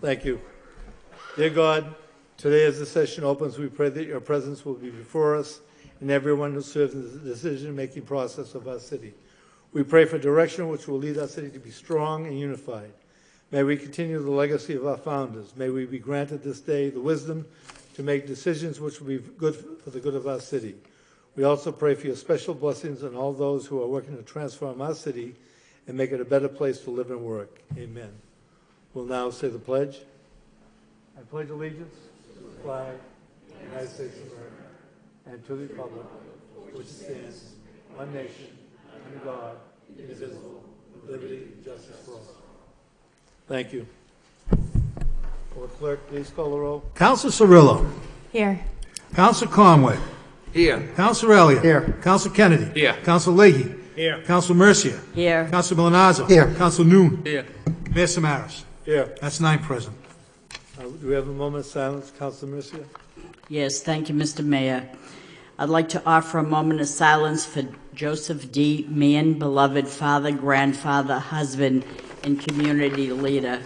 Thank you. Dear God, today as the session opens, we pray that your presence will be before us and everyone who serves in the decision-making process of our city. We pray for direction which will lead our city to be strong and unified. May we continue the legacy of our founders. May we be granted this day the wisdom to make decisions which will be good for the good of our city. We also pray for your special blessings on all those who are working to transform our city and make it a better place to live and work. Amen. We'll now say the pledge. I pledge allegiance to the flag of the United States of America and to the republic which stands one nation, under God, indivisible, with liberty and justice for all. Thank you. Will the clerk please call the roll? Councilor Cirillo. Here. Councilor Conway. Here. Councilor Elliott. Here. Councilor Kennedy. Here. Councilor Leahy. Here. Councilor Mercier. Here. Councilor Milanazzo. Here. Councilor Noon. Here. Mayor Samaras. Here. That's 9 present. Do we have a moment of silence? Councilor Mercier? Yes, thank you, Mr. Mayor. I'd like to offer a moment of silence for Joseph D. Meehan, beloved father, grandfather, husband, and community leader.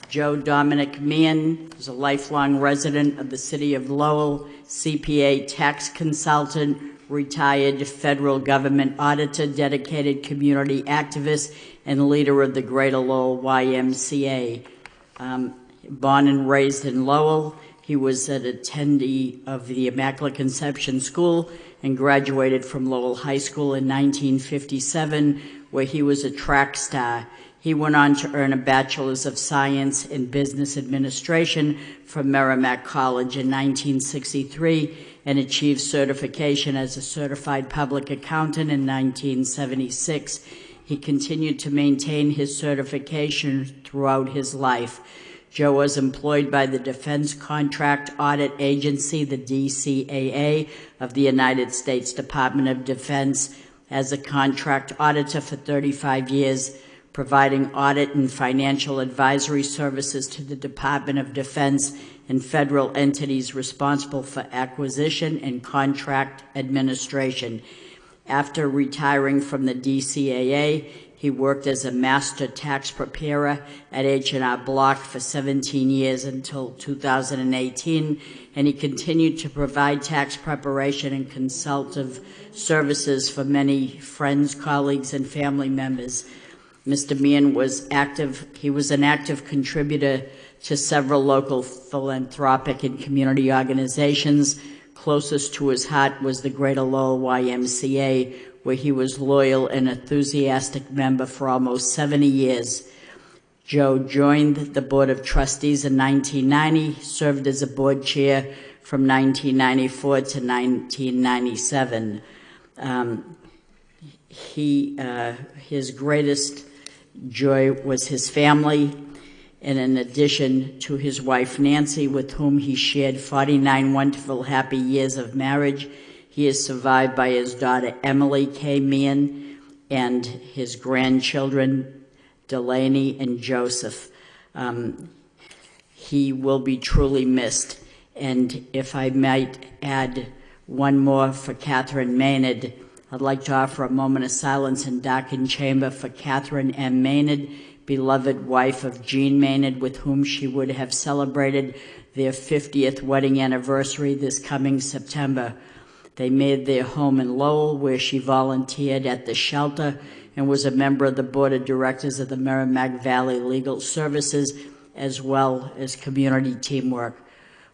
Joe Dominic Meehan is a lifelong resident of the city of Lowell, CPA tax consultant, retired federal government auditor, dedicated community activist, and leader of the Greater Lowell YMCA. Born and raised in Lowell, he was an attendee of the Immaculate Conception School and graduated from Lowell High School in 1957, where he was a track star. He went on to earn a Bachelor's of Science in Business Administration from Merrimack College in 1963 and achieved certification as a certified public accountant in 1976. He continued to maintain his certification throughout his life. Joe was employed by the Defense Contract Audit Agency, the DCAA, of the United States Department of Defense as a contract auditor for 35 years, providing audit and financial advisory services to the Department of Defense and federal entities responsible for acquisition and contract administration. After retiring from the DCAA, he worked as a master tax preparer at H&R Block for 17 years until 2018, and he continued to provide tax preparation and consultative services for many friends, colleagues, and family members. Mr. Meehan was active. He was an active contributor to several local philanthropic and community organizations. Closest to his heart was the Greater Lowell YMCA, where he was loyal and enthusiastic member for almost 70 years. Joe joined the Board of Trustees in 1990, served as a board chair from 1994 to 1997. His greatest joy was his family, and in addition to his wife Nancy, with whom he shared 49 wonderful, happy years of marriage. He is survived by his daughter Emily K. Meehan and his grandchildren Delaney and Joseph. He will be truly missed. And if I might add one more for Catherine Maynard, I'd like to offer a moment of silence in darkened chamber for Catherine M. Maynard, beloved wife of Jean Maynard, with whom she would have celebrated their 50th wedding anniversary this coming September. They made their home in Lowell, where she volunteered at the shelter and was a member of the board of directors of the Merrimack Valley Legal Services, as well as community teamwork.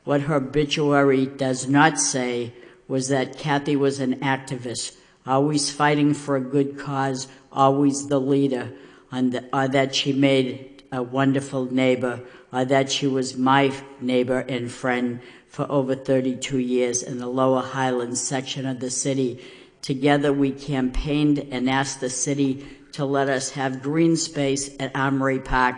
What her obituary does not say was that Kathy was an activist, always fighting for a good cause, always the leader, or that she made a wonderful neighbor, or that she was my neighbor and friend for over 32 years in the Lower Highlands section of the city. Together we campaigned and asked the city to let us have green space at Armory Park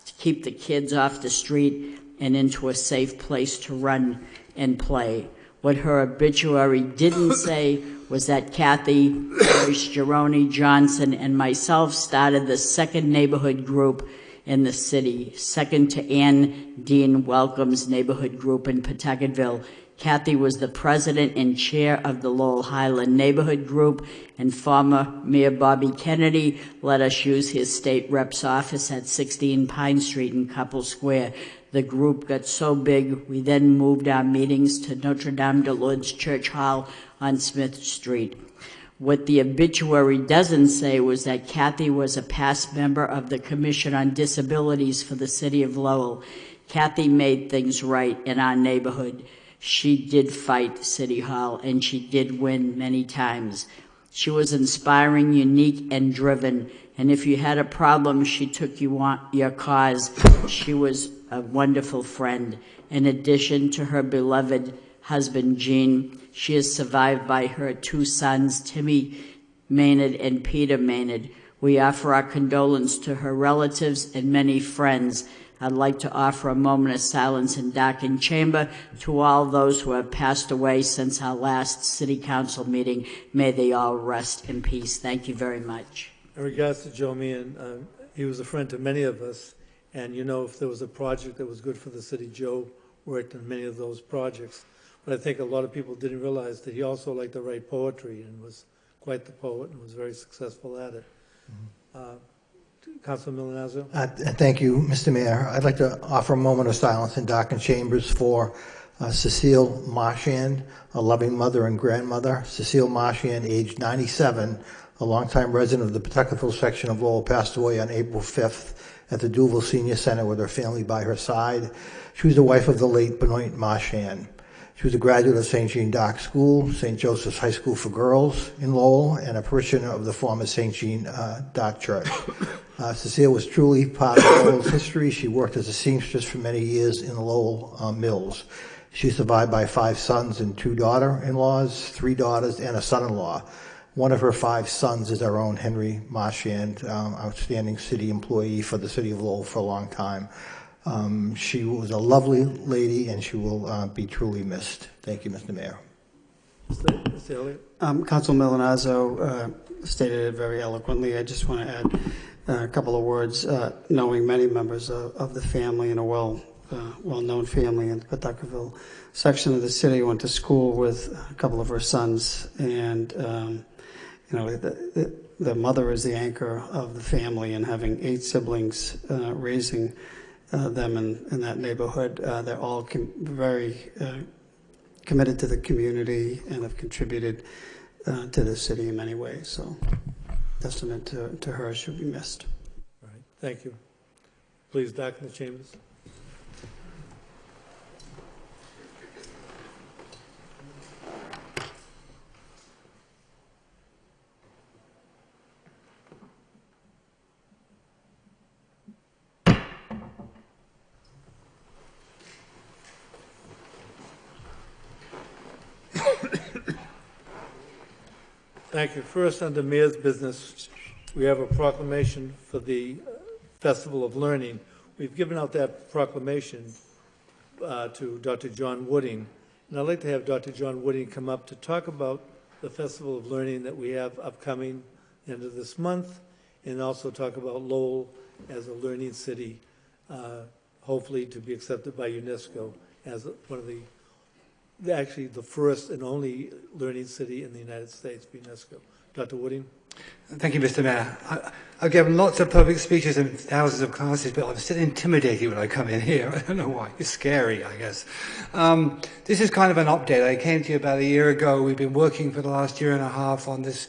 to keep the kids off the street and into a safe place to run and play. What her obituary didn't say was that Kathy, Joyce Geroni Johnson, and myself started the second neighborhood group in the city, second to Ann Dean Welcome's neighborhood group in Pawtucketville. Kathy was the president and chair of the Lowell Highland Neighborhood Group, and former Mayor Bobby Kennedy let us use his state rep's office at 16 Pine Street in Couple Square. The group got so big, we then moved our meetings to Notre Dame de Lourdes Church Hall on Smith Street. What the obituary doesn't say was that Kathy was a past member of the Commission on Disabilities for the City of Lowell. Kathy made things right in our neighborhood. She did fight City Hall, and she did win many times. She was inspiring, unique, and driven, and if you had a problem, she took you on your cause. She was a wonderful friend. In addition to her beloved husband, Gene, she is survived by her 2 sons, Timmy Maynard and Peter Maynard. We offer our condolence to her relatives and many friends. I'd like to offer a moment of silence in darkened chamber to all those who have passed away since our last City Council meeting. May they all rest in peace. Thank you very much. In regards to Joe Meehan, he was a friend to many of us, and you know, if there was a project that was good for the city, Joe worked on many of those projects. But I think a lot of people didn't realize that he also liked to write poetry and was quite the poet and was very successful at it. Councilman Milanazzo? Thank you, Mr. Mayor. I'd like to offer a moment of silence in darkened chambers for Cecile Marchand, a loving mother and grandmother. Cecile Marchand, aged 97, a longtime resident of the Pawtuckettville section of Lowell, passed away on April 5th at the Duval Senior Center with her family by her side. She was the wife of the late Benoit Marchand. She was a graduate of St. Jean Dark School, St. Joseph's High School for Girls in Lowell, and a parishioner of the former St. Jean Dark Church. Cecile was truly part of Lowell's history. She worked as a seamstress for many years in Lowell mills. She's survived by 5 sons and 2 daughter-in-laws, 3 daughters, and a son-in-law. One of her 5 sons is our own Henry Marchand, outstanding city employee for the city of Lowell for a long time. She was a lovely lady, and she will be truly missed. Thank you, Mr. Mayor. Mr. Elliott? Council Milanazzo stated it very eloquently. I just want to add a couple of words. Knowing many members of the family and a well-known family in the Pawtuckettville section of the city, went to school with a couple of her sons, and the mother is the anchor of the family, and having 8 siblings raising them in that neighborhood. They're all very committed to the community and have contributed to the city in many ways. So, testament to her, should be missed. All right, thank you. Please darken the chambers. Thank you. First, under Mayor's business, we have a proclamation for the Festival of Learning. We've given out that proclamation to Dr. John Wooding, and I'd like to have Dr. John Wooding come up to talk about the Festival of Learning that we have upcoming end of this month, and also talk about Lowell as a learning city, hopefully to be accepted by UNESCO as one of actually the first and only learning city in the United States by UNESCO. Dr. Wooding? Thank you, Mr. Mayor. I've given lots of public speeches in thousands of classes, but I'm still intimidated when I come in here. I don't know why. It's scary, I guess. This is kind of an update. I came to you about a year ago. We've been working for the last year and a half on this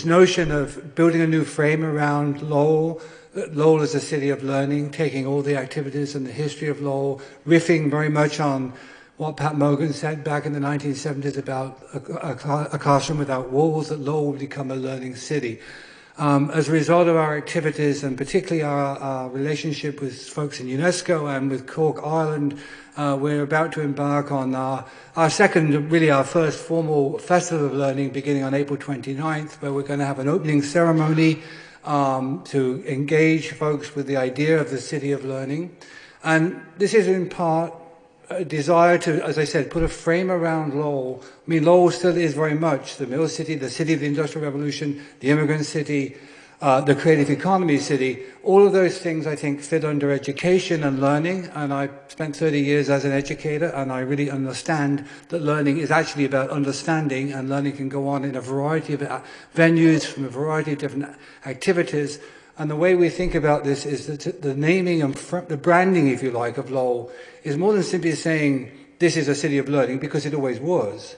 notion of building a new frame around Lowell. Lowell is a city of learning, taking all the activities and the history of Lowell, riffing very much on what Pat Morgan said back in the 1970s about a classroom without walls, that Lowell would become a learning city. As a result of our activities, and particularly our relationship with folks in UNESCO and with Cork, Ireland, we're about to embark on our second, really our first formal Festival of Learning beginning on April 29th, where we're going to have an opening ceremony to engage folks with the idea of the City of Learning. And this is in part a desire to, as I said, put a frame around Lowell. I mean, Lowell still is very much the mill city, the city of the Industrial Revolution, the immigrant city, the creative economy city. All of those things, I think, fit under education and learning. And I spent 30 years as an educator, and I really understand that learning is actually about understanding, and learning can go on in a variety of venues from a variety of different activities. And the way we think about this is that the naming and the branding, if you like, of Lowell is more than simply saying this is a city of learning, because it always was.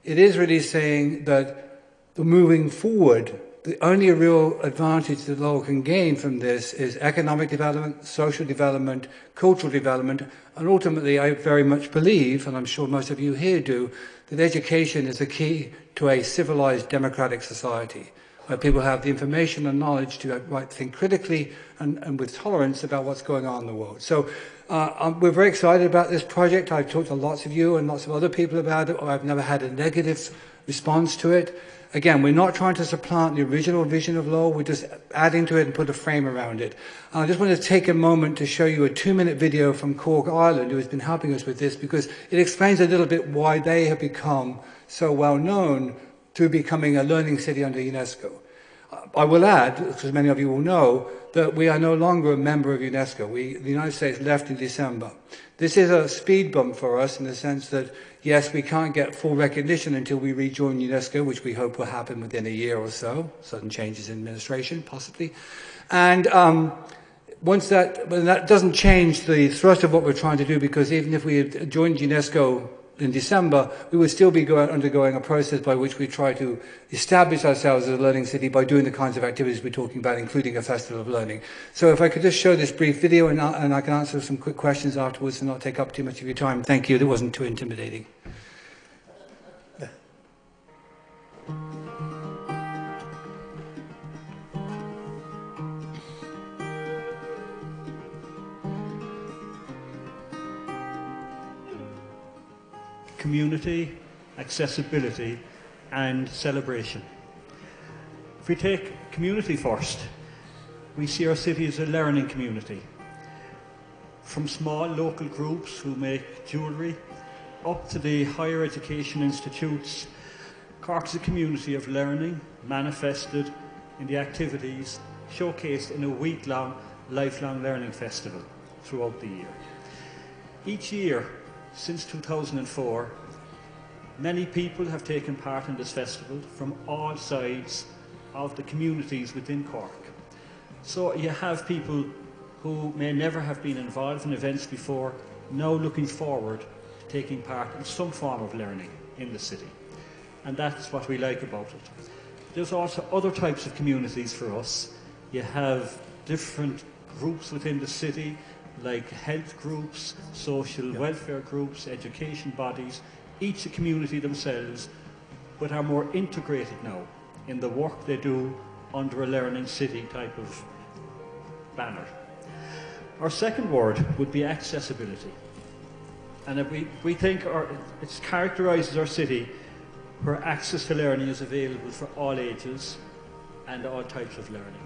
It is really saying that moving forward, the only real advantage that Lowell can gain from this is economic development, social development, cultural development, and ultimately I very much believe, and I'm sure most of you here do, that education is the key to a civilized democratic society, where people have the information and knowledge to think critically and with tolerance about what's going on in the world. So we're very excited about this project. I've talked to lots of you and lots of other people about it. I've never had a negative response to it. Again, we're not trying to supplant the original vision of Lowell. We're just adding to it and put a frame around it. And I just want to take a moment to show you a 2-minute video from Cork, Ireland, who has been helping us with this, because it explains a little bit why they have become so well known through becoming a learning city under UNESCO. I will add, because many of you will know, that we are no longer a member of UNESCO. The United States left in December. This is a speed bump for us in the sense that, yes, we can't get full recognition until we rejoin UNESCO, which we hope will happen within a year or so. Sudden changes in administration, possibly. And but that doesn't change the thrust of what we're trying to do, because even if we had joined UNESCO in December, we would still be undergoing a process by which we try to establish ourselves as a learning city by doing the kinds of activities we're talking about, including a festival of learning. So if I could just show this brief video, and I can answer some quick questions afterwards and not take up too much of your time. Thank you. That wasn't too intimidating. Community, accessibility, and celebration. If we take community first, we see our city as a learning community. From small local groups who make jewellery up to the higher education institutes, Cork is a community of learning manifested in the activities showcased in a week-long lifelong learning festival throughout the year. Each year, since 2004, many people have taken part in this festival from all sides of the communities within Cork. So you have people who may never have been involved in events before, now looking forward to taking part in some form of learning in the city. And that's what we like about it. There's also other types of communities for us. You have different groups within the city, like health groups, social welfare groups, education bodies, each a community themselves, but are more integrated now in the work they do under a learning city type of banner. Our second word would be accessibility. And we think it characterises our city where access to learning is available for all ages and all types of learning.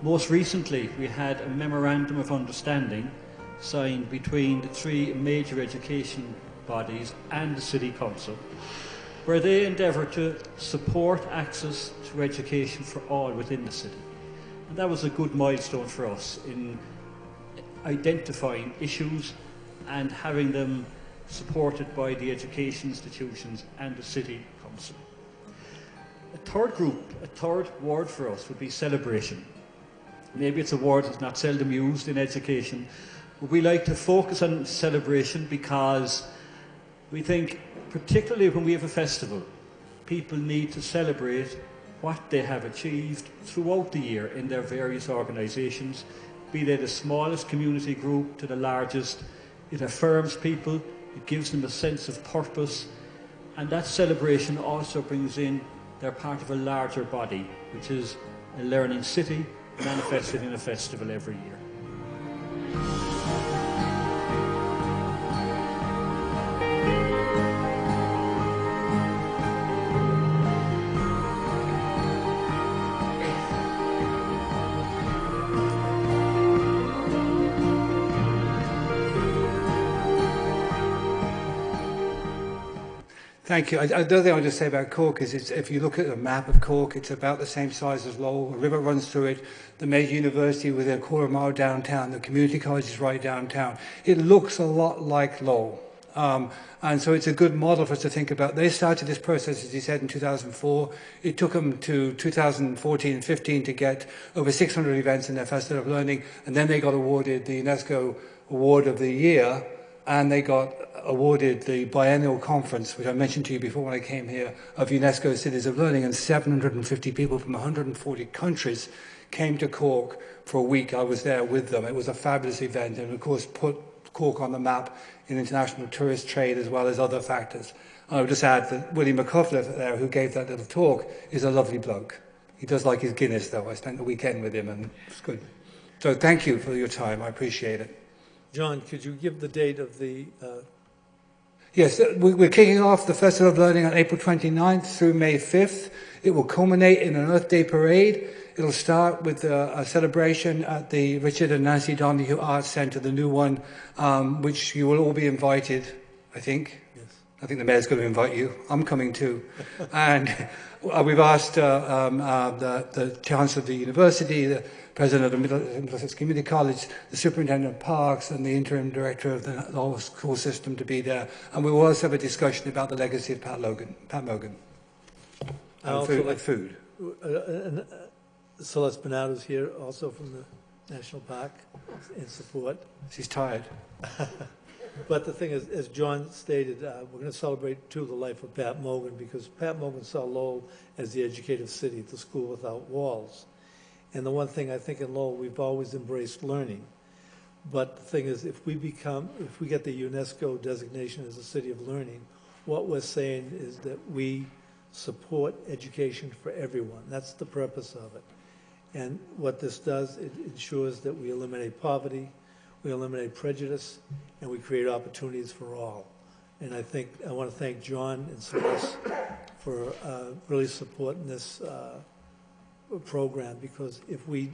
Most recently, we had a memorandum of understanding signed between the three major education bodies and the City Council, where they endeavour to support access to education for all within the city. And that was a good milestone for us in identifying issues and having them supported by the education institutions and the City Council. A third word for us would be celebration. Maybe it's a word that's not seldom used in education, but we like to focus on celebration because we think, particularly when we have a festival, people need to celebrate what they have achieved throughout the year in their various organisations, be they the smallest community group to the largest. It affirms people, it gives them a sense of purpose, and that celebration also brings in they're part of a larger body, which is a learning city manifested in a festival every year. Thank you. The other thing I'll just say about Cork is if you look at a map of Cork, it's about the same size as Lowell. A river runs through it, the major university within a quarter mile downtown, the community college is right downtown. It looks a lot like Lowell. And so it's a good model for us to think about. They started this process, as you said, in 2004. It took them to 2014 and 15 to get over 600 events in their Festival of Learning, and then they got awarded the UNESCO Award of the Year, and they got awarded the biennial conference, which I mentioned to you before when I came here, of UNESCO Cities of Learning, and 750 people from 140 countries came to Cork for a week. I was there with them. It was a fabulous event, and of course put Cork on the map in international tourist trade as well as other factors. I would just add that Willie McCuffler there, who gave that little talk, is a lovely bloke. He does like his Guinness, though. I spent the weekend with him, and it's good. So thank you for your time. I appreciate it. John, could you give the date of the... Yes, we're kicking off the Festival of Learning on April 29th through May 5th. It will culminate in an Earth Day parade. It'll start with a celebration at the Richard and Nancy Donahue Arts Centre, the new one, which you will all be invited, I think. Yes. I think the Mayor's going to invite you. I'm coming too. And we've asked the Chancellor of the University, the President of the Middlesex Community College, the Superintendent of Parks, and the Interim Director of the Lowell School System to be there. And we will also have a discussion about the legacy of Pat Mogan. And food. Celeste Bernardo's here also from the National Park in support. She's tired. But the thing is, as John stated, we're going to celebrate too the life of Pat Mogan, because Pat Mogan saw Lowell as the educative city, the school without walls. And the one thing I think in Lowell, we've always embraced learning. But the thing is, if we get the UNESCO designation as a city of learning, what we're saying is that we support education for everyone. That's the purpose of it. And what this does, it ensures that we eliminate poverty, we eliminate prejudice, and we create opportunities for all. And I want to thank John and Celeste for really supporting this program, because if we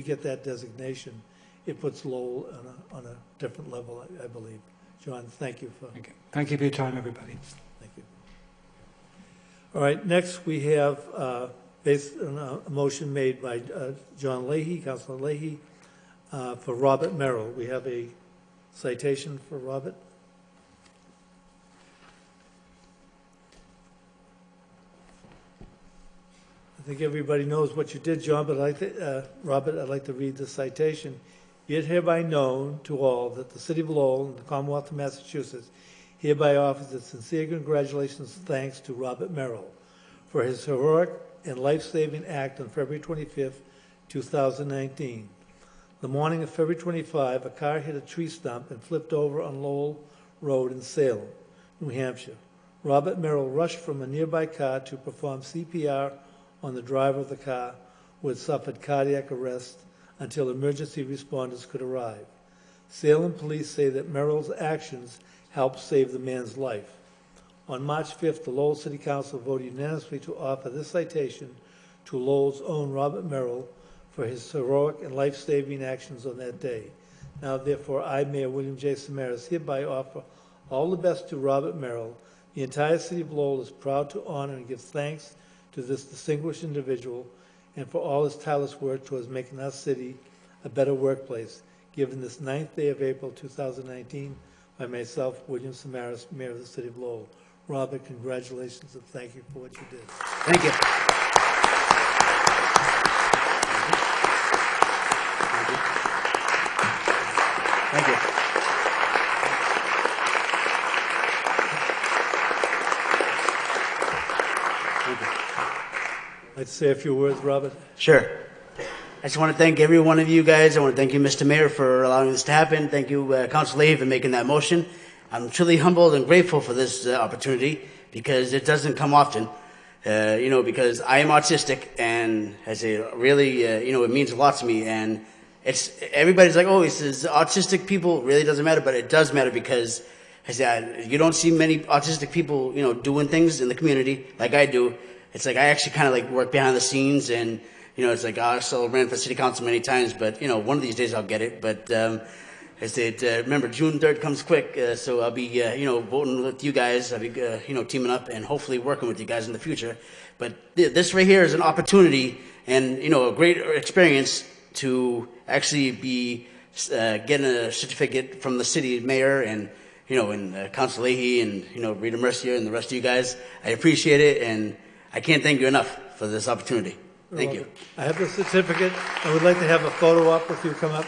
get that designation, it puts Lowell on a different level, I believe. John, thank you for... Thank you for your time, everybody. Thank you. All right, next we have, based on a motion made by John Leahy, Councilor Leahy, for Robert Merrill. We have a citation for Robert. I think everybody knows what you did, John, but Robert, I'd like to read the citation. Be it hereby known to all that the City of Lowell and the Commonwealth of Massachusetts hereby offers its sincere congratulations and thanks to Robert Merrill for his heroic and life-saving act on February 25th, 2019. The morning of February 25, a car hit a tree stump and flipped over on Lowell Road in Salem, New Hampshire. Robert Merrill rushed from a nearby car to perform CPR on the driver of the car, who had suffered cardiac arrest, until emergency responders could arrive. Salem police say that Merrill's actions helped save the man's life. On March 5th, the Lowell City Council voted unanimously to offer this citation to Lowell's own Robert Merrill for his heroic and life-saving actions on that day. Now, therefore, I, Mayor William J. Samaras, hereby offer all the best to Robert Merrill. The entire City of Lowell is proud to honor and give thanks to this distinguished individual and for all his tireless work towards making our city a better workplace, given this 9th day of April 2019 by myself, William Samaras, Mayor of the City of Lowell. Robert, congratulations and thank you for what you did. Thank you. Thank you. I'd say a few words, Robert. Sure. I just want to thank every one of you guys. I want to thank you, Mr. Mayor, for allowing this to happen. Thank you, Councilor Leahy, for making that motion. I'm truly humbled and grateful for this opportunity, because it doesn't come often. Because I am autistic, and I say really, it means a lot to me. And everybody's like, oh, he says autistic people, it really doesn't matter, but it does matter, because I say you don't see many autistic people, doing things in the community like I do. It's like I actually kind of like work behind the scenes, and it's like I still ran for city council many times, but one of these days I'll get it. But I said, remember, June 3rd comes quick, so I'll be voting with you guys. I'll be teaming up and hopefully working with you guys in the future. But this right here is an opportunity and a great experience to actually be getting a certificate from the city mayor and and Council Leahy and, Rita Mercier and the rest of you guys. I appreciate it, and I can't thank you enough for this opportunity. Thank you. I have the certificate. I would like to have a photo op if you come up.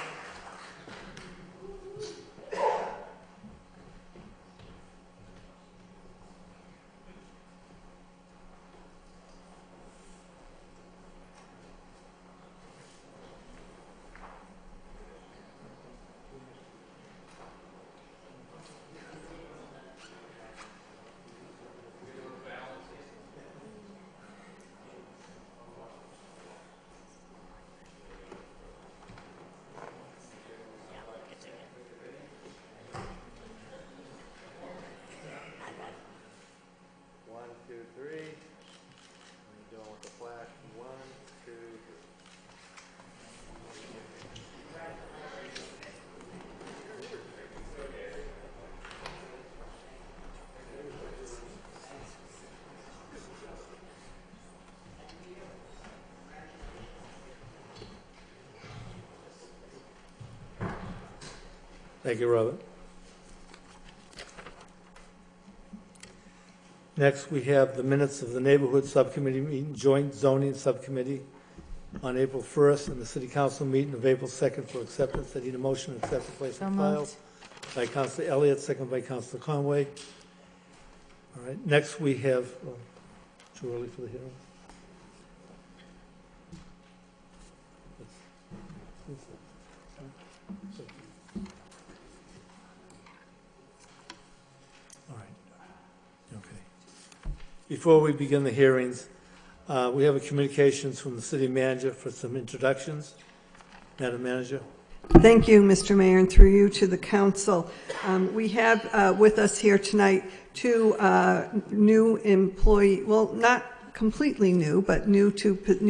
Thank you, Robert. Next, we have the minutes of the Neighborhood Subcommittee meeting, Joint Zoning Subcommittee on April 1st, and the City Council meeting of April 2nd for acceptance. I need a motion to accept the place in files by Councilor Elliott, second by Councilor Conway. All right, next we have, too early for the hearing. Before we begin the hearings, we have a communications from the city manager for some introductions. Madam Manager. Thank you, Mr. Mayor, and through you to the council. We have with us here tonight two new well, not completely new, but new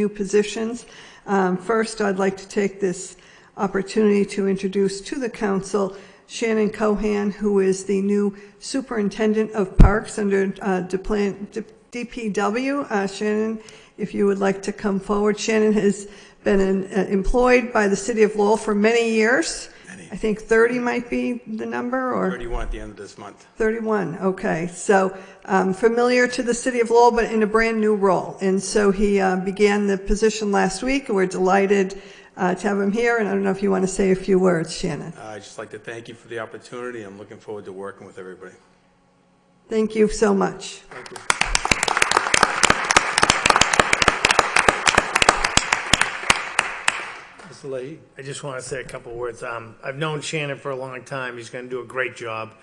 positions. First, I'd like to take this opportunity to introduce to the council Shannon Cohan, who is the new Superintendent of Parks under DPW. Shannon, if you would like to come forward. Shannon has been employed by the City of Lowell for many years. I think 30 might be the number, or 31 at the end of this month. 31, okay. So familiar to the City of Lowell, but in a brand new role. And so he began the position last week, and we're delighted to have him here, and I don't know if you want to say a few words, Shannon. I'd just like to thank you for the opportunity. I'm looking forward to working with everybody. Thank you so much. Thank you. Mr. Leahy. I just want to say a couple words. I've known Shannon for a long time. He's going to do a great job.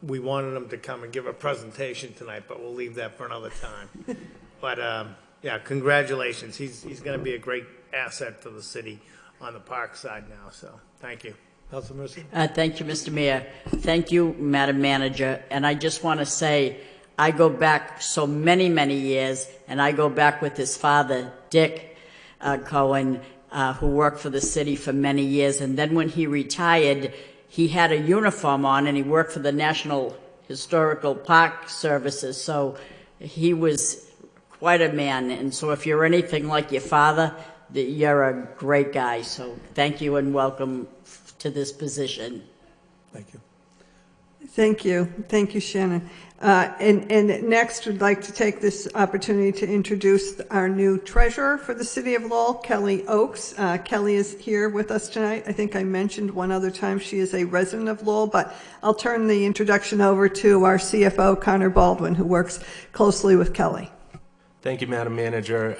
We wanted him to come and give a presentation tonight, but we'll leave that for another time. But yeah, congratulations. He's going to be a great asset for the city on the park side now. So thank you. Councilor Mercy. Thank you, Mr. Mayor. Thank you, Madam Manager. And I just want to say, I go back so many, many years, and I go back with his father, Dick Cohen, who worked for the city for many years. And then when he retired, he had a uniform on, and he worked for the National Historical Park Services. So he was quite a man. And so if you're anything like your father, you're a great guy. So thank you and welcome to this position. Thank you. Thank you. Thank you, Shannon. And next, we'd like to take this opportunity to introduce our new treasurer for the City of Lowell, Kelly Oakes. Kelly is here with us tonight. I think I mentioned one other time she is a resident of Lowell, but I'll turn the introduction over to our CFO, Connor Baldwin, who works closely with Kelly. Thank you, Madam Manager.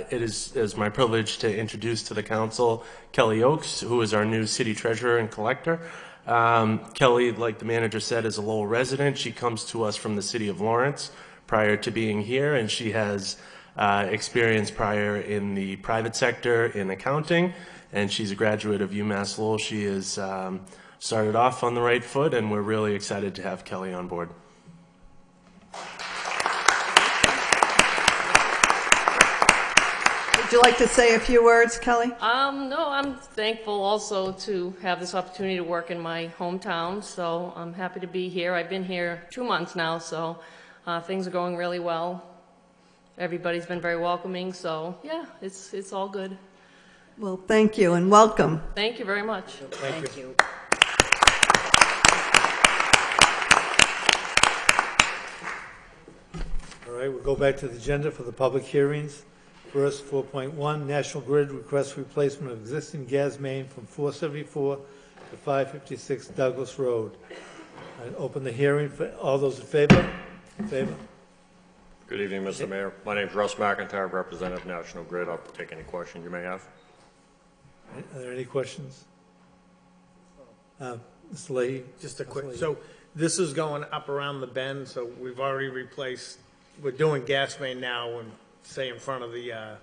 It is my privilege to introduce to the council Kelly Oakes, who is our new city treasurer and collector. Kelly, like the manager said, is a Lowell resident. She comes to us from the city of Lawrence prior to being here, and she has experience prior in the private sector in accounting, and she's a graduate of UMass Lowell. She is started off on the right foot, and we're really excited to have Kelly on board. Would you like to say a few words, Kelly? No, I'm thankful also to have this opportunity to work in my hometown, so I'm happy to be here. I've been here 2 months now, so things are going really well. Everybody's been very welcoming, so yeah, it's all good. Well, thank you and welcome. Thank you very much. Thank you. right, we'll go back to the agenda for the public hearings. First, 4.1, National Grid requests replacement of existing gas main from 474 to 556 Douglas Road. I open the hearing for all those in favor? In favor? Good evening, Mr. Mayor. My name is Russ McIntyre, representative National Grid. I'll take any questions you may have. Are there any questions? Mr. Leahy? Just a quick, so this is going up around the bend, so we've already replaced, we're doing gas main now and say in front of the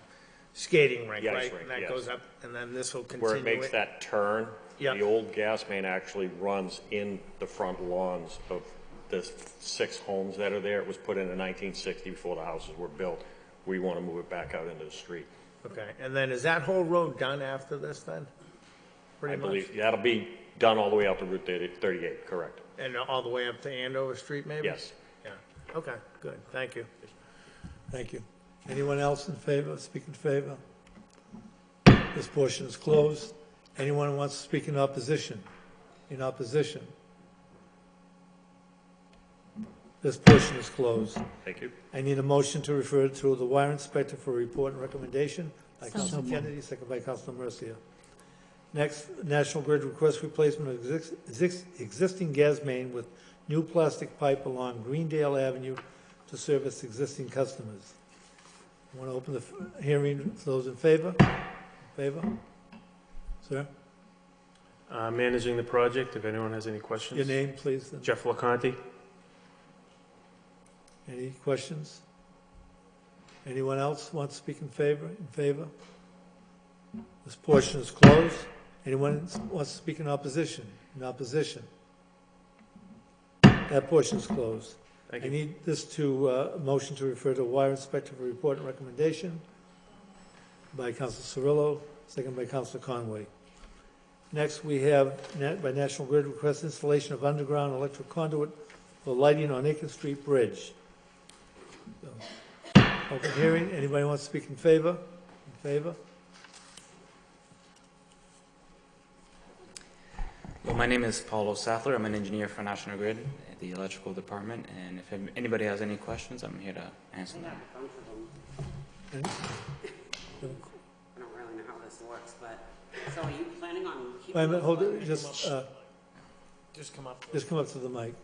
skating rink, The ice right? rink, And that yes. goes up, and then this will continue. Where it makes that turn, Yeah. the old gas main actually runs in the front lawns of the 6 homes that are there. It was put in 1960 before the houses were built. We want to move it back out into the street. Okay, and then is that whole road done after this then? I Pretty much? believe that'll be done all the way out to Route 38, correct? And all the way up to Andover Street maybe? Yes. Yeah, okay, good, thank you. Thank you. Anyone else in favor, speak in favor? This portion is closed. Anyone who wants to speak in opposition? In opposition? This portion is closed. Thank you. I need a motion to refer it to the wire inspector for report and recommendation by So Councilor moved. Kennedy, second by Councilor Mercia. Next, National Grid requests replacement of existing gas main with new plastic pipe along Greendale Avenue to service existing customers. I want to open the hearing for those in favor. Favor? Sir? Managing the project, if anyone has any questions. Your name, please. then. Jeff LaConte. Any questions? Anyone else want to speak in favor? In favor? This portion is closed. Anyone wants to speak in opposition? In opposition? That portion is closed. Thank I you. need this to, motion to refer to wire inspector for report and recommendation by Councilor Cirillo, second by Councilor Conway. Next, we have, by National Grid, request installation of underground electric conduit for lighting on Aiken Street Bridge. So, open hearing. Anybody want to speak in favor? In favor? Well, my name is Paulo Sattler. I'm an engineer for National Grid at the electrical department, and if anybody has any questions, I'm here to answer them. I don't really know how this works, but, so are you planning on keeping? Wait a minute, hold those it, just Just come up. come up to the mic.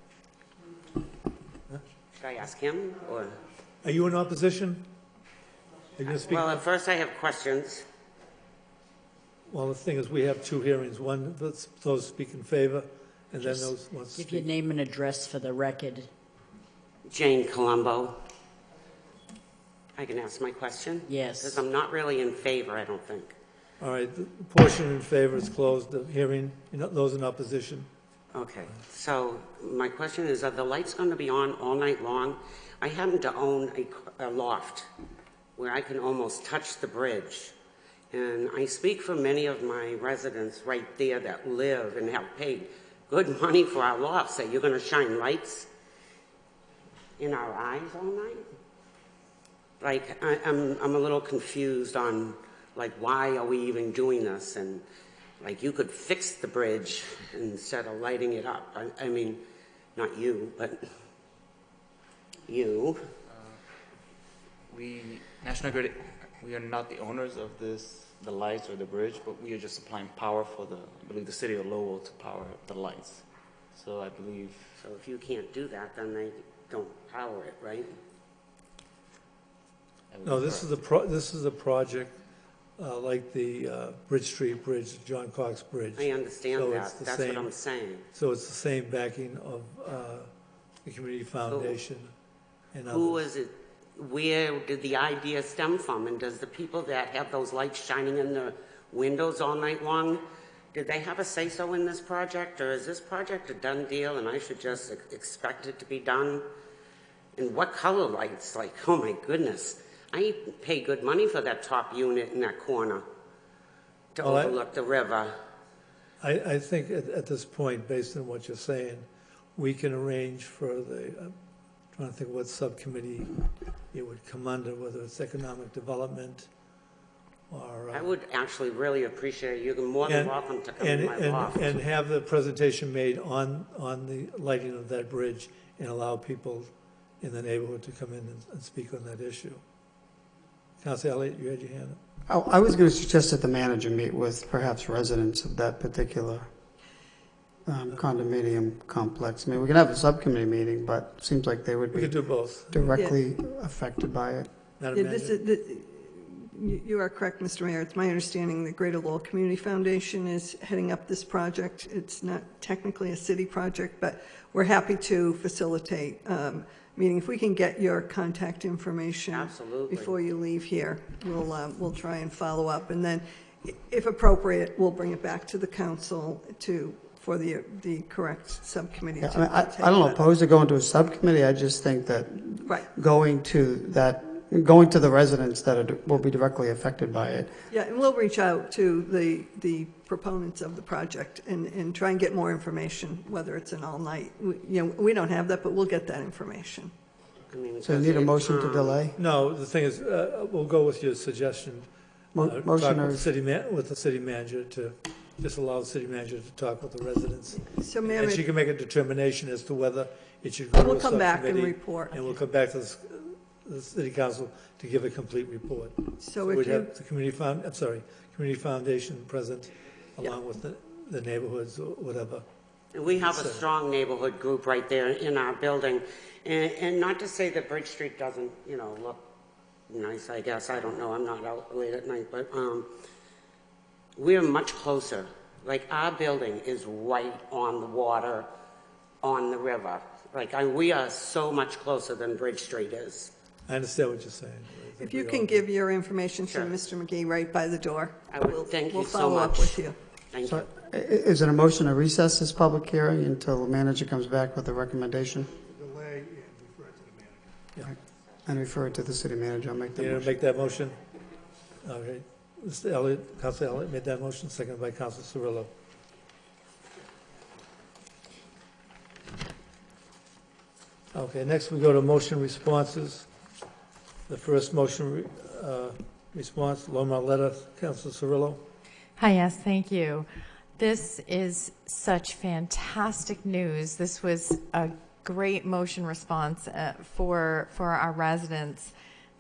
Should I ask him, or? Are you in opposition? Are you going to speak? Well, at first I have questions. Well, the thing is, we have two hearings, one, those speak in favor, and then Just those want to Give your speak. name and address for the record. Jane Colombo. I can ask my question? Yes. Because I'm not really in favor, I don't think. All right, the portion in favor is closed, the hearing, those in opposition. Okay, so my question is, are the lights going to be on all night long? I happen to own a loft where I can almost touch the bridge. And I speak for many of my residents right there that live and have paid good money for our lofts, that you're going to shine lights in our eyes all night? Like, I'm a little confused on, like, why are we even doing this? And, like, you could fix the bridge instead of lighting it up. I mean, not you, but you. National Grid, we are not the owners of the lights or the bridge, but we are just supplying power for I believe the city of Lowell to power the lights. So I believe. So if you can't do that, then they don't power it, right? No, this is a project like the Bridge Street Bridge, John Cox Bridge. I understand So that. it's the That's same- what I'm saying. So it's the same backing of the Community Foundation and others. Who is it? Where did the idea stem from? And does the people that have those lights shining in the windows all night long, did they have a say-so in this project? Or is this project a done deal and I should just expect it to be done? And what color lights? Like, oh my goodness. I pay good money for that top unit in that corner to Well, overlook the river. I think at this point, based on what you're saying, we can arrange for I'm trying to think what subcommittee it would come under, whether it's economic development or. I would actually really appreciate it. You're more than welcome to come to my loft. And have the presentation made on the lighting of that bridge and allow people in the neighborhood to come in and speak on that issue. Councilor Elliott, you had your hand up. I was going to suggest that the manager meet with perhaps residents of that particular condominium complex. I mean, we can have a subcommittee meeting, but it seems like they would We be could do both. directly affected by it. Madam Yeah, Manager? you are correct, Mr. Mayor. It's my understanding the Greater Lowell Community Foundation is heading up this project. It's not technically a city project, but we're happy to facilitate meeting. If we can get your contact information Absolutely. before you leave here, we'll try and follow up. And then, if appropriate, we'll bring it back to the council for the correct subcommittee. Yeah, to I mean, take I don't that. oppose to going to a subcommittee. I just think that Right. going to the residents that will be directly affected by it. Yeah, and we'll reach out to the proponents of the project and try and get more information, whether it's an all-night. We don't have that, but we'll get that information. I mean, So you because need a it, motion to delay? No, the thing is, we'll go with your suggestion. Motion Talk or- with the city manager to just allow the city manager to talk with the residents. So, ma'am, And she can make a determination as to whether it should go to a We'll come back and subcommittee, report. And we'll come back to the city council to give a complete report. So if we'd you- have the community foundation present, along with the neighborhoods or whatever. And we have a So- strong neighborhood group right there in our building. And not to say that Bridge Street doesn't, look nice, I guess. I don't know. I'm not out late at night. But we're much closer. Like, our building is right on the water, on the river. We are so much closer than Bridge Street is. I understand what you're saying. If you can give your information to Sure. Mr. McGee right by the door, I would thank you we'll so follow up much. with you. Thank So you. is it a motion to recess this public hearing until the manager comes back with a recommendation? Delay and refer to the manager. And refer it to the city manager? I'll make the You gonna motion. make that motion? All right. Mr. Elliott, Councilor Elliott made that motion, seconded by Councilor Cirillo. Okay, next we go to motion responses. The first motion response, Loma letter, Councilor Cirillo. Hi, yes, thank you. This is such fantastic news. This was a great motion response for our residents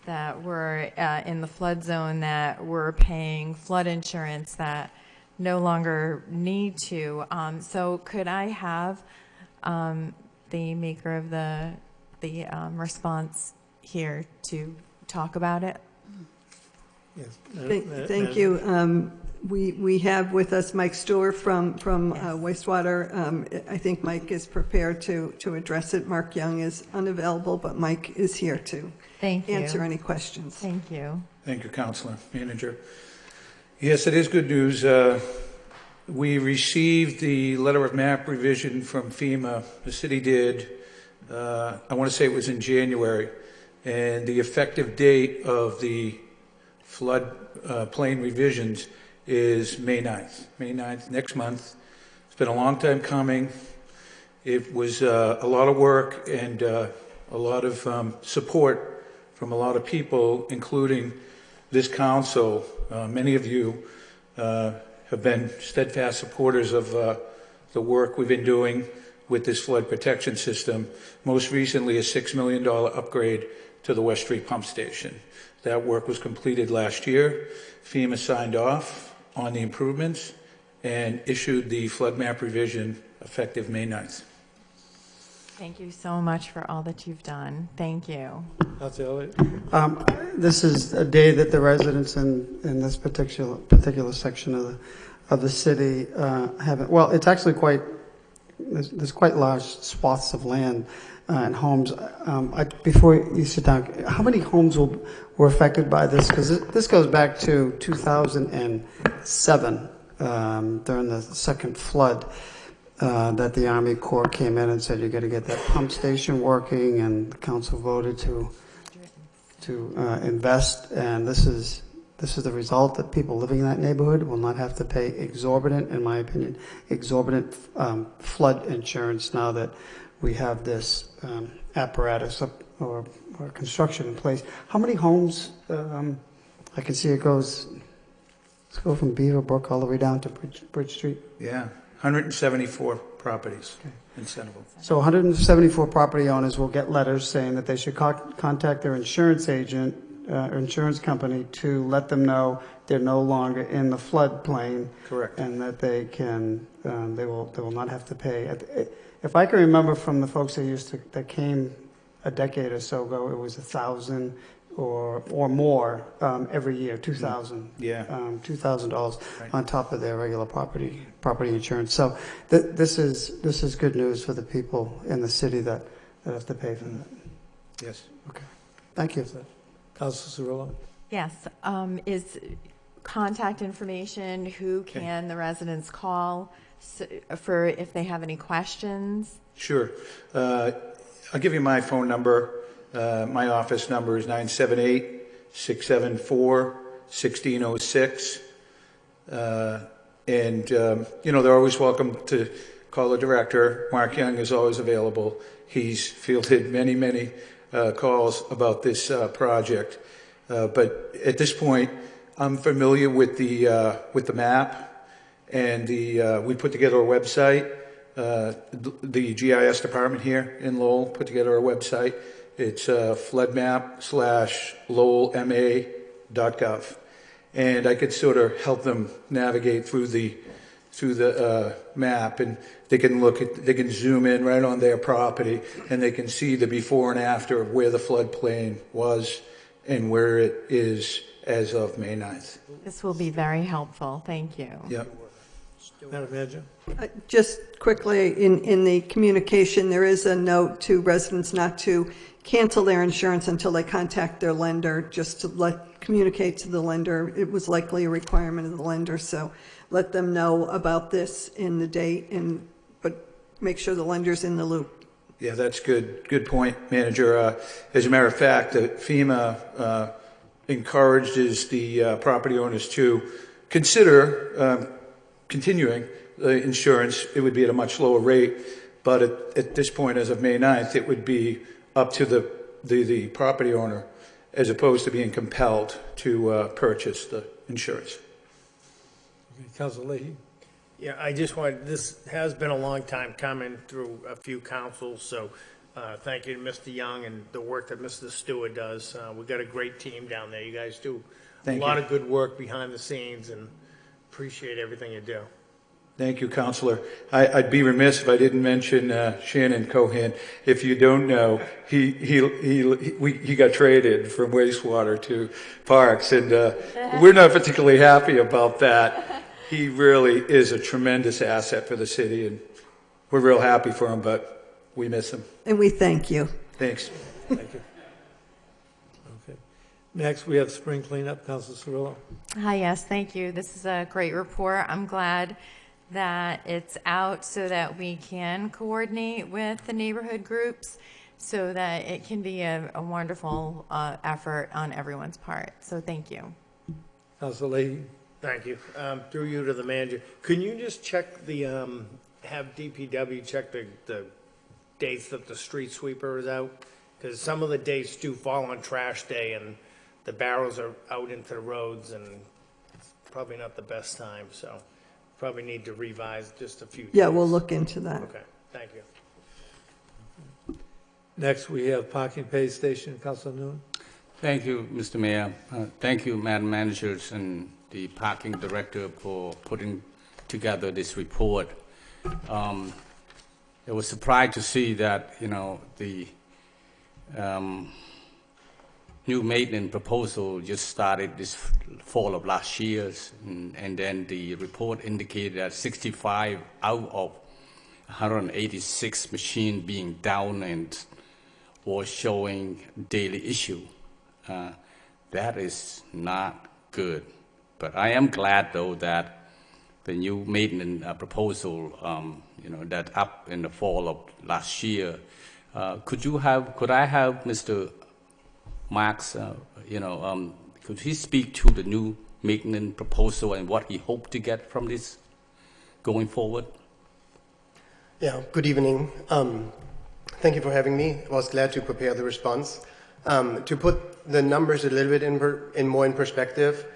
that were in the flood zone, that were paying flood insurance, that no longer need to. So could I have the maker of the response here to talk about it? Yes. Thank you. We have with us Mike Stewart from Wastewater. I think Mike is prepared to address it. Mark Young is unavailable, but Mike is here to Thank you. answer any questions. Thank you. Thank you, Councilor Manager. Yes, it is good news. We received the letter of map revision from FEMA. The city did. I want to say it was in January. And the effective date of the flood plain revisions is May 9th. May 9th, next month. It's been a long time coming. It was a lot of work and a lot of support from a lot of people, including this council. Many of you have been steadfast supporters of the work we've been doing with this flood protection system. Most recently, a $6 million upgrade to the West Street pump station. That work was completed last year. FEMA signed off on the improvements and issued the flood map revision effective May 9th. Thank you so much for all that you've done. Thank you. Councilor Elliott. This is a day that the residents in this particular section of the city haven't. Well, it's actually there's quite large swaths of land and homes. Before you sit down, how many homes were affected by this? Because this goes back to 2007 during the second flood. That the Army Corps came in and said you got to get that pump station working, and the council voted to invest. And this is the result, that people living in that neighborhood will not have to pay exorbitant, in my opinion, flood insurance now that we have this apparatus or construction in place. How many homes? I can see let's go from Beaver Brook all the way down to Bridge Street. Yeah, 174 properties in Centerville. So 174 property owners will get letters saying that they should contact their insurance agent or insurance company to let them know they're no longer in the floodplain. Correct. And that they can, they will not have to pay. If I can remember from the folks that came a decade or so ago, it was $1,000 or more every year, $2,000. Yeah. $2,000 Right. on top of their regular property insurance. So this is good news for the people in the city that have to pay for that. Yes. Okay. Thank you. Councilor Cirillo? Yes, is contact information, who can the residents call for if they have any questions? Sure. I'll give you my phone number. My office number is 978-674-1606. They're always welcome to call the director. Mark Young is always available. He's fielded many calls about this project. But at this point, I'm familiar with the map, and we put together a website. The GIS department here in Lowell put together a website. It's floodmap/lowellma.gov, and I could sort of help them navigate through the map, and they can zoom in right on their property, and they can see the before and after of where the floodplain was and where it is as of May 9th. This will be very helpful. Thank you. Yep. Madam Manager? Just quickly, in the communication, there is a note to residents not to cancel their insurance until they contact their lender, just to communicate to the lender. It was likely a requirement of the lender, so let them know about this in the date, but make sure the lender's in the loop. Yeah, that's good. Good point, Manager. As a matter of fact, FEMA encourages the property owners to consider continuing insurance. It would be at a much lower rate, but at this point, as of May 9th, it would be up to the property owner as opposed to being compelled to purchase the insurance. Okay, Councilor Leahy? Yeah, I just wanted, this has been a long time coming through a few councils, so thank you to Mr. Young and the work that Mr. Stewart does. We've got a great team down there. You guys do a lot of good work behind the scenes, and appreciate everything you do. Thank you, Counselor. I'd be remiss if I didn't mention Shannon Cohen. If you don't know, he got traded from wastewater to parks, and we're not particularly happy about that. He really is a tremendous asset for the city, and we're real happy for him, but we miss him. And we thank you. Thanks. Thank you. Okay. Next, we have spring cleanup. Councilor Cirillo? Hi, yes, thank you. This is a great report. I'm glad that it's out so that we can coordinate with the neighborhood groups so that it can be a wonderful effort on everyone's part. So thank you. Councilor Leahy? Thank you. Through you to the manager, can you just check have DPW check the dates that the street sweeper is out? Because some of the dates do fall on trash day, and the barrels are out into the roads, and it's probably not the best time, so probably need to revise just a few days. Yeah, we'll look into that. Okay, thank you. Next, we have parking pay station. Councilor Noon? Thank you, Mr. Mayor. Thank you, Madam Managers and the parking director for putting together this report. It was surprised to see that, the new maintenance proposal just started this fall of last year, and then the report indicated that 65 out of 186 machines being down and was showing daily issue. That is not good. But I am glad, though, that the new maintenance proposal, that up in the fall of last year. Could I have Mr. Marks, could he speak to the new maintenance proposal and what he hoped to get from this going forward? Yeah, good evening. Thank you for having me. I was glad to prepare the response. To put the numbers a little bit more in perspective,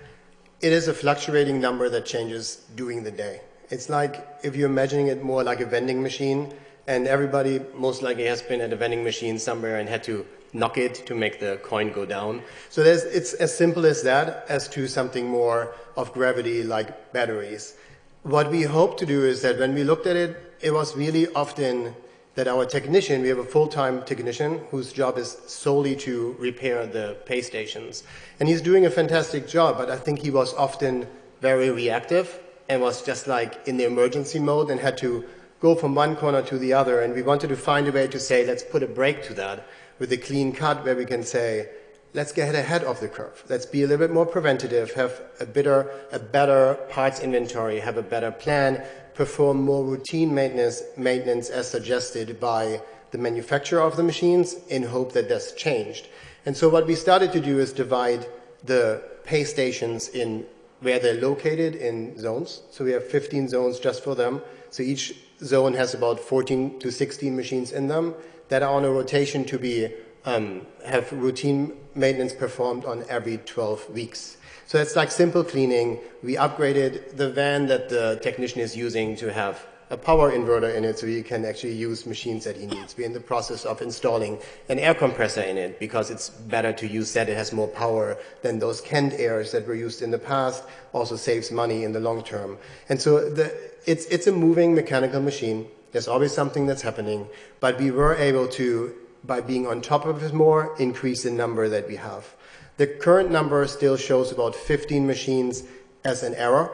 it is a fluctuating number that changes during the day. It's like if you're imagining it more like a vending machine, and everybody most likely has been at a vending machine somewhere and had to knock it to make the coin go down. So it's as simple as that as to something more of gravity like batteries. What we hope to do is that when we looked at it, it was really often that our technician, we have a full-time technician whose job is solely to repair the pay stations. And he's doing a fantastic job, but I think he was often very reactive and was just like in the emergency mode and had to go from one corner to the other. And we wanted to find a way to say, let's put a break to that with a clean cut where we can say, let's get ahead of the curve. Let's be a little bit more preventative, have a better parts inventory, have a better plan, perform more routine maintenance as suggested by the manufacturer of the machines in hope that that's changed. And so what we started to do is divide the pay stations in where they're located in zones. So we have 15 zones just for them. So each zone has about 14 to 16 machines in them that are on a rotation to be have routine maintenance performed on every 12 weeks. So it's like simple cleaning. We upgraded the van that the technician is using to have a power inverter in it so he can actually use machines that he needs. We're in the process of installing an air compressor in it because it's better to use that. It has more power than those canned airs that were used in the past. Also saves money in the long term. And so it's a moving mechanical machine. There's always something that's happening, but we were able to, by being on top of it more, increase the number that we have. The current number still shows about 15 machines as an error.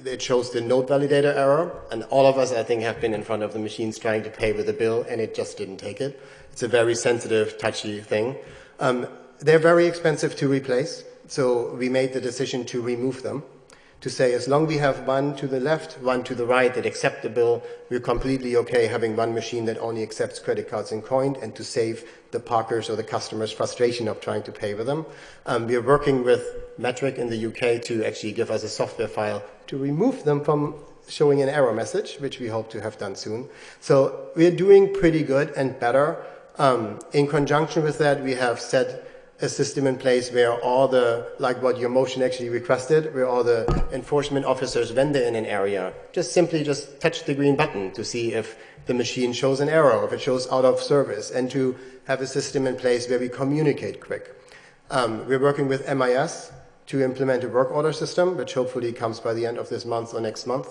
It shows the node validator error, and all of us, I think, have been in front of the machines trying to pay with a bill, and it just didn't take it. It's a very sensitive, touchy thing. They're very expensive to replace, so we made the decision to remove them, to say as long as we have one to the left, one to the right that accept the bill, we're completely okay having one machine that only accepts credit cards and coin, and to save the parkers or the customers frustration of trying to pay with them. We are working with Metric in the UK to actually give us a software file to remove them from showing an error message, which we hope to have done soon. So we're doing pretty good and better. In conjunction with that, we have set a system in place where all the, like what your motion actually requested, where all the enforcement officers, when they're in an area, just simply touch the green button to see if the machine shows an error, if it shows out of service, and to have a system in place where we communicate quick. We're working with MIS to implement a work order system, which hopefully comes by the end of this month or next month,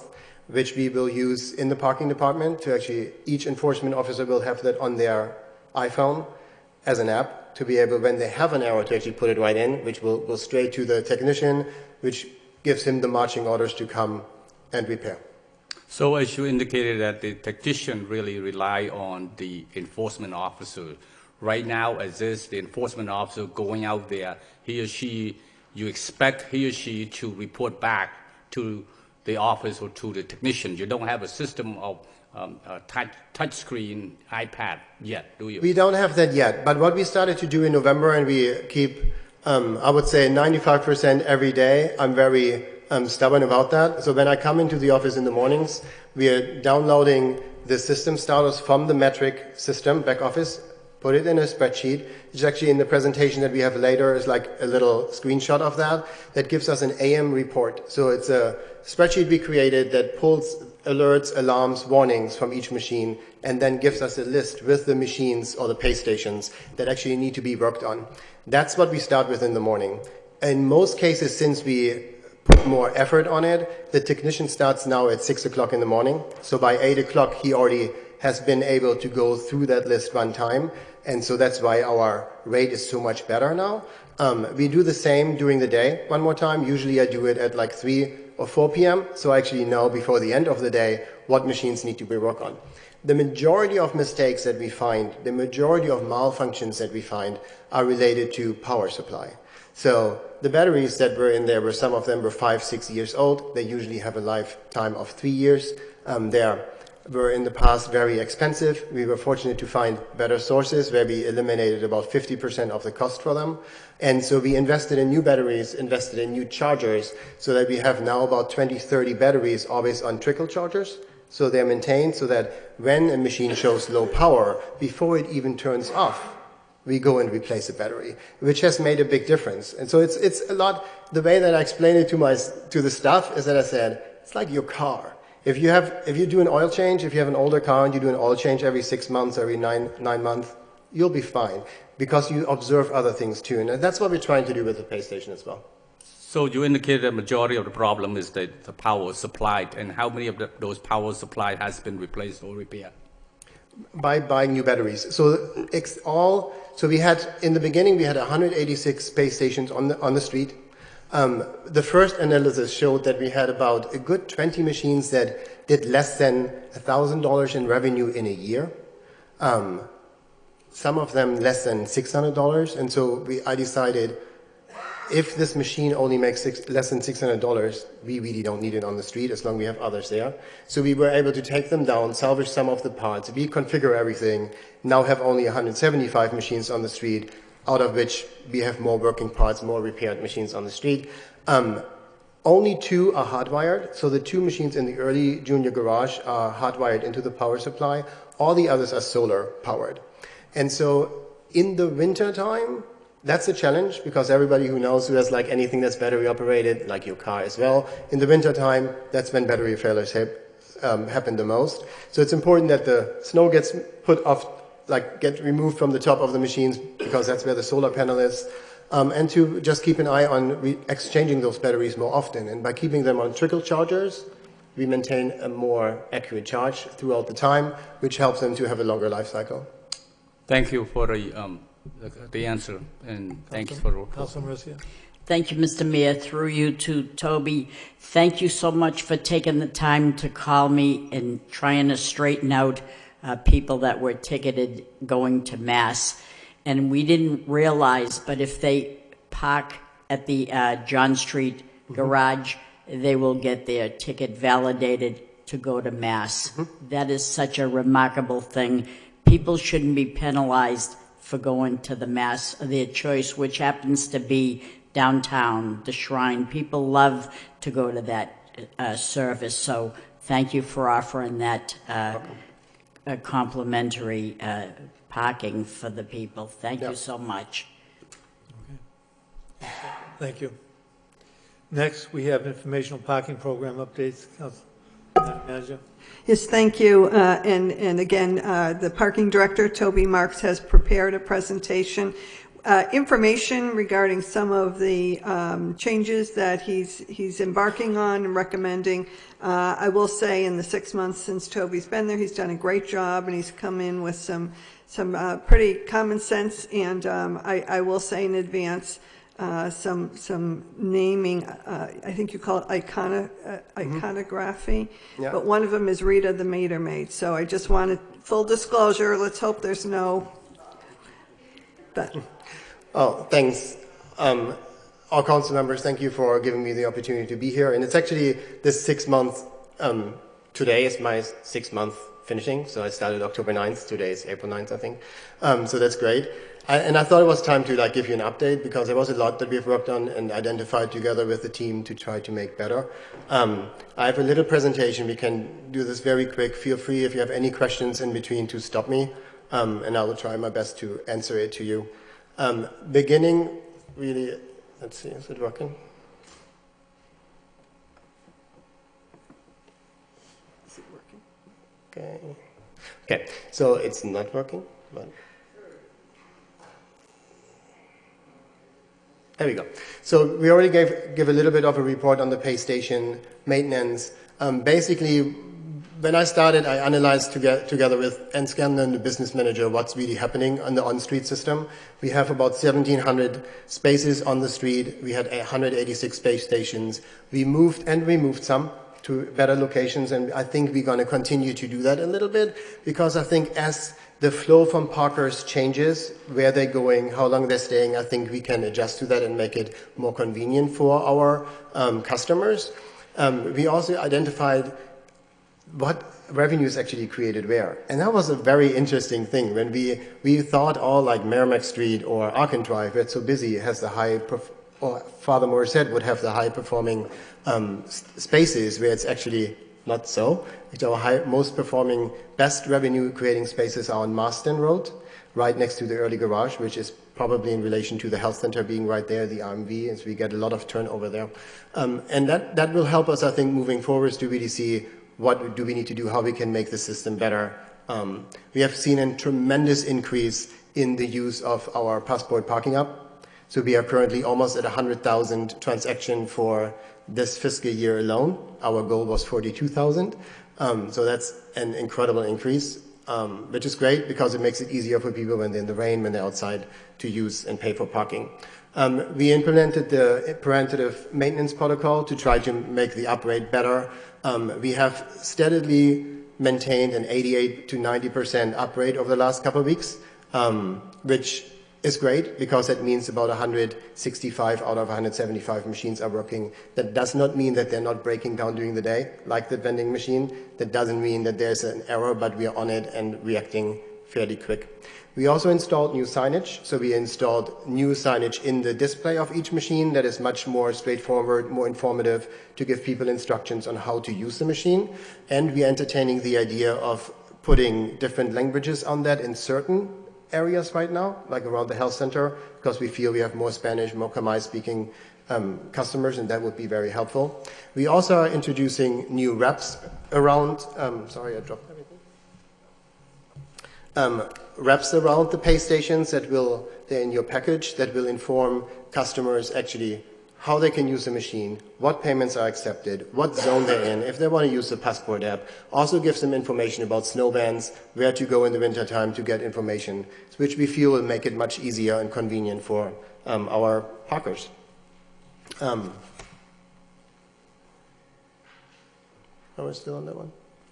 which we will use in the parking department to actually, each enforcement officer will have that on their iPhone as an app to be able, when they have an error, to actually put it right in, which will go straight to the technician, which gives him the marching orders to come and repair. So as you indicated that the technician really rely on the enforcement officer. Right now, as is the enforcement officer going out there, he or she, you expect he or she to report back to the office or to the technician. You don't have a system of touch screen iPad yet, do you? We don't have that yet, but what we started to do in November, and we keep, I would say 95% every day, I'm very stubborn about that. So when I come into the office in the mornings, we are downloading the system status from the Metric system, back office, put it in a spreadsheet. It's actually in the presentation that we have later is like a little screenshot of that. That gives us an AM report. So it's a spreadsheet we created that pulls alerts, alarms, warnings from each machine, and then gives us a list with the machines or the pay stations that actually need to be worked on. That's what we start with in the morning. In most cases, since we put more effort on it, the technician starts now at 6 o'clock in the morning. So by 8 o'clock, he already has been able to go through that list one time. And so that's why our rate is so much better now. We do the same during the day one more time. Usually I do it at like 3 or 4 p.m. So I actually know before the end of the day what machines need to be worked on. The majority of mistakes that we find, the majority of malfunctions that we find are related to power supply. So the batteries that were in there, were some of them were 5-6 years old. They usually have a lifetime of 3 years. They were in the past very expensive. We were fortunate to find better sources where we eliminated about 50% of the cost for them. And so we invested in new batteries, invested in new chargers, so that we have now about 20-30 batteries always on trickle chargers. So they're maintained so that when a machine shows low power, before it even turns off, we go and replace a battery, which has made a big difference. And so it's a lot, the way that I explain it to the staff is that I said, it's like your car. If you do an oil change, if you have an older car and you do an oil change every 6 months, every nine months, you'll be fine because you observe other things too. And that's what we're trying to do with the pay station as well. So you indicated the majority of the problem is the power supply, and how many of those power supply has been replaced or repaired? By buying new batteries. So we had, in the beginning, we had 186 space stations on the street. The first analysis showed that we had about a good 20 machines that did less than $1,000 in revenue in a year. Some of them less than $600. And so I decided, if this machine only makes less than $600, we really don't need it on the street as long as we have others there. So we were able to take them down, salvage some of the parts, reconfigure everything, now have only 175 machines on the street, out of which we have more working parts, more repaired machines on the street. Only 2 are hardwired, so the 2 machines in the early junior garage are hardwired into the power supply. All the others are solar powered. And so in the winter time, that's a challenge because everybody who has like anything that's battery operated, like your car as well, in the winter time, that's when battery failures happen the most. So it's important that the snow gets put off, get removed from the top of the machines because that's where the solar panel is. And to just keep an eye on exchanging those batteries more often. And by keeping them on trickle chargers, we maintain a more accurate charge throughout the time, which helps them to have a longer life cycle. Thank you for the answer, and thanks for the report. Councilman Mercia. Thank you, Mr. Mayor. Through you to Toby, thank you so much for taking the time to call me and trying to straighten out people that were ticketed going to Mass. And we didn't realize, but if they park at the John Street garage, they will get their ticket validated to go to Mass. That is such a remarkable thing. People shouldn't be penalized for going to the Mass of their choice, which happens to be downtown, the Shrine. People love to go to that service, so thank you for offering that complimentary parking for the people. Thank you so much. Okay. Thank you. Next, we have informational parking program updates. Madam Manager. Yes, thank you. And again, the parking director, Toby Marks, has prepared a presentation. Information regarding some of the changes that he's embarking on and recommending. I will say in the 6 months since Toby's been there, he's done a great job and he's come in with some pretty common sense, and I will say in advance, some naming, I think you call it iconography, Yeah. but one of them is Rita the Mater Maid. So I just wanted full disclosure. Let's hope there's no. Oh, thanks. All council members, thank you for giving me the opportunity to be here. And it's actually this 6 month, today is my 6 month finishing. So I started October 9th. Today is April 9th, I think. So that's great. And I thought it was time to give you an update because there was a lot that we've worked on and identified together with the team to try to make better. I have a little presentation. We can do this very quick. Feel free if you have any questions in between to stop me, and I will try my best to answer it to you. Beginning, really, let's see, is it working? Is it working? Okay. Okay, so it's not working, but. There we go. So we already give a little bit of a report on the pay station maintenance. Basically, when I started, I analyzed together with Ann Scanlon, the business manager, what's really happening on the on-street system. We have about 1,700 spaces on the street. We had 186 space stations. We moved and removed some to better locations, and I think we're going to continue to do that a little bit because I think as the flow from parkers changes, where they're going, how long they're staying, I think we can adjust to that and make it more convenient for our customers. We also identified what revenue is actually created where. And that was a very interesting thing. When we thought all like Merrimack Street or Arkin Drive, where it's so busy, has the high, or Father Morissette would have the high performing spaces where it's actually not so. Our most performing, best revenue creating spaces are on Marston Road, right next to the early garage, which is probably in relation to the health center being right there, the RMV, and so we get a lot of turnover there. And that will help us, I think, moving forward to really see what do we need to do, how we can make the system better. We have seen a tremendous increase in the use of our passport parking app. So we are currently almost at 100,000 transactions for this fiscal year alone. Our goal was 42,000. So that's an incredible increase, which is great because it makes it easier for people when they're in the rain, when they're outside, to use and pay for parking. We implemented the preventative maintenance protocol to try to make the upgrade better. We have steadily maintained an 88 to 90% upgrade over the last couple of weeks, which is great because that means about 165 out of 175 machines are working. That does not mean that they're not breaking down during the day, like the vending machine. That doesn't mean that there's an error, but we are on it and reacting fairly quick. We also installed new signage. So we installed new signage in the display of each machine that is much more straightforward, more informative, to give people instructions on how to use the machine. And we are entertaining the idea of putting different languages on that in certain areas right now, like around the health center, because we feel we have more Spanish, more Khmer speaking customers, and that would be very helpful. We also are introducing new reps around, sorry, I dropped everything. Reps around the pay stations that will, they're in your package, that will inform customers actually how they can use the machine, what payments are accepted, what zone they're in, if they want to use the passport app. Also gives them information about snow bans, where to go in the wintertime to get information, which we feel will make it much easier and convenient for our parkers. Are we still on that one?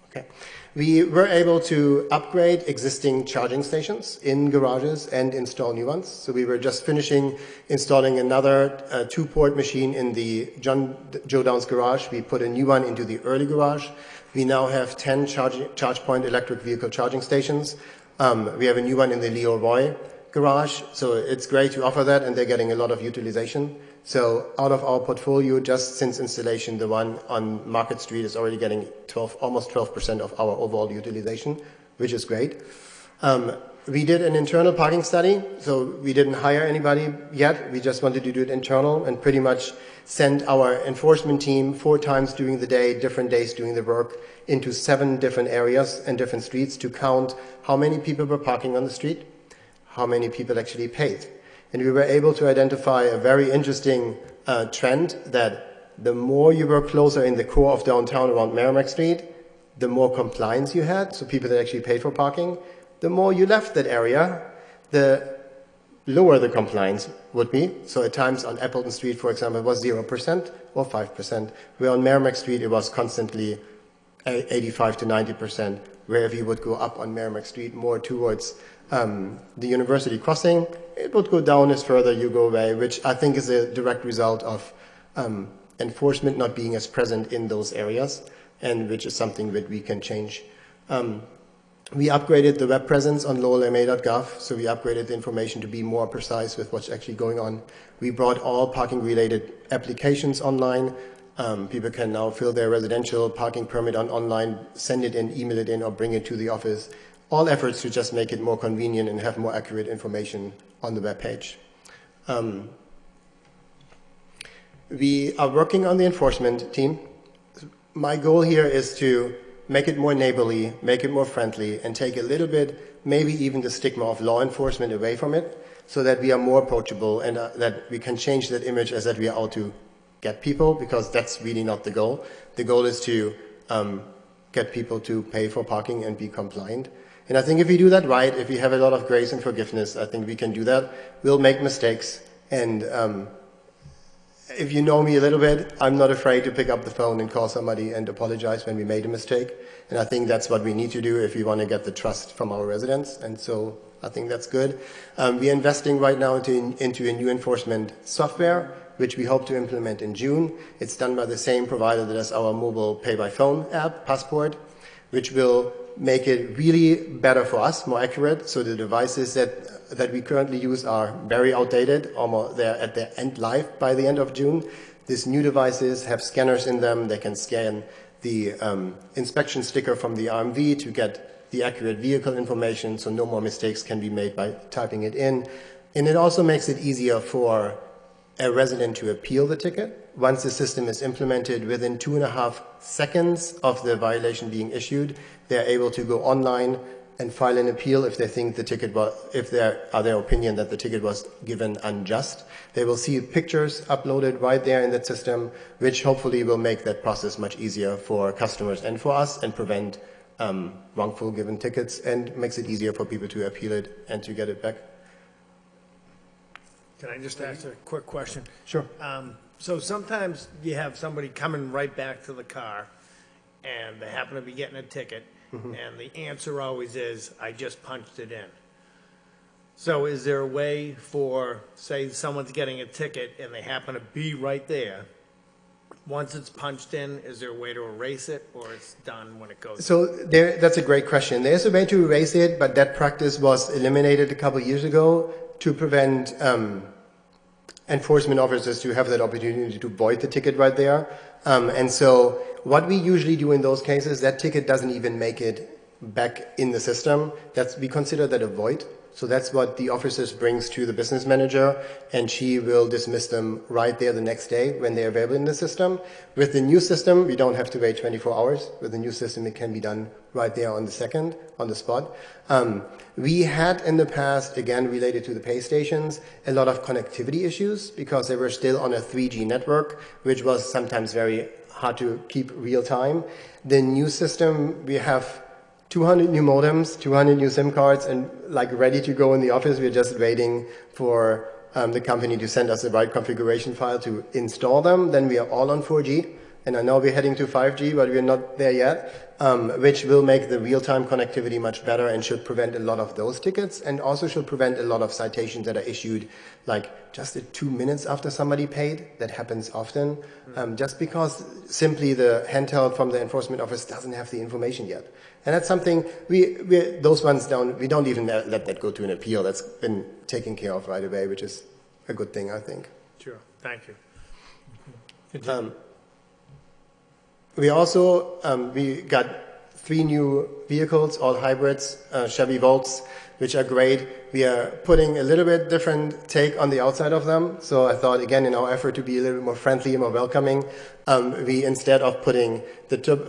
Okay. We were able to upgrade existing charging stations in garages and install new ones. So we were just finishing installing another 2-port machine in the Joe Downs garage. We put a new one into the early garage. We now have 10 charge point electric vehicle charging stations. We have a new one in the Leo Roy garage. So it's great to offer that, and they're getting a lot of utilization. So out of our portfolio, just since installation, the one on Market Street is already getting almost 12% of our overall utilization, which is great. We did an internal parking study, so we didn't hire anybody yet. We just wanted to do it internal and pretty much send our enforcement team 4 times during the day, different days doing the work, into 7 different areas and different streets to count how many people were parking on the street, how many people actually paid. And we were able to identify a very interesting trend that the more you were closer in the core of downtown around Merrimack Street, the more compliance you had, so people that actually paid for parking. The more you left that area, the lower the compliance would be. So at times on Appleton Street, for example, it was 0% or 5%, where on Merrimack Street it was constantly 85 to 90%, where if you would go up on Merrimack Street more towards the University Crossing, it would go down as further you go away, which I think is a direct result of enforcement not being as present in those areas, and which is something that we can change. We upgraded the web presence on lowellma.gov, so we upgraded the information to be more precise with what's actually going on. We brought all parking-related applications online. People can now fill their residential parking permit online, send it in, email it in, or bring it to the office. All efforts to just make it more convenient and have more accurate information on the web page. We are working on the enforcement team. My goal here is to make it more neighborly, make it more friendly, and take a little bit, maybe even the stigma of law enforcement away from it, so that we are more approachable and that we can change that image as that we are out to get people, because that's really not the goal. The goal is to get people to pay for parking and be compliant. And I think if we do that right, if we have a lot of grace and forgiveness, I think we can do that. We'll make mistakes, and if you know me a little bit, I'm not afraid to pick up the phone and call somebody and apologize when we made a mistake. And I think that's what we need to do if we want to get the trust from our residents. And so I think that's good. We're investing right now into a new enforcement software, which we hope to implement in June. It's done by the same provider that has our mobile pay-by-phone app, Passport, which will make it really better for us, more accurate. So the devices that we currently use are very outdated, almost they're at their end life by the end of June. These new devices have scanners in them. They can scan the inspection sticker from the RMV to get the accurate vehicle information, so no more mistakes can be made by typing it in. And it also makes it easier for a resident to appeal the ticket. Once the system is implemented, within 2.5 seconds of the violation being issued, they're able to go online and file an appeal if they think the ticket was, if they are their opinion that the ticket was given unjust. They will see pictures uploaded right there in that system, which hopefully will make that process much easier for customers and for us, and prevent wrongful given tickets, and makes it easier for people to appeal it and to get it back. Can I just ask a quick question? Sure. So sometimes you have somebody coming right back to the car, and they happen to be getting a ticket, and the answer always is, I just punched it in. So is there a way for, say, someone's getting a ticket and they happen to be right there, once it's punched in, is there a way to erase it, or it's done when it goes? So that's a great question. There's a way to erase it, but that practice was eliminated a couple of years ago to prevent enforcement officers to have that opportunity to void the ticket right there. And so what we usually do in those cases, that ticket doesn't even make it back in the system. We consider that a void. So that's what the officers brings to the business manager, and she will dismiss them right there the next day when they're available in the system. With the new system, we don't have to wait 24 hours. With the new system, it can be done right there on the second, on the spot. We had in the past, again related to the pay stations, a lot of connectivity issues because they were still on a 3G network, which was sometimes very hard to keep real time. The new system, we have 200 new modems, 200 new SIM cards, and like ready to go in the office. We're just waiting for the company to send us the right configuration file to install them. Then we are all on 4G. And I know we're heading to 5G, but we're not there yet, which will make the real-time connectivity much better and should prevent a lot of those tickets, and also should prevent a lot of citations that are issued like just 2 minutes after somebody paid. That happens often, just because simply the handheld from the enforcement office doesn't have the information yet. And that's something those ones we don't even let that go to an appeal. That's been taken care of right away, which is a good thing, I think. Sure, thank you. We also, we got 3 new vehicles, all hybrids, Chevy Volts, which are great. We are putting a little bit different take on the outside of them. So I thought, again, in our effort to be a little bit more friendly and more welcoming, we, instead of putting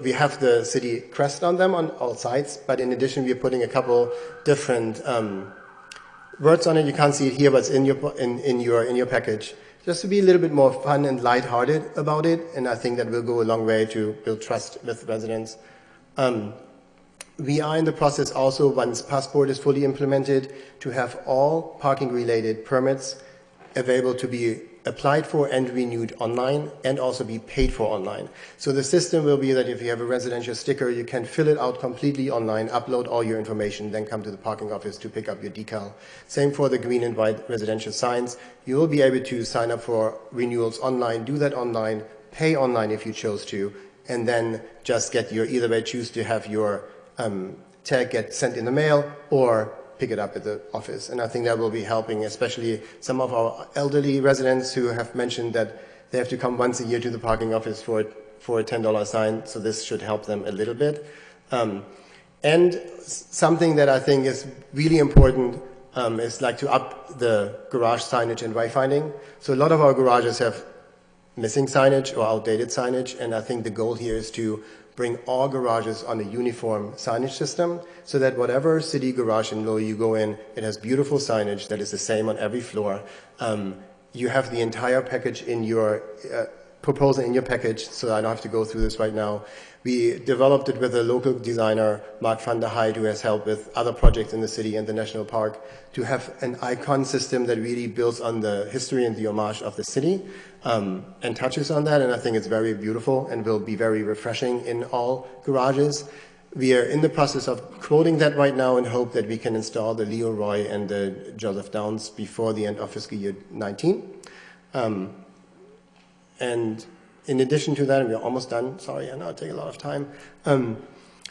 we have the city crest on them on all sides, but in addition, we're putting a couple different words on it. You can't see it here, but it's in your package. Just to be a little bit more fun and lighthearted about it, and I think that will go a long way to build trust with residents. We are in the process also, once Passport is fully implemented, to have all parking-related permits available to be applied for and renewed online, and also be paid for online. So the system will be that if you have a residential sticker, you can fill it out completely online, upload all your information, then come to the parking office to pick up your decal. Same for the green and white residential signs. You will be able to sign up for renewals online, do that online, pay online if you chose to, and then just get your, either way, choose to have your tag get sent in the mail or pick it up at the office. And I think that will be helping, especially some of our elderly residents who have mentioned that they have to come once a year to the parking office for a $10 sign. So this should help them a little bit. And something that I think is really important is like to up the garage signage and wayfinding. So a lot of our garages have missing signage or outdated signage, and I think the goal here is to bring all garages on a uniform signage system so that whatever city garage in Lowell you go in, it has beautiful signage that is the same on every floor. You have the entire package in your proposal in your package, so I don't have to go through this right now. We developed it with a local designer, Mark van der Heide, who has helped with other projects in the city and the national park, to have an icon system that really builds on the history and the homage of the city, and touches on that, and I think it's very beautiful and will be very refreshing in all garages. We are in the process of quoting that right now and hope that we can install the Leo Roy and the Joseph Downs before the end of fiscal year 19. And in addition to that, and we're almost done, sorry, I know it takes a lot of time,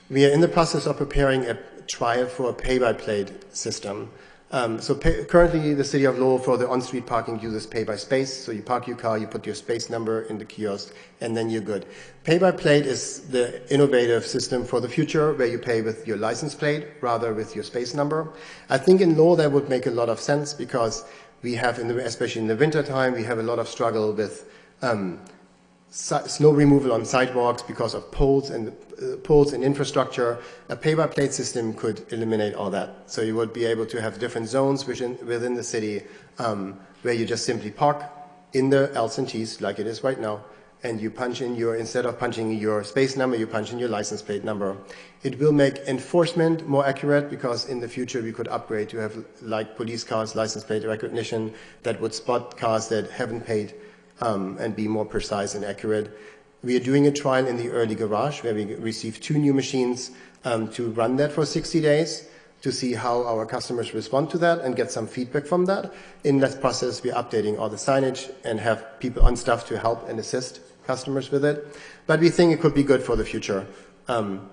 we are in the process of preparing a trial for a pay-by-plate system. Currently, the city of Lowell for the on-street parking uses pay by space. So you park your car, you put your space number in the kiosk, and then you're good. Pay by plate is the innovative system for the future, where you pay with your license plate rather with your space number. I think in Lowell that would make a lot of sense because we have, especially in the winter time, we have a lot of struggle with snow removal on sidewalks because of poles and infrastructure. A pay-by-plate system could eliminate all that. So you would be able to have different zones within the city where you just simply park in the L's and T's like it is right now, and you punch in instead of punching your space number, you punch in your license plate number. It will make enforcement more accurate because in the future we could upgrade to have like police cars, license plate recognition that would spot cars that haven't paid and be more precise and accurate. We are doing a trial in the early garage where we received 2 new machines to run that for 60 days to see how our customers respond to that and get some feedback from that. In that process, we're updating all the signage and have people on staff to help and assist customers with it. But we think it could be good for the future. And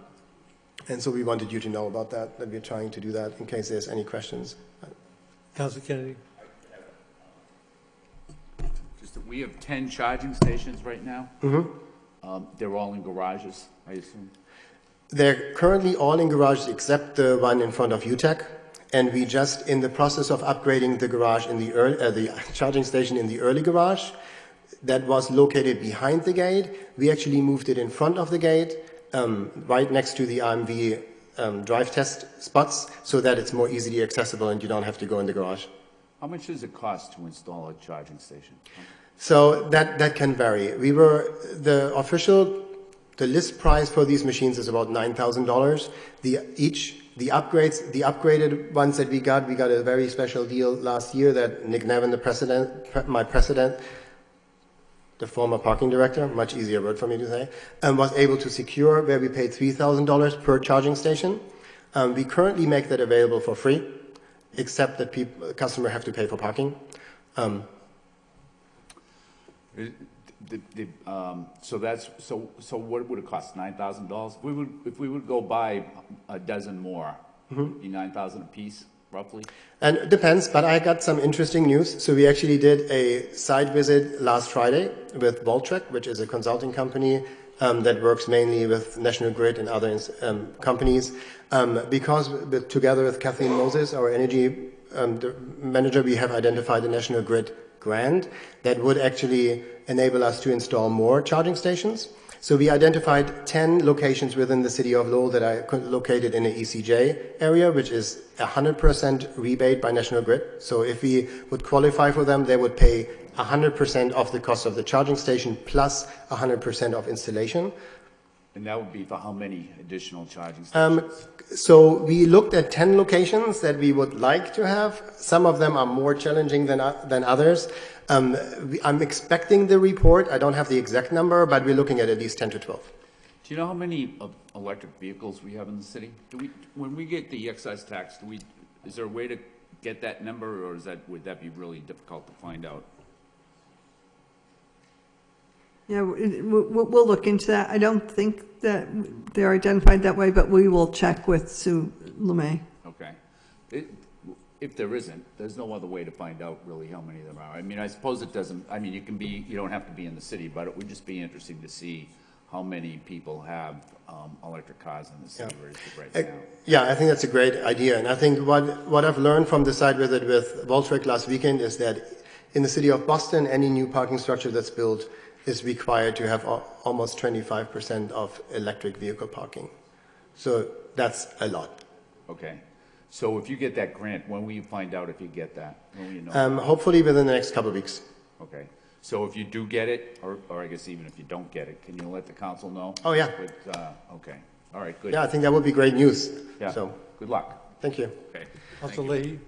so we wanted you to know about that we're trying to do that in case there's any questions. Councilor Kennedy. We have 10 charging stations right now. They're all in garages, I assume. They're currently all in garages except the one in front of UTEC, and we just in the process of upgrading the garage in the charging station in the early garage that was located behind the gate. We actually moved it in front of the gate, right next to the RMV drive test spots, so that it's more easily accessible and you don't have to go in the garage. How much does it cost to install a charging station? So that can vary. The list price for these machines is about $9,000. The upgraded ones that we got a very special deal last year that Nick Nevin, the former parking director, much easier word for me to say, was able to secure, where we paid $3,000 per charging station. We currently make that available for free, except that customer have to pay for parking. So what would it cost? $9,000? If we would go buy a dozen more, it'd be $9,000 a piece, roughly. And it depends, but I got some interesting news. So we actually did a site visit last Friday with Voltrek, which is a consulting company that works mainly with National Grid and other companies. Because together with Kathleen Moses, our energy manager, we have identified a National Grid grant that would actually enable us to install more charging stations. So we identified 10 locations within the city of Lowell that are located in the ECJ area, which is 100% rebate by National Grid. So if we would qualify for them, they would pay 100% of the cost of the charging station plus 100% of installation. And that would be for how many additional charging stations? So we looked at 10 locations that we would like to have. Some of them are more challenging than others. I'm expecting the report. I don't have the exact number, but we're looking at least 10 to 12. Do you know how many electric vehicles we have in the city? When we get the excise tax, is there a way to get that number, or would that be really difficult to find out? Yeah, we'll look into that. I don't think that they're identified that way, but we will check with Sue LeMay. Okay. If there isn't, there's no other way to find out really how many there are. I mean, I suppose it doesn't, I mean, you don't have to be in the city, but it would just be interesting to see how many people have electric cars in the city right now. Yeah, I think that's a great idea. And I think what I've learned from the site visit with Voltrek last weekend is that in the city of Boston, any new parking structure that's built is required to have almost 25% of electric vehicle parking. So that's a lot. Okay. So if you get that grant, when will you find out if you get that? When will you know? Hopefully within the next couple of weeks. Okay. So if you do get it, or I guess even if you don't get it, can you let the council know? Oh, yeah. Okay. All right, good. Yeah, I think that would be great news. Yeah. So good luck. Thank you. Okay. Councilor Leahy.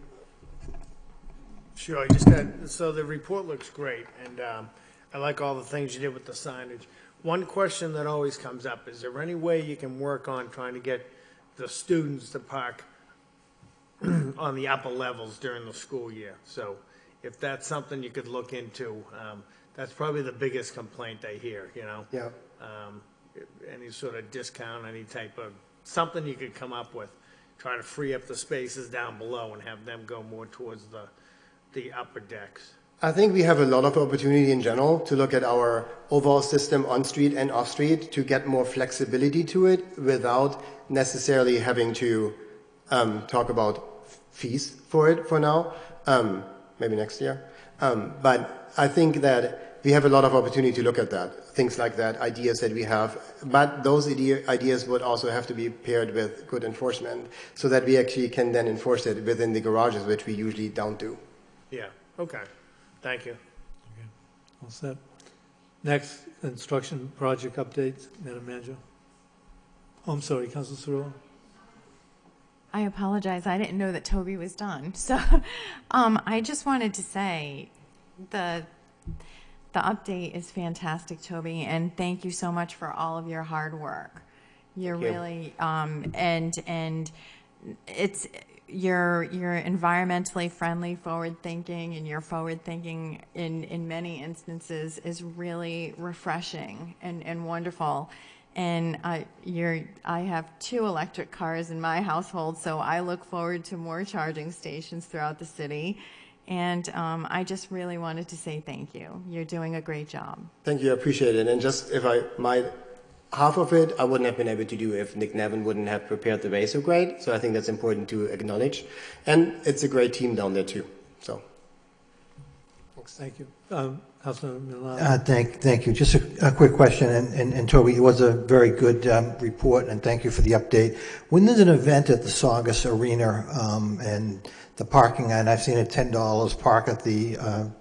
Sure. So the report looks great, and I like all the things you did with the signage. One question that always comes up, is there any way you can work on trying to get the students to park on the upper levels during the school year? So if that's something you could look into, that's probably the biggest complaint I hear, you know? Yeah. Any sort of discount, any type of, something you could come up with trying to free up the spaces down below and have them go more towards the upper decks. I think we have a lot of opportunity in general to look at our overall system on street and off street to get more flexibility to it without necessarily having to talk about fees for it for now, maybe next year. But I think that we have a lot of opportunity to look at that, things like that, ideas that we have. But those ideas would also have to be paired with good enforcement so that we actually can then enforce it within the garages, which we usually don't do. Yeah, okay. Thank you. All set. Next, construction project updates, Madam Manager. Oh, I'm sorry, Councilor Cirillo. I apologize. I didn't know that Toby was done. So I just wanted to say the update is fantastic, Toby, and thank you so much for all of your hard work. You're really and it's you're environmentally friendly, forward thinking, and your forward thinking in many instances is really refreshing and wonderful. And I have 2 electric cars in my household, so I look forward to more charging stations throughout the city. And I just really wanted to say thank you. You're doing a great job. Thank you, I appreciate it. And just if I might, half of it I wouldn't have been able to do if Nick Nevin wouldn't have prepared the way so great. So I think that's important to acknowledge. And it's a great team down there too. So thanks. Thank you. Councilor Milano. Thank you. Just a quick question, and Toby, it was a very good report, and thank you for the update. When there's an event at the Saugus Arena and the parking, and I've seen it $10 park at the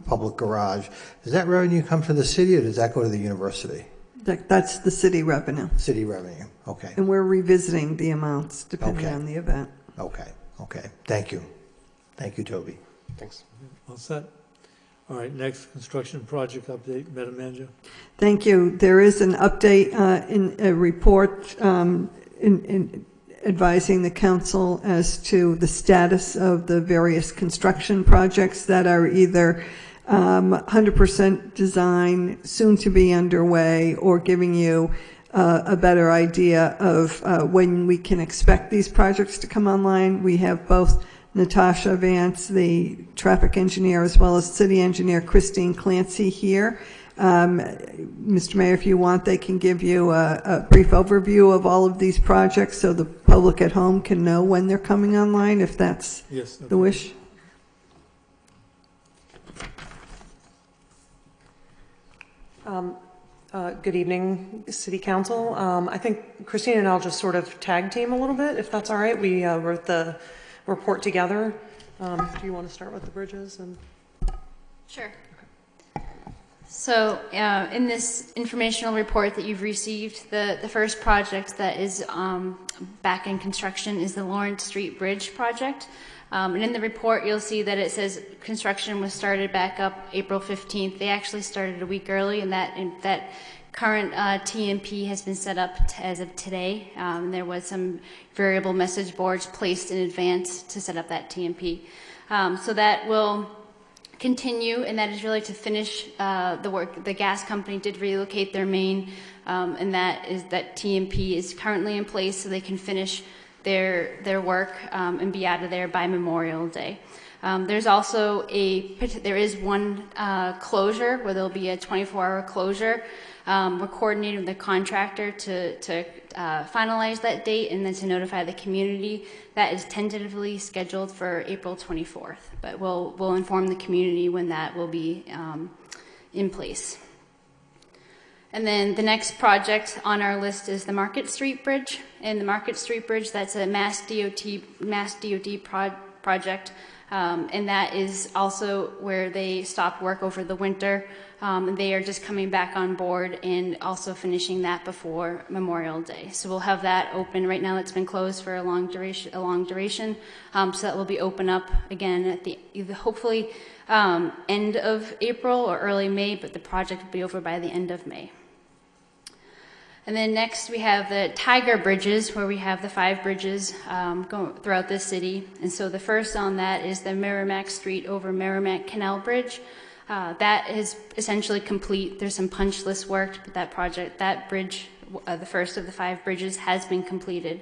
public garage, does that revenue come to the city or does that go to the university? That's the city revenue. City revenue, okay. And we're revisiting the amounts depending on the event. Okay. Thank you. Thank you, Toby. Thanks. All set. All right, next, construction project update, Madam Manager. Thank you. There is an update in a report in advising the council as to the status of the various construction projects that are either 100% design, soon to be underway, or giving you a better idea of when we can expect these projects to come online. We have both Natasha Vance, the traffic engineer, as well as city engineer Christine Clancy here. Mr. Mayor, if you want, they can give you a brief overview of all of these projects so the public at home can know when they're coming online, if that's the wish. Good evening, City Council. I think Christine and I'll just sort of tag team a little bit, if that's all right. We wrote the report together. Do you want to start with the bridges? Sure. So in this informational report that you've received, the first project that is back in construction is the Lawrence Street Bridge project. And in the report, you'll see that it says construction was started back up April 15th. They actually started a week early, and that current TMP has been set up as of today. There was some variable message boards placed in advance to set up that TMP. So that will continue, and that is really to finish the work. The gas company did relocate their main, and that TMP is currently in place so they can finish their work and be out of there by Memorial Day. There's also there is one closure where there'll be a 24-hour closure. We're coordinating with the contractor to finalize that date and then to notify the community. That is tentatively scheduled for April 24th, but we'll inform the community when that will be in place. And then the next project on our list is the Market Street Bridge. And the Market Street Bridge, that's a Mass DOT project. And that is also where they stopped work over the winter. They are just coming back on board and also finishing that before Memorial Day. So we'll have that open. Right now it's been closed for a long duration. So that will be open up again at the hopefully end of April or early May, but the project will be over by the end of May. And then next we have the Tiger Bridges, where we have the 5 bridges going throughout the city. And so the first on that is the Merrimack Street over Merrimack Canal Bridge. That is essentially complete. There's some punch list work, but that bridge, the first of the 5 bridges, has been completed.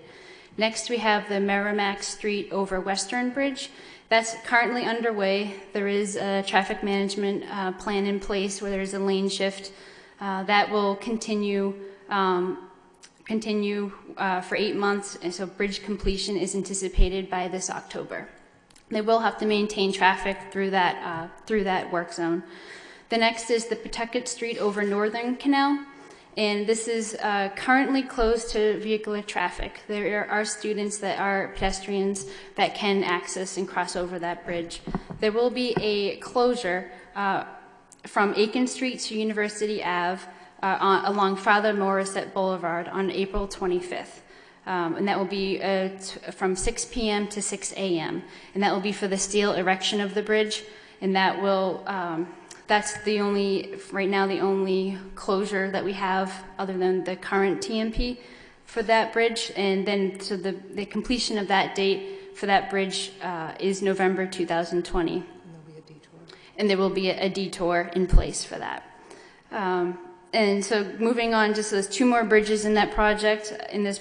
Next, we have the Merrimack Street over Western Bridge. That's currently underway. There is a traffic management plan in place where there's a lane shift that will continue for 8 months, and so bridge completion is anticipated by this October. They will have to maintain traffic through that work zone. The next is the Pawtucket Street over Northern Canal, and this is currently closed to vehicular traffic. There are students that are pedestrians that can access and cross over that bridge. There will be a closure from Aiken Street to University Ave along Father Morissette Boulevard on April 25th. And that will be from 6 p.m. to 6 a.m. And that will be for the steel erection of the bridge. And that will, that's right now the only closure that we have other than the current TMP for that bridge. And then so the completion of that date for that bridge is November 2020. And there will be a detour in place for that. And so moving on, just those 2 more bridges in that project, in this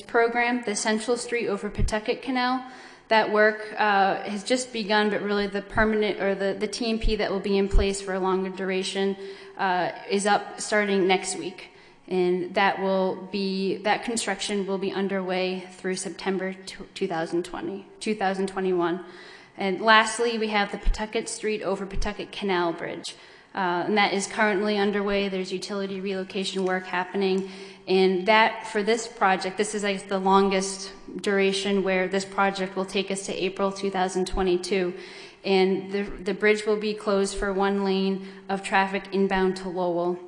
program, the Central Street over Pawtucket Canal. That work has just begun, but really the permanent or the TMP that will be in place for a longer duration is up starting next week. And that construction will be underway through September 2021. And lastly, we have the Pawtucket Street over Pawtucket Canal Bridge. And that is currently underway. There's utility relocation work happening. And that, for this project, this is, I guess, the longest duration where this project will take us to April 2022. And the bridge will be closed for 1 lane of traffic inbound to Lowell.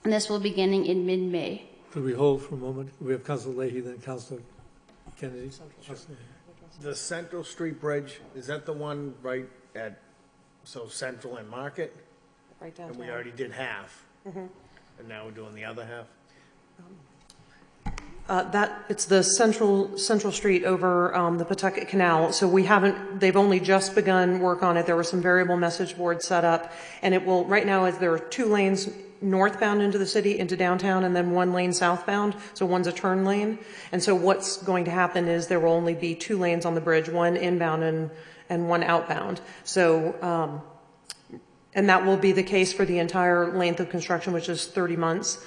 And this will be beginning in mid-May. Could we hold for a moment? We have Councilor Leahy, then Councilor Kennedy. The Central Street Bridge, is that the one right at, Central and Market? Right down. And we already did half. Mhm. And now we're doing the other half? It's the Central Street over the Pawtucket Canal. So they've only just begun work on it. There were some variable message boards set up, and it will, right now, there are 2 lanes northbound into the city, into downtown, and then 1 lane southbound. So one's a turn lane. And so what's going to happen is there will only be 2 lanes on the bridge, 1 inbound and 1 outbound. So, and that will be the case for the entire length of construction, which is 30 months.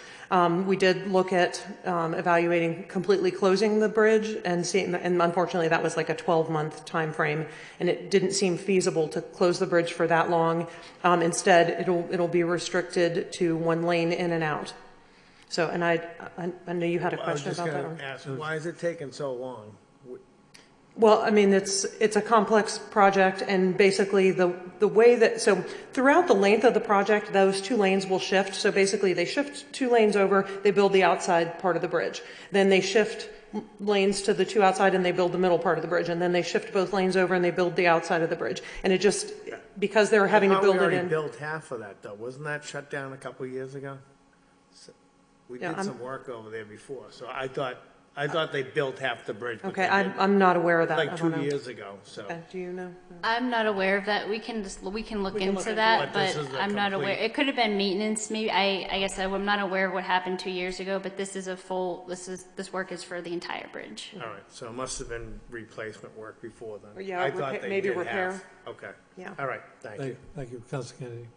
We did look at evaluating completely closing the bridge and unfortunately that was like a 12-month time frame, and it didn't seem feasible to close the bridge for that long. Instead, it'll be restricted to 1 lane in and out. So, and I know you had a question about that. I was just going to ask, why is it taking so long? Well, I mean, it's a complex project, and basically the way that, so throughout the length of the project, those 2 lanes will shift. So basically they shift 2 lanes over, they build the outside part of the bridge. Then they shift lanes to the 2 outside and they build the middle part of the bridge. And then they shift both lanes over and they build the outside of the bridge. And it just, because they're having to build it in. We already built half of that though. Wasn't that shut down a couple of years ago? We did some work over there before. So I thought they built half the bridge. Okay, I'm not aware of that. Like 2 years ago, so. Okay, do you know? I'm not aware of that. We can look into that, but I'm not aware. It could have been maintenance, maybe. I guess I'm not aware of what happened 2 years ago, but this is this work is for the entire bridge. All right, so it must have been replacement work before then. Yeah, I thought they maybe did repair. half. Okay. Yeah. All right, thank you. Thank you, Councilor Kennedy.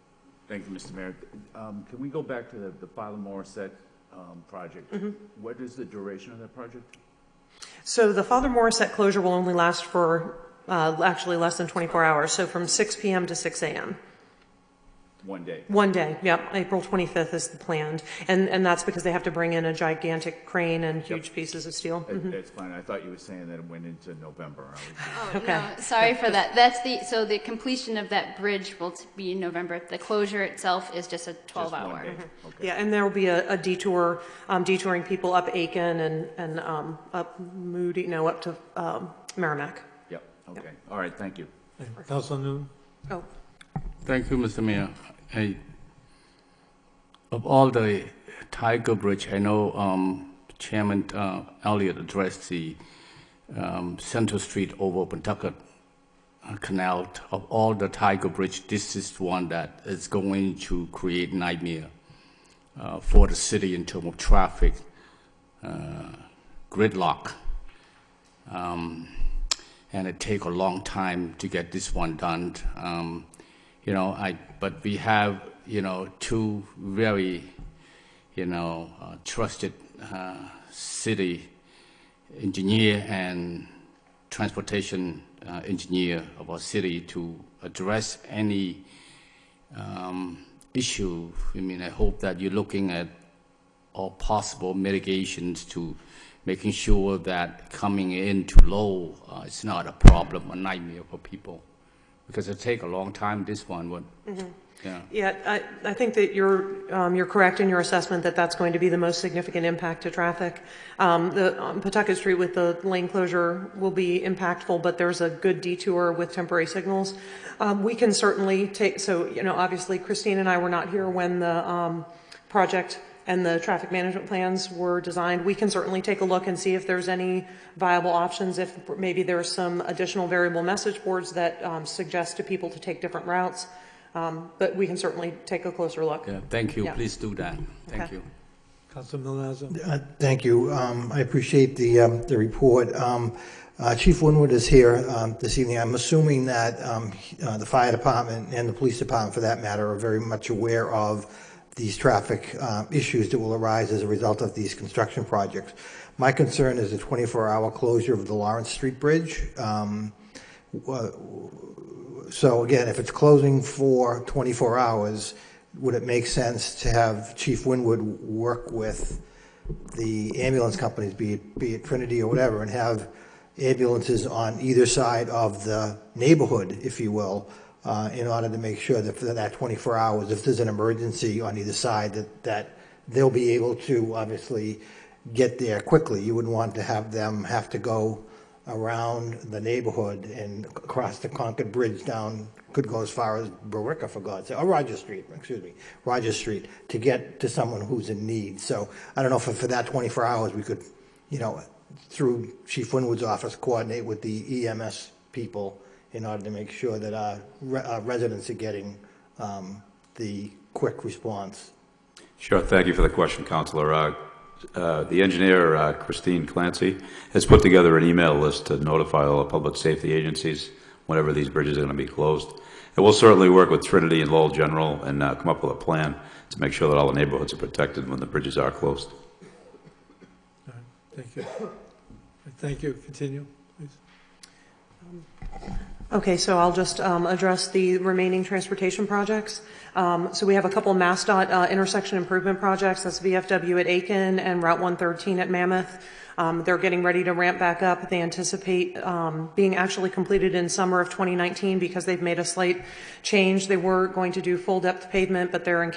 Thank you, Mr. Mayor. Can we go back to the Father Morissette project? Mhm. What is the duration of that project? So the Father Morissette closure will only last for actually less than 24 hours. So from 6 p.m. to 6 a.m. 1 day? 1 day, yep. April 25th is the planned. And that's because they have to bring in a gigantic crane and huge pieces of steel. That's fine. I thought you were saying that it went into November. Okay. No, sorry for that. So the completion of that bridge will be in November. The closure itself is just a 12-hour. Okay. Yeah, and there will be a detour, detouring people up Aiken and up Moody, up to Merrimack. Yep, okay. All right, thank you. Councilor Newman. Oh. Thank you, Mr. Mayor. Of all the Tiger Bridge, I know Chairman Elliott addressed the Central Street over Pawtucket Canal. Of all the Tiger Bridge, this is one that is going to create nightmare for the city in terms of traffic, gridlock. and it take a long time to get this one done. But we have, two very, trusted city engineer and transportation engineer of our city to address any issue. I hope that you're looking at all possible mitigations to making sure that coming into Lowell is not a problem, a nightmare for people. Because it'll take a long time, this one would. Yeah, I think that you're correct in your assessment that that's going to be the most significant impact to traffic. The Pawtucket Street with the lane closure will be impactful, but there's a good detour with temporary signals. We can certainly take, obviously Christine and I were not here when the project and the traffic management plans were designed. We can certainly take a look and see if there's any viable options, if maybe there's some additional variable message boards that suggest to people to take different routes. But we can certainly take a closer look. Yeah, thank you. Yeah. Please do that. Thank you. Councilman Milazzo. Thank you. I appreciate the report. Chief Winwood is here this evening. I'm assuming that the fire department and the police department, for that matter, are very much aware of these traffic issues that will arise as a result of these construction projects. My concern is the 24-hour closure of the Lawrence Street Bridge. So again, if it's closing for 24 hours, would it make sense to have Chief Winwood work with the ambulance companies, be it Trinity or whatever, and have ambulances on either side of the neighborhood, if you will, in order to make sure that for that 24 hours, if there's an emergency on either side, that they'll be able to obviously get there quickly. You wouldn't want to have them have to go around the neighborhood and across the Concord Bridge down, could go as far as Billerica, for God's sake, or Rogers Street, to get to someone who's in need. So I don't know if for that 24 hours we could, through Chief Winwood's office, coordinate with the EMS people in order to make sure that our residents are getting the quick response. Sure. Thank you for the question, Councilor. The engineer, Christine Clancy, has put together an email list to notify all the public safety agencies whenever these bridges are going to be closed. And we'll certainly work with Trinity and Lowell General and come up with a plan to make sure that all the neighborhoods are protected when the bridges are closed. All right. Thank you. Thank you. Continue, please. Okay, so I'll just address the remaining transportation projects. So we have a couple MassDOT intersection improvement projects. That's VFW at Aiken and Route 113 at Mammoth. They're getting ready to ramp back up. They anticipate being actually completed in summer of 2019 because they've made a slight change. They were going to do full depth pavement, but I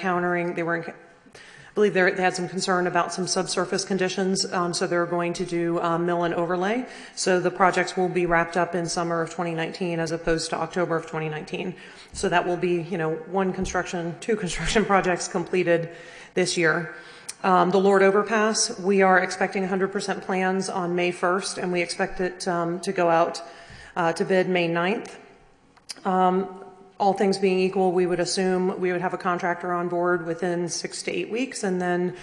believe they had some concern about some subsurface conditions, so they're going to do mill and overlay. So the projects will be wrapped up in summer of 2019 as opposed to October of 2019. So that will be, two construction projects completed this year. The Lord Overpass, we are expecting 100% plans on May 1st, and we expect it to go out to bid May 9th. All things being equal, we would assume we would have a contractor on board within 6 to 8 weeks, and then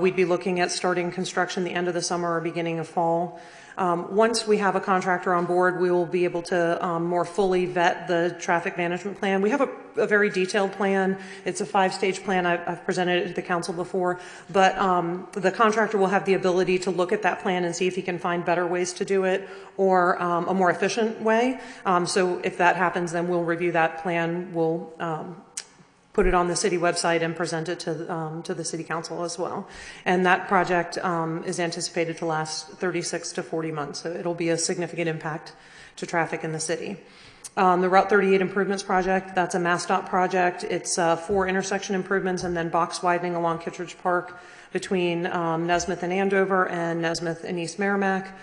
we'd be looking at starting construction the end of the summer or beginning of fall. Once we have a contractor on board, we will be able to more fully vet the traffic management plan. We have a very detailed plan. It's a 5-stage plan. I've presented it to the council before, but the contractor will have the ability to look at that plan and see if he can find better ways to do it or a more efficient way. So if that happens, then we'll review that plan. We'll put it on the city website and present it to the city council as well. And that project is anticipated to last 36 to 40 months. So it'll be a significant impact to traffic in the city. The Route 38 improvements project, that's a MassDOT project. It's 4 intersection improvements and then box widening along Kittredge Park between Nesmith and Andover and Nesmith and East Merrimack.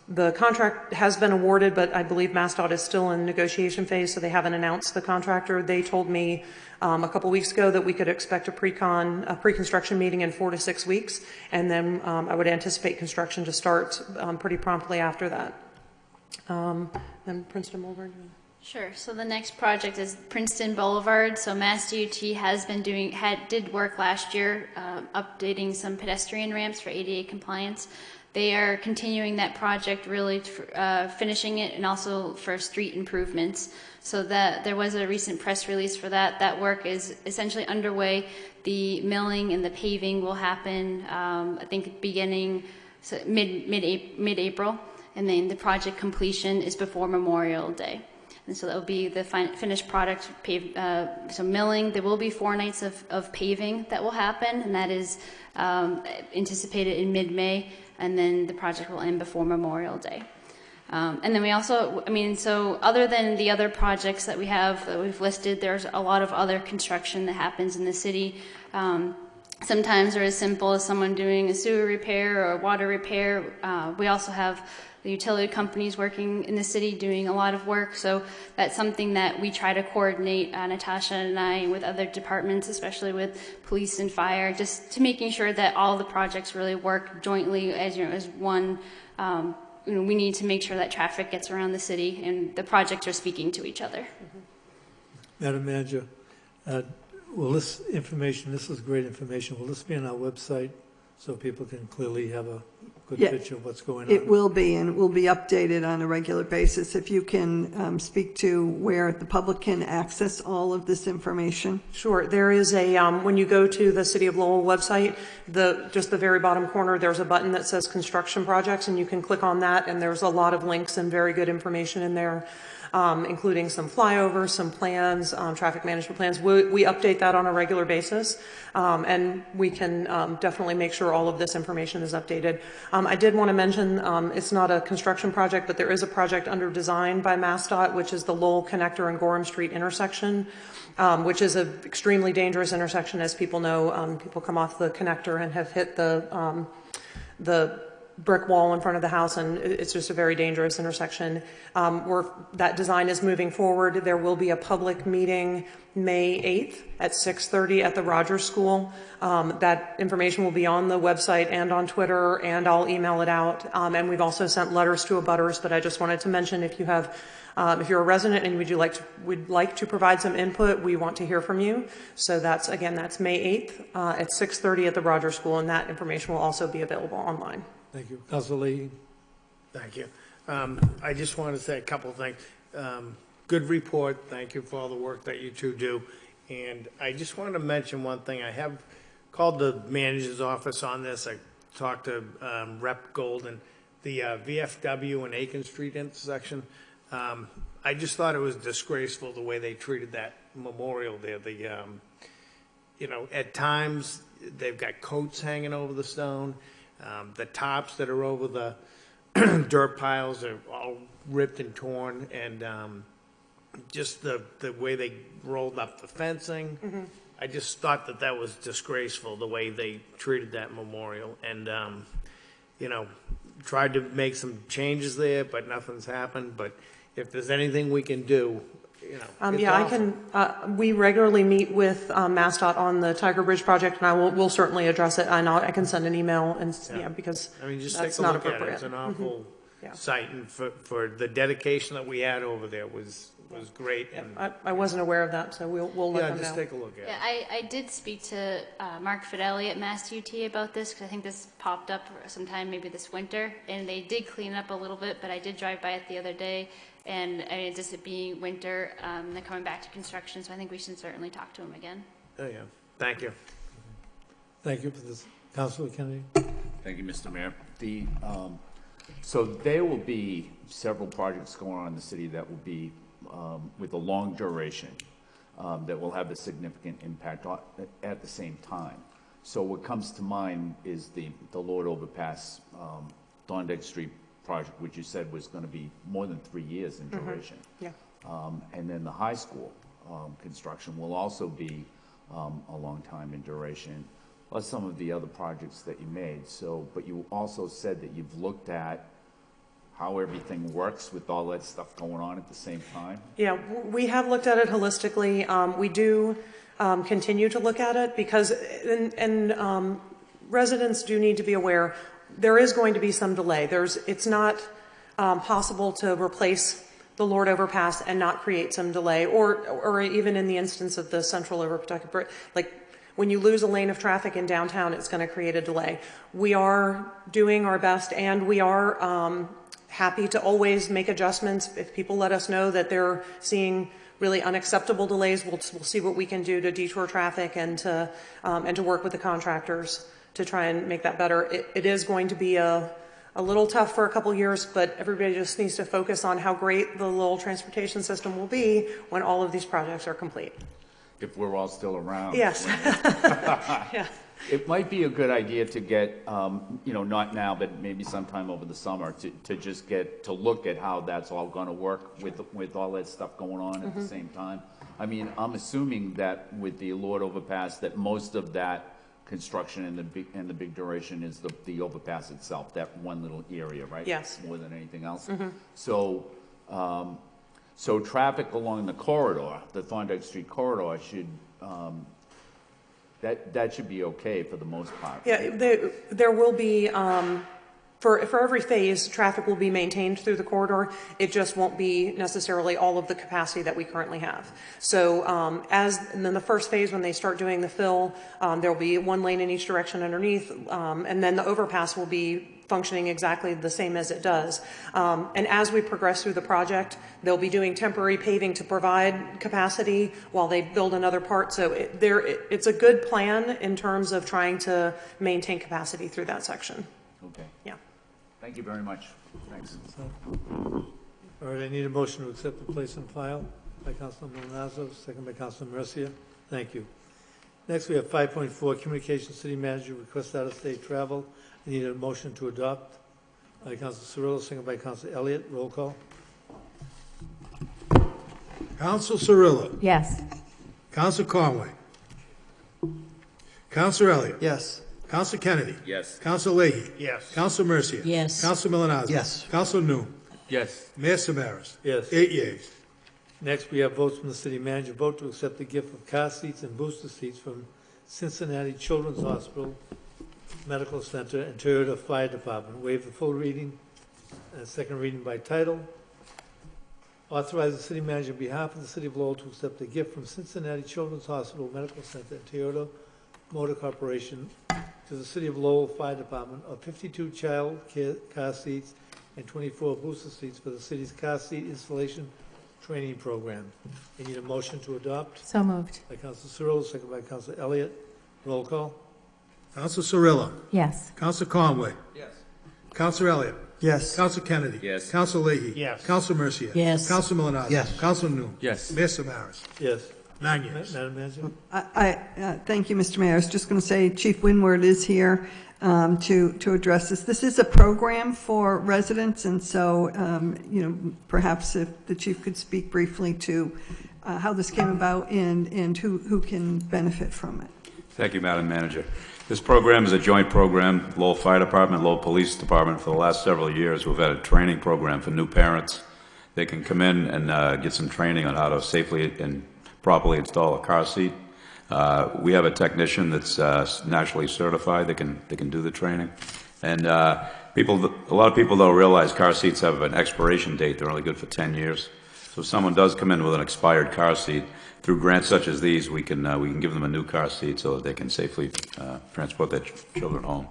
The contract has been awarded, but I believe MassDOT is still in negotiation phase, so they haven't announced the contractor. They told me a couple weeks ago that we could expect a pre-construction meeting in 4 to 6 weeks, and then I would anticipate construction to start pretty promptly after that. Then Princeton Boulevard. Sure. So the next project is Princeton Boulevard. So Mass DOT has been did work last year updating some pedestrian ramps for ADA compliance. They are continuing that project, really finishing it, and also for street improvements. So that there was a recent press release for that. That work is essentially underway. The milling and the paving will happen, I think, beginning mid-April, and then the project completion is before Memorial Day. And so that will be the finished product. So milling, there will be 4 nights of paving that will happen, and that is anticipated in mid-May, and then the project will end before Memorial Day. And then we also, so other than the other projects that we have, that we've listed, there's a lot of other construction that happens in the city. Sometimes they're as simple as someone doing a sewer repair or a water repair. We also have the utility companies working in the city doing a lot of work. So that's something that we try to coordinate, Natasha and I, with other departments, especially with police and fire, just to making sure that all the projects really work jointly as one. We need to make sure that traffic gets around the city and the projects are speaking to each other. Madam Manager, will this information, this is great information, will this be on our website so people can clearly have a good picture of what's going on? It will be, and it will be updated on a regular basis. If you can speak to where the public can access all of this information. Sure. There is a, when you go to the City of Lowell website, just the very bottom corner, there's a button that says construction projects, and you can click on that, and there's a lot of links and very good information in there. Including some flyovers, some plans, traffic management plans. We update that on a regular basis, and we can definitely make sure all of this information is updated. I did want to mention, it's not a construction project, but there is a project under design by MassDOT, which is the Lowell Connector and Gorham Street intersection, which is an extremely dangerous intersection, as people know. People come off the connector and have hit the brick wall in front of the house, and it's just a very dangerous intersection. That design is moving forward. There will be a public meeting May 8th at 6:30 at the Rogers School. That information will be on the website and on Twitter, and I'll email it out. And we've also sent letters to abutters, but I just wanted to mention, if you have if you're a resident and would like to provide some input, we want to hear from you. So that's May 8th at 6:30 at the Rogers School, and that information will also be available online. Thank you. Councilor Leahy. Thank you. I just want to say a couple of things. Good report. Thank you for all the work that you two do. And I just wanted to mention one thing. I have called the manager's office on this. I talked to Rep. Golden, the VFW and Aiken Street intersection. I just thought it was disgraceful the way they treated that memorial there. At times they've got coats hanging over the stone. The tops that are over the dirt piles are all ripped and torn, and just the way they rolled up the fencing. Mm-hmm. I just thought that was disgraceful, the way they treated that memorial. And, tried to make some changes there, but nothing's happened. But if there's anything we can do, I can. We regularly meet with MassDOT on the Tiger Bridge project, and we'll certainly address it. I can send an email, and because just that's take a not look appropriate. at it. It's an awful site, and for the dedication that we had over there was great. And I wasn't aware of that, so we'll let them know. Just take a look at it. I did speak to Mark Fidelli at Mass UT about this, because I think this popped up sometime maybe this winter, and they did clean up a little bit, but I did drive by it the other day. And just it being winter, they're coming back to construction, so I think we should certainly talk to them again. Oh, yeah. Thank you. Thank you for this. Councilor Kennedy. Thank you, Mr. Mayor. So there will be several projects going on in the city that will be with a long duration that will have a significant impact at the same time. So what comes to mind is the Lord Overpass, Thorndike Street project, which you said was going to be more than 3 years in duration. Yeah. And then the high school construction will also be a long time in duration, plus some of the other projects that you made. So, but you also said that you've looked at how everything works with all that stuff going on at the same time. Yeah, we have looked at it holistically. We do continue to look at it because, and residents do need to be aware, there is going to be some delay. It's not possible to replace the Lord Overpass and not create some delay, or even in the instance of the Central River Pawtucket Bridge, like when you lose a lane of traffic in downtown, it's going to create a delay. We are doing our best, and we are happy to always make adjustments. If people let us know that they're seeing really unacceptable delays, we'll see what we can do to detour traffic and to work with the contractors to try and make that better. It is going to be a little tough for a couple years, but everybody just needs to focus on how great the Lowell transportation system will be when all of these projects are complete. If we're all still around. Yes. Yeah. It might be a good idea to get, not now, but maybe sometime over the summer, to just to look at how that's all going to work with all that stuff going on at the same time. I mean, I'm assuming that with the Lord overpass, that most of that construction and the big duration is the overpass itself, that one little area, right? Yes. More than anything else. So, so traffic along the corridor, the Thorndike Street corridor, should. That should be okay for the most part. Yeah, there will be, for every phase, traffic will be maintained through the corridor. It just won't be necessarily all of the capacity that we currently have. So and then the first phase, when they start doing the fill, there'll be one lane in each direction underneath, and then the overpass will be functioning exactly the same as it does. And as we progress through the project, they'll be doing temporary paving to provide capacity while they build another part. So it's a good plan in terms of trying to maintain capacity through that section. Okay. Yeah. Thank you very much. Thanks. All right, I need a motion to accept the place on file by Councilor Milonazo, second by Councilor Mercia. Thank you. Next, we have 5.4, Communications City Manager requests out-of-state travel. I need a motion to adopt by Councilor Cirillo, second by Councilor Elliott. Roll call. Council Cirillo. Yes. Council Conway. Councilor Elliott. Yes. Councilor Kennedy. Yes. Councilor Leahy. Yes. Councilor Mercia. Yes. Councilor Milonazo. Yes. Councilor Noon. Yes. Mayor Samaras. Yes. 8 yeas. Next, we have votes from the city manager. Vote to accept the gift of car seats and booster seats from Cincinnati Children's Hospital Medical Center and Toyota Fire Department. Waive the full reading and second reading by title. Authorize the city manager on behalf of the city of Lowell to accept a gift from Cincinnati Children's Hospital Medical Center and Toyota Motor Corporation to the city of Lowell Fire Department of 52 child care car seats and 24 booster seats for the city's car seat installation training program. I need a motion to adopt. So moved. By Councilor Cirillo, second by Councilor Elliott. Roll call. Council Cirillo. Yes. Council Conway. Yes. Councilor Elliott. Yes. Councilor Kennedy. Yes. Councilor Leahy. Yes. Councilor Mercia. Yes. Councilor Milonazo. Yes. Councilor Noon. Yes. Mayor Samaras. Yes. 9 yeas. Madam Manager? Thank you, Mr. Mayor. I was just going to say Chief Winward is here to address this. This is a program for residents, and so, perhaps if the chief could speak briefly to how this came about and who can benefit from it. Thank you, Madam Manager. This program is a joint program, Lowell Fire Department, Lowell Police Department. For the last several years, we've had a training program for new parents. They can come in and get some training on how to safely and properly install a car seat. We have a technician that's nationally certified that can do the training. And a lot of people don't realize car seats have an expiration date. They're only good for 10 years. So if someone does come in with an expired car seat, through grants such as these, we can give them a new car seat so that they can safely transport their children home.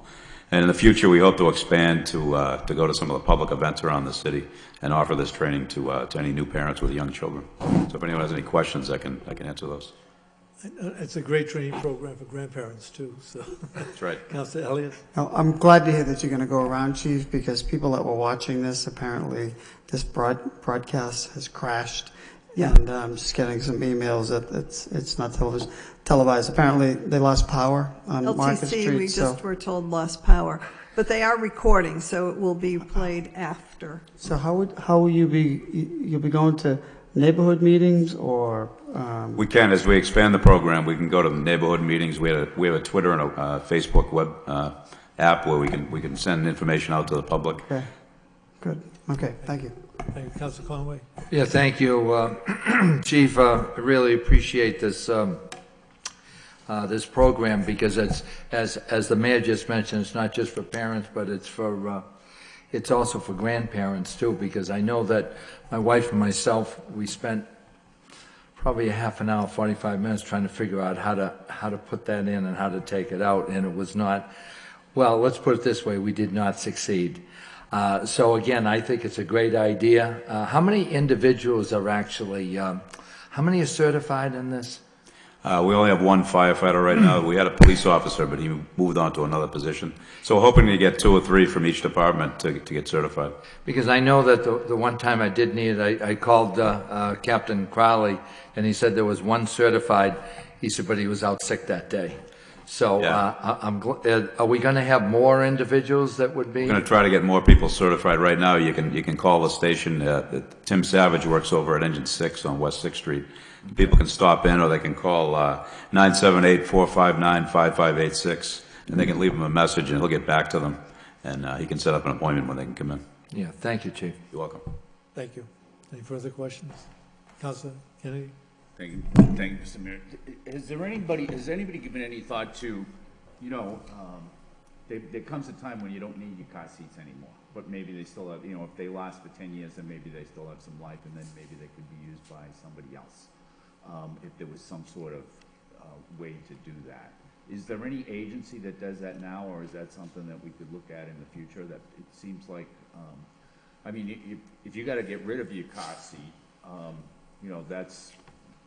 And in the future, we hope to expand to go to some of the public events around the city and offer this training to any new parents with young children. So if anyone has any questions, I can answer those. It's a great training program for grandparents, too, so. That's right. Councilor Elliott? Now, I'm glad to hear that you're going to go around, Chief, because people that were watching this, apparently this broadcast has crashed. Yeah. And I'm just getting some emails that it's not televised. Apparently, they lost power on Market Street. LTC, we just were told lost power. But they are recording, so it will be played after. So how will you be, you'll be going to neighborhood meetings or? We can, as we expand the program, we can go to the neighborhood meetings. We have a Twitter and a Facebook web app where we can send information out to the public. Okay, good. Okay, thank you. Thank you. Councilor Conway? Yeah, thank you, Chief. I really appreciate this this program because it's, as the mayor just mentioned, it's not just for parents, but it's also for grandparents too. Because I know that my wife and myself, we spent probably a half an hour, 45 minutes trying to figure out how to put that in and how to take it out, and it was not, well, let's put it this way, we did not succeed. So again, I think it's a great idea. How many individuals are actually, how many are certified in this? We only have one firefighter right now. We had a police officer, but he moved on to another position. So we're hoping to get 2 or 3 from each department to get certified. Because I know that the one time I did need it, I called Captain Crowley, and he said there was one certified. He said, but he was out sick that day. So are we going to have more individuals that would be? We're going to try to get more people certified. Right now, you can call the station. Tim Savage works over at Engine 6 on West 6th Street. People can stop in, or they can call 978-459-5586, and they can leave him a message, and he'll get back to them, and he can set up an appointment when they can come in. Yeah, thank you, Chief. You're welcome. Thank you. Any further questions? Councilor Kennedy? Thank you, Mr. Mayor. Has anybody given any thought to, there comes a time when you don't need your car seats anymore, but maybe they still have, if they last for 10 years, then maybe they still have some life, and then maybe they could be used by somebody else. If there was some sort of way to do that. Is there any agency that does that now, or is that something that we could look at in the future? That it seems like, if you got to get rid of your car seat,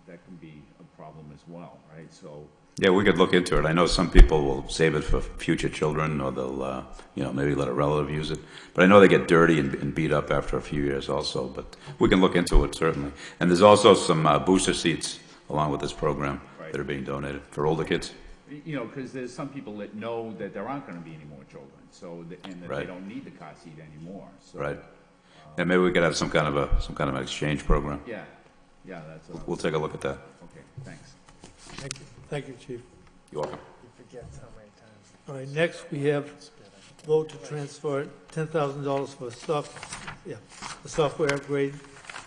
that can be a problem as well, right? So. Yeah, we could look into it. I know some people will save it for future children, or they'll, maybe let a relative use it. But I know they get dirty and beat up after a few years also, but we can look into it, certainly. And there's also some booster seats along with this program that are being donated for older kids. Because there's some people that know that there aren't going to be any more children, so and that they don't need the car seat anymore. So, right. Yeah, maybe we could have some kind of an exchange program. Yeah, that's. We'll take a look at that. Okay, thanks. Thank you. Thank you, Chief. You're welcome. He forgets how many times. All right, next we have vote to transfer $10,000 for a software upgrade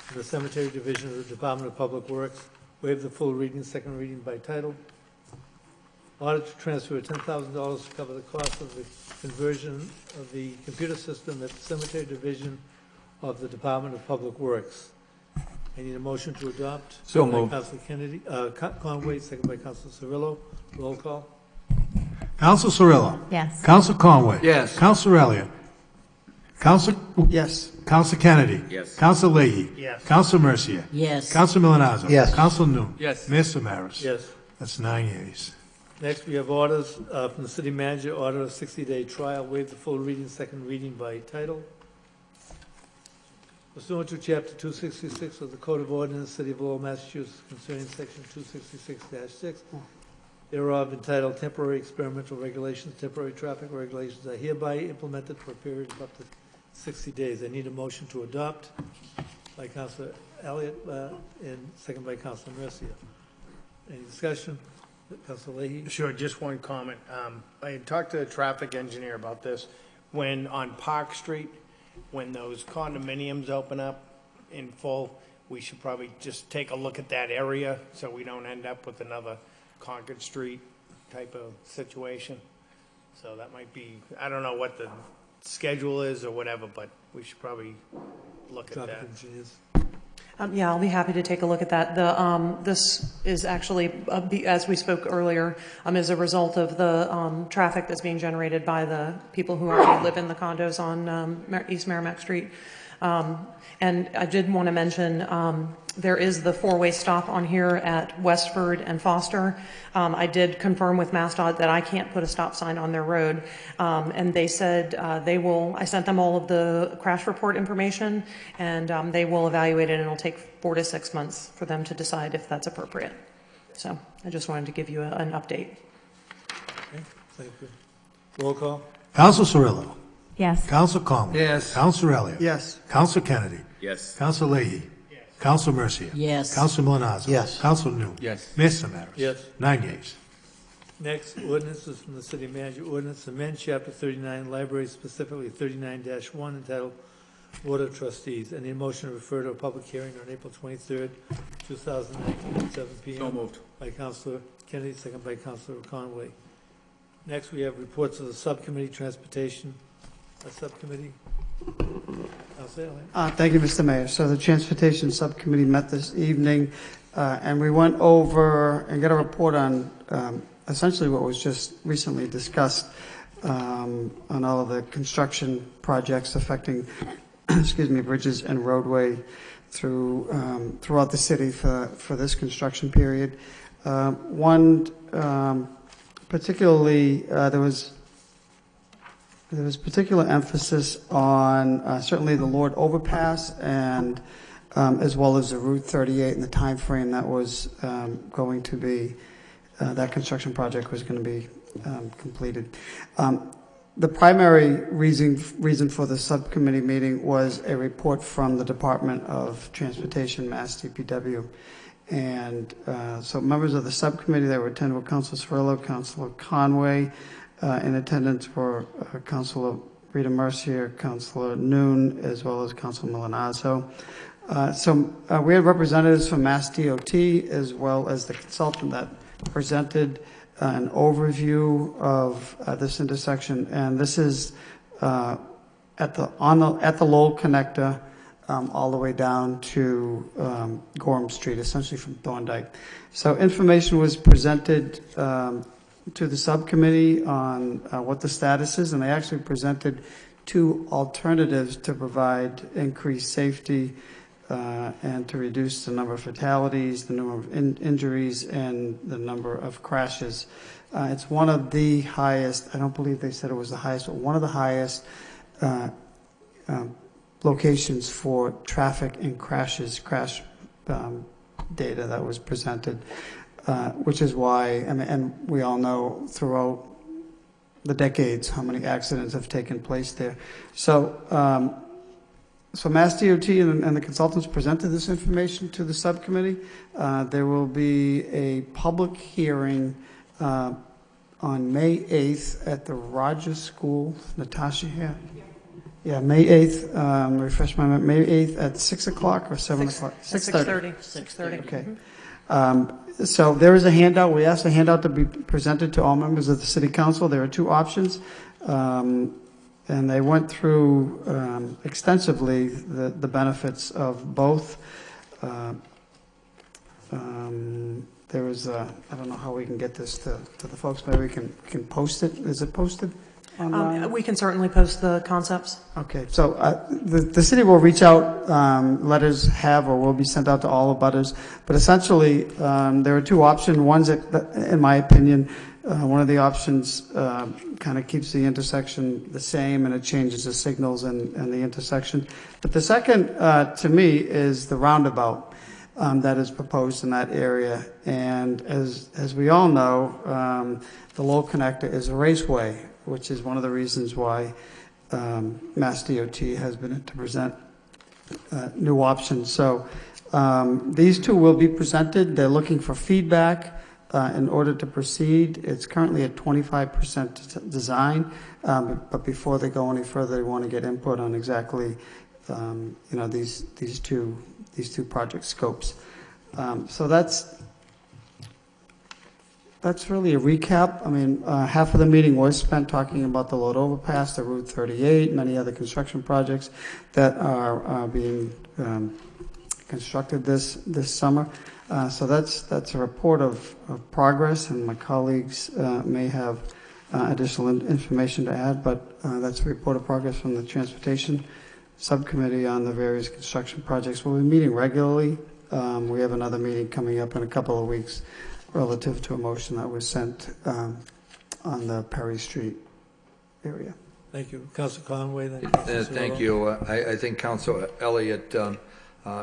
to the Cemetery Division of the Department of Public Works. Waive the full reading, second reading by title. Order to transfer $10,000 to cover the cost of the conversion of the computer system at the Cemetery Division of the Department of Public Works. I need a motion to adopt. So moved. Councilor Kennedy, Conway, second by Councilor Cirillo. Roll call. Council Cirillo. Yes. Council Conway. Yes. Council Elliott. Council. Yes. Council Kennedy. Yes. Council Leahy. Yes. Council Mercier. Yes. Council Milonazo. Yes. Council Noon. Yes. Mayor Samaras. Yes. That's 9 yeas. Next, we have orders from the city manager, order of 60-day trial, waive the full reading, second reading by title. Pursuant to Chapter 266 of the Code of Ordinance, City of Lowell, Massachusetts, concerning Section 266-6 thereof entitled Temporary Experimental Regulations, Temporary Traffic Regulations are hereby implemented for a period of up to 60 days. I need a motion to adopt by Councilor Elliott and second by Councilor Mercier. Any discussion? Councilor Leahy? Sure, just one comment. I had talked to the traffic engineer about this. When on Park Street, when those condominiums open up in full, we should probably just take a look at that area so we don't end up with another Concord Street type of situation. So that might be, I don't know what the schedule is or whatever, but we should probably look at Traffic that. engineers. Yeah, I'll be happy to take a look at that. This is actually, as we spoke earlier, as a result of the traffic that's being generated by the people who already live in the condos on East Merrimack Street. And I did want to mention, there is the four-way stop on here at Westford and Foster. I did confirm with MassDOT that I can't put a stop sign on their road. And they said they will, I sent them all of the crash report information, and they will evaluate it, and it'll take 4 to 6 months for them to decide if that's appropriate. So I just wanted to give you an update. Okay, thank you. Roll call. Council Cirillo. Yes. Council Conway. Yes. Council Elliott. Yes. Council Kennedy. Yes. Council Leahy. Yes. Council Mercier. Yes. Council Milonazo. Yes. Council Noon. Yes. Mayor Samaras. Yes. 9 yeas. Next, ordinances from the city manager. Ordinance amend Chapter 39, Library, specifically 39-1, entitled Board of Trustees. I need a motion to refer to a public hearing on April 23rd, 2019, at 7 p.m. So moved. By Councilor Kennedy, second by Councilor Conway. Next, we have reports of the Subcommittee Transportation Subcommittee. Councilor Elliott. Thank you, Mr. Mayor. So the Transportation Subcommittee met this evening. And we went over and got a report on essentially what was just recently discussed on all of the construction projects affecting, excuse me, bridges and roadway throughout the city for this construction period. One particularly, there was particular emphasis on certainly the Lord Overpass and as well as the Route 38 and the time frame that was going to be, that construction project was going to be completed. The primary reason for the subcommittee meeting was a report from the Department of Transportation, Mass DPW. And so members of the subcommittee that were attended were Councilor Cirillo, Councilor Conway. In attendance were Councilor Rita Mercier, Councilor Noon, as well as Councilor Milanazzo. We had representatives from Mass DOT as well as the consultant that presented an overview of this intersection, and this is at the Lowell connector all the way down to Gorham Street, essentially from Thorndike. So information was presented to the subcommittee on what the status is, and they actually presented two alternatives to provide increased safety and to reduce the number of fatalities, the number of injuries, and the number of crashes. It's one of the highest, I don't believe they said it was the highest, but one of the highest locations for traffic and crash data that was presented, which is why, and we all know throughout the decades how many accidents have taken place there. So Mass DOT and the consultants presented this information to the subcommittee. There will be a public hearing on May 8th at the Rogers School. Natasha here? Yeah, May 8th, refresh my memory, May 8th at 6 o'clock or 7 o'clock? 6:30. 6:30. Okay. So there is a handout. We asked the handout to be presented to all members of the City Council. There are two options. And they went through extensively the benefits of both. There was I don't know how we can get this to the folks. Maybe we can post it. Is it posted online? We can certainly post the concepts. Okay, so the city will reach out, letters have or will be sent out to all abutters, but essentially there are two options. One's, in my opinion, one of the options kind of keeps the intersection the same and it changes the signals and the intersection. But the second, to me, is the roundabout that is proposed in that area. And as we all know, the Lowell connector is a raceway, which is one of the reasons why Mass DOT has been to present new options. So these two will be presented. They're looking for feedback in order to proceed. It's currently at 25% design, but before they go any further, they want to get input on exactly these two project scopes. So that's really a recap. I mean, half of the meeting was spent talking about the Lowell Overpass, the Route 38, many other construction projects that are being constructed this summer. So that's a report of progress, and my colleagues may have additional information to add, but that's a report of progress from the Transportation Subcommittee on the various construction projects. We'll be meeting regularly. We have another meeting coming up in a couple of weeks relative to a motion that was sent on the Perry Street area. Thank you. Councilor Conway. Then thank you. I think Councilor Elliott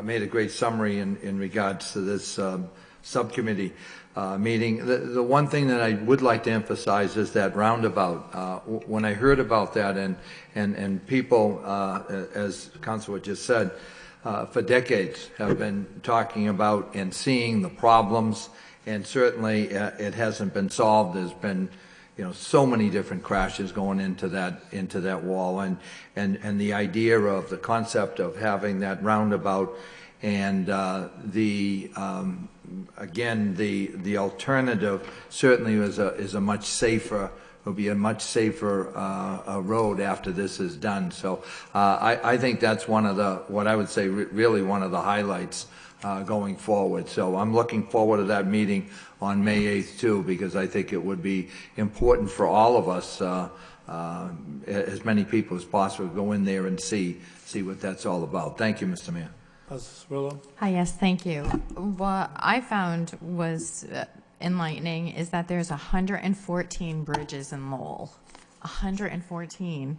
made a great summary in regards to this subcommittee meeting. The one thing that I would like to emphasize is that roundabout. When I heard about that, and people, as Councilor just said, for decades have been talking about and seeing the problems, and certainly it hasn't been solved. There's been so many different crashes going into that wall, and the idea of the concept of having that roundabout, and again the alternative certainly is a much safer, will be a much safer road after this is done. So I think that's one of the, what I would say really one of the highlights going forward. So I'm looking forward to that meeting on May 8th too, because I think it would be important for all of us, as many people as possible, to go in there and see what that's all about. Thank you, Mr. Mayor. Councilor Cirillo? Hi, yes, thank you. What I found was enlightening is that there's 114 bridges in Lowell, 114,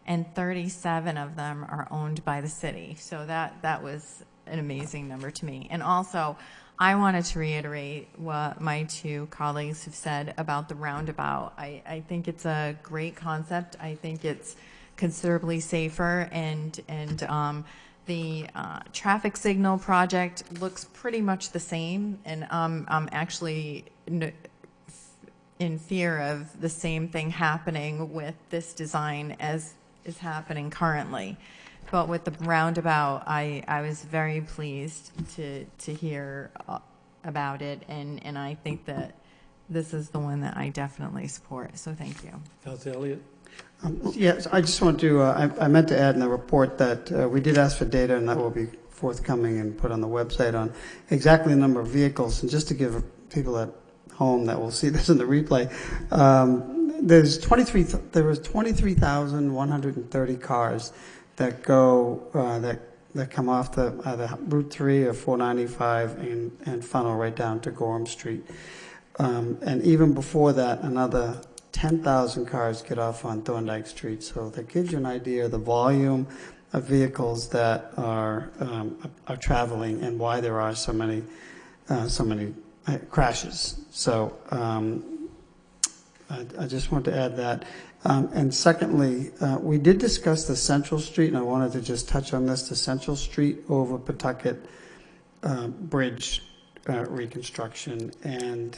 and 37 of them are owned by the city. So that was an amazing number to me. And also, I wanted to reiterate what my two colleagues have said about the roundabout. I think it's a great concept. I think it's considerably safer, and the traffic signal project looks pretty much the same, and I'm actually in fear of the same thing happening with this design as is happening currently. But with the roundabout, I was very pleased to hear about it, and I think that this is the one that I definitely support, so thank you. Councilor Elliott? Yes, I just want to, I meant to add in the report that we did ask for data, and that will be forthcoming and put on the website on exactly the number of vehicles. And just to give people at home that will see this in the replay, there was 23,130 cars that go, that come off the either Route 3 or 495 and funnel right down to Gorham Street. And even before that, another 10,000 cars get off on Thorndike Street. So that gives you an idea of the volume of vehicles that are traveling and why there are so many crashes. So I just want to add that. And secondly, we did discuss the Central Street, and I wanted to just touch on this, the Central Street over Pawtucket Bridge reconstruction. And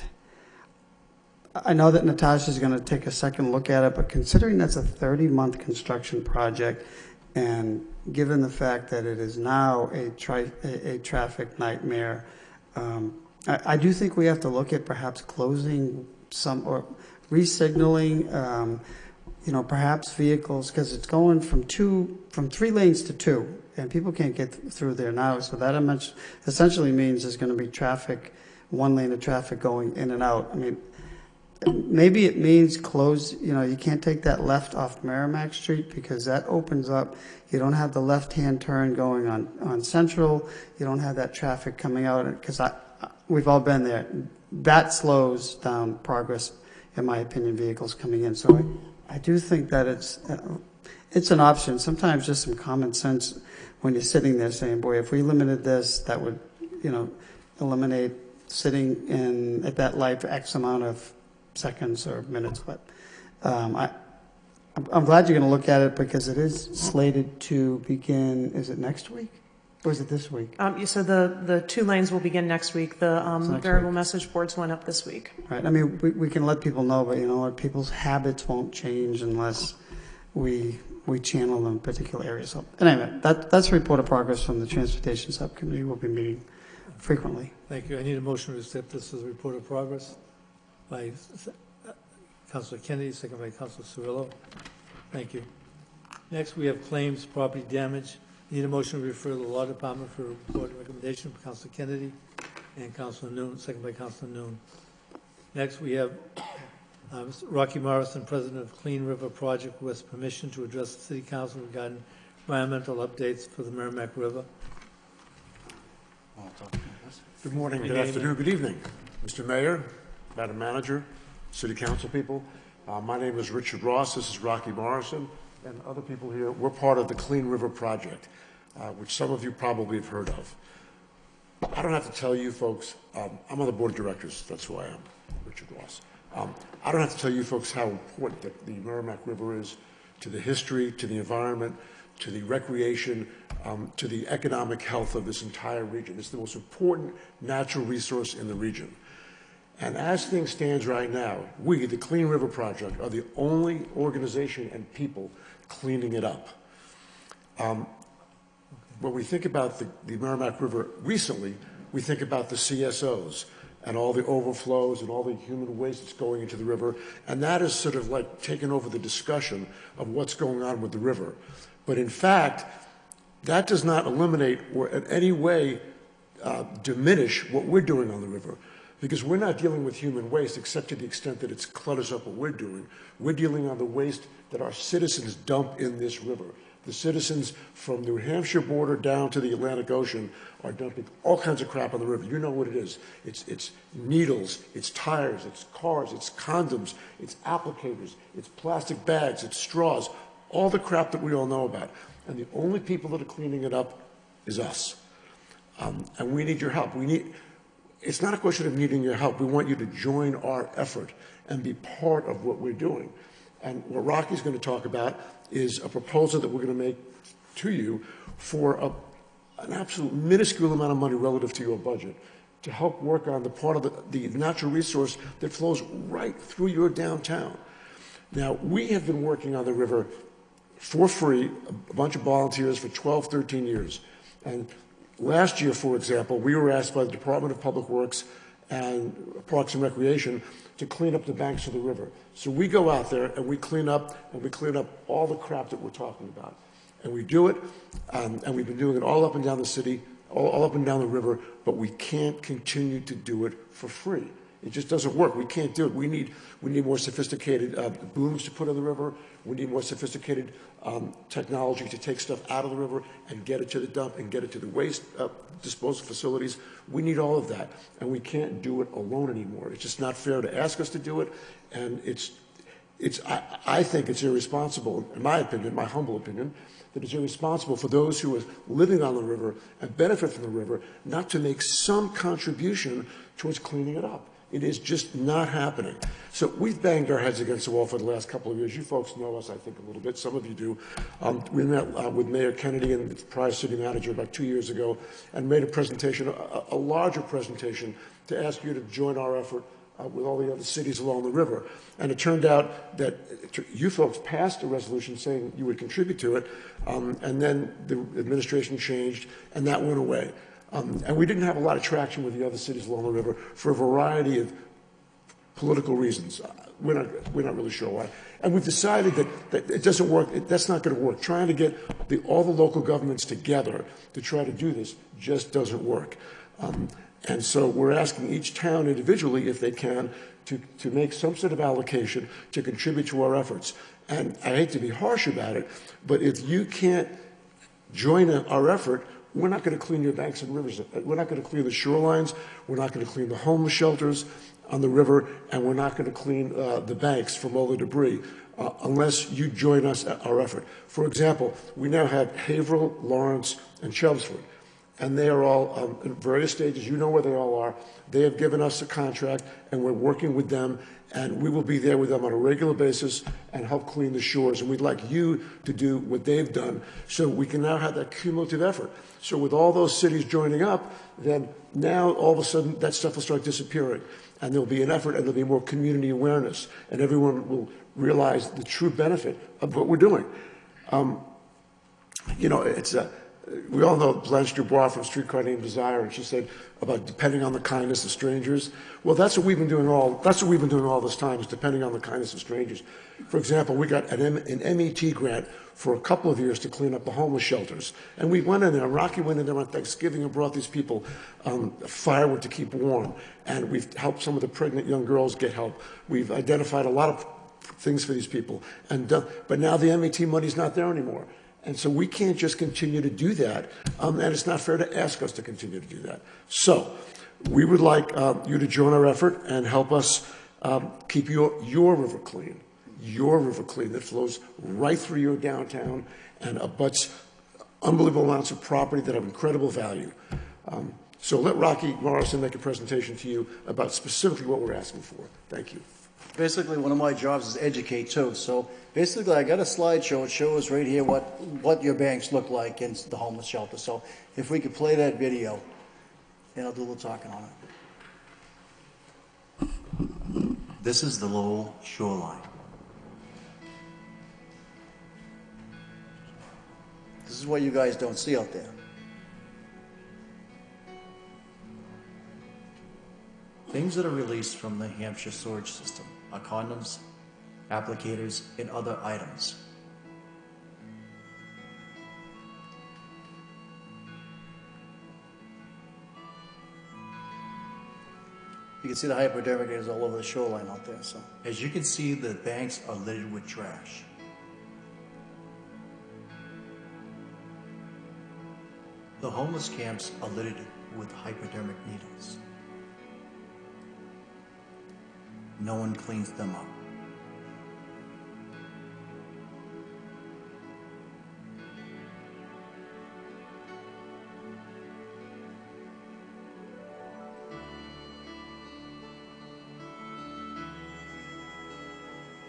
I know that Natasha's going to take a second look at it, but considering that's a 30-month construction project, and given the fact that it is now a traffic nightmare, I do think we have to look at perhaps closing some or re-signaling, perhaps vehicles, because it's going from 3 lanes to 2, and people can't get through there now. So that essentially means there's going to be traffic, 1 lane of traffic going in and out. I mean, maybe it means close, you can't take that left off Merrimack Street because that opens up. You don't have the left-hand turn going on Central. You don't have that traffic coming out, because we've all been there. That slows down progress, in my opinion, vehicles coming in. So I do think that it's an option. Sometimes just some common sense when you're sitting there saying, boy, if we limited this, that would, eliminate sitting at that light for X amount of seconds or minutes. But I'm glad you're going to look at it, because it is slated to begin, is it next week? Or is it this week? So the 2 lanes will begin next week. The variable message boards went up this week. Right. I mean, we can let people know, but you know what? People's habits won't change unless we channel them in particular areas. So anyway, that's a report of progress from the Transportation Subcommittee. We'll be meeting frequently. Thank you. I need a motion to accept this as a report of progress by Councilor Kennedy, second by Councilor Cirillo. Thank you. Next, we have claims, property damage. Need a motion to refer to the Law Department for a report and recommendation from Councilor Kennedy and Councilor Noon, second by Councilor Noon. Next, we have Rocky Morrison, President of Clean River Project, requests permission to address the City Council regarding environmental updates for the Merrimack River. Good morning, good afternoon, good evening, Mr. Mayor, Madam Manager, City Council people. My name is Richard Ross. This is Rocky Morrison and other people here. We're part of the Clean River Project, which some of you probably have heard of. I don't have to tell you folks, I'm on the board of directors, that's who I am, Richard Ross. I don't have to tell you folks how important the Merrimack River is to the history, to the environment, to the recreation, to the economic health of this entire region. It's the most important natural resource in the region. And as things stand right now, we, the Clean River Project, are the only organization and people cleaning it up. When we think about the Merrimack River recently, we think about the CSOs and all the overflows and all the human waste that's going into the river, and that is sort of like taken over the discussion of what's going on with the river. But in fact, that does not eliminate or in any way diminish what we're doing on the river, because we're not dealing with human waste except to the extent that it clutters up what we're doing. We're dealing on the waste that our citizens dump in this river. The citizens from New Hampshire border down to the Atlantic Ocean are dumping all kinds of crap on the river. You know what it is. It's needles, it's tires, it's cars, it's condoms, it's applicators, it's plastic bags, it's straws, all the crap that we all know about. And the only people that are cleaning it up is us. And we need your help. It's not a question of needing your help. We want you to join our effort and be part of what we're doing. And what Rocky's going to talk about is a proposal that we're going to make to you for an absolute minuscule amount of money relative to your budget to help work on the part of the natural resource that flows right through your downtown. Now, we have been working on the river for free, a bunch of volunteers for 12, 13 years. And last year, for example, we were asked by the Department of Public Works and Parks and Recreation to clean up the banks of the river. So we go out there and we clean up all the crap that we're talking about. And we do it, and we've been doing it all up and down the city, all up and down the river, but we can't continue to do it for free. It just doesn't work. We can't do it. We need more sophisticated booms to put in the river. We need more sophisticated technology to take stuff out of the river and get it to the dump and get it to the waste disposal facilities. We need all of that, and we can't do it alone anymore. It's just not fair to ask us to do it, and I think it's irresponsible, in my opinion, my humble opinion, that it's irresponsible for those who are living on the river and benefit from the river not to make some contribution towards cleaning it up. It is just not happening. So we've banged our heads against the wall for the last couple of years. You folks know us, I think, a little bit. Some of you do. We met with Mayor Kennedy and the prior city manager about 2 years ago and made a presentation, a larger presentation, to ask you to join our effort with all the other cities along the river. And it turned out that you folks passed a resolution saying you would contribute to it, and then the administration changed, and that went away. And we didn't have a lot of traction with the other cities along the river for a variety of political reasons. We're not really sure why. And we've decided that it doesn't work. That's not going to work. Trying to get all the local governments together to try to do this just doesn't work. And so we're asking each town individually, if they can, to make some sort of allocation to contribute to our efforts. And I hate to be harsh about it, but if you can't join our effort, we're not going to clean your banks and rivers. We're not going to clean the shorelines. We're not going to clean the homeless shelters on the river, and we're not going to clean the banks from all the debris unless you join us at our effort. For example, we now have Haverhill, Lawrence, and Chelmsford, and they are all in various stages. You know where they all are. They have given us a contract, and we're working with them, and we will be there with them on a regular basis and help clean the shores. And we'd like you to do what they've done so we can now have that cumulative effort. So with all those cities joining up, then now all of a sudden that stuff will start disappearing. And there'll be an effort, and there'll be more community awareness, and everyone will realize the true benefit of what we're doing. You know, we all know Blanche Dubois from Streetcar Named Desire, and she said about depending on the kindness of strangers. Well, that's what we've been doing all this time, is depending on the kindness of strangers. For example, we got an MET grant for a couple of years to clean up the homeless shelters. And we went in there, Rocky went in there on Thanksgiving and brought these people firewood to keep warm. And we've helped some of the pregnant young girls get help. We've identified a lot of things for these people. But now the MET money's not there anymore. And so we can't just continue to do that, and it's not fair to ask us to continue to do that. So we would like you to join our effort and help us keep your river clean that flows right through your downtown and abuts unbelievable amounts of property that have incredible value. So let Rocky Morrison make a presentation to you about specifically what we're asking for. Thank you. Basically, one of my jobs is educate too. So basically, I got a slideshow. It shows right here what your banks look like in the homeless shelter. So if we could play that video, and I'll do a little talking on it. This is the Lowell shoreline. This is what you guys don't see out there. Things that are released from the Hampshire sewage system are condoms, applicators, and other items. You can see the hypodermic needles all over the shoreline out there, so. As you can see, the banks are littered with trash. The homeless camps are littered with hypodermic needles. No one cleans them up.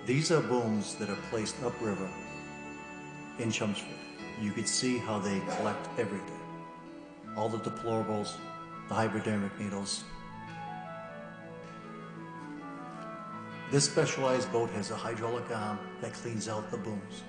These are booms that are placed upriver in Chelmsford. You could see how they collect everything. All the deplorables, the hypodermic needles. This specialized boat has a hydraulic arm that cleans out the booms.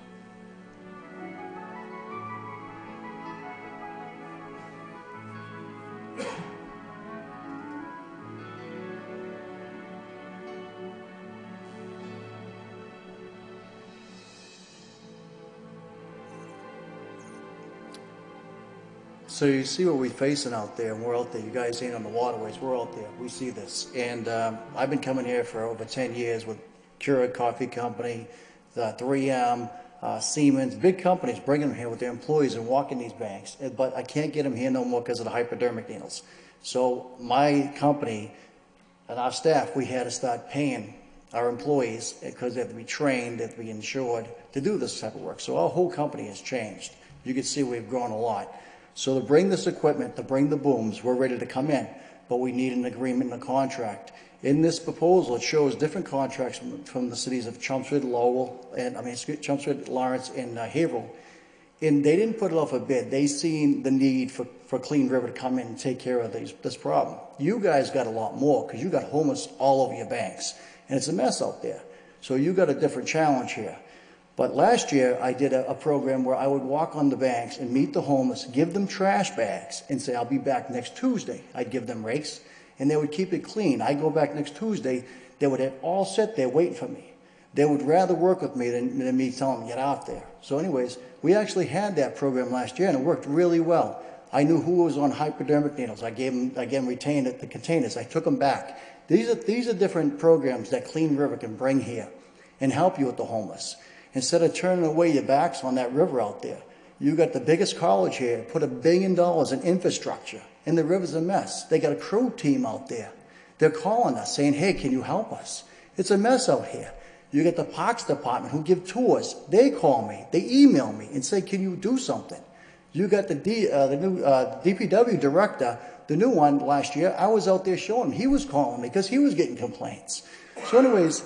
So you see what we're facing out there, and we're out there. You guys ain't on the waterways, we're out there. We see this. And I've been coming here for over 10 years with Keurig Coffee Company, the 3M, Siemens, big companies bringing them here with their employees and walking these banks. But I can't get them here no more because of the hypodermic needles. So my company and our staff, we had to start paying our employees because they have to be trained, they have to be insured to do this type of work. So our whole company has changed. You can see we've grown a lot. So to bring this equipment, to bring the booms, we're ready to come in, but we need an agreement and a contract. In this proposal, it shows different contracts from the cities of Chelmsford, Lowell, Chelmsford, Lawrence, and Haverhill. And they didn't put it off a bid. They seen the need for Clean River to come in and take care of this problem. You guys got a lot more because you got homeless all over your banks, and it's a mess out there. So you got a different challenge here. But last year, I did a program where I would walk on the banks and meet the homeless, give them trash bags, and say, I'll be back next Tuesday. I'd give them rakes, and they would keep it clean. I'd go back next Tuesday. They would have all sit there waiting for me. They would rather work with me than me telling them to get out there. So anyways, we actually had that program last year, and it worked really well. I knew who was on hypodermic needles. I gave them, again, retained the containers. I took them back. These are different programs that Clean River can bring here and help you with the homeless. Instead of turning away your backs on that river out there, you got the biggest college here, put $1 billion in infrastructure, and the river's a mess. They got a crew team out there. They're calling us saying, hey, can you help us? It's a mess out here. You get the Parks Department who give tours. They call me, they email me and say, can you do something? You got the new DPW director, the new one last year. I was out there showing him. He was calling me because he was getting complaints. So anyways,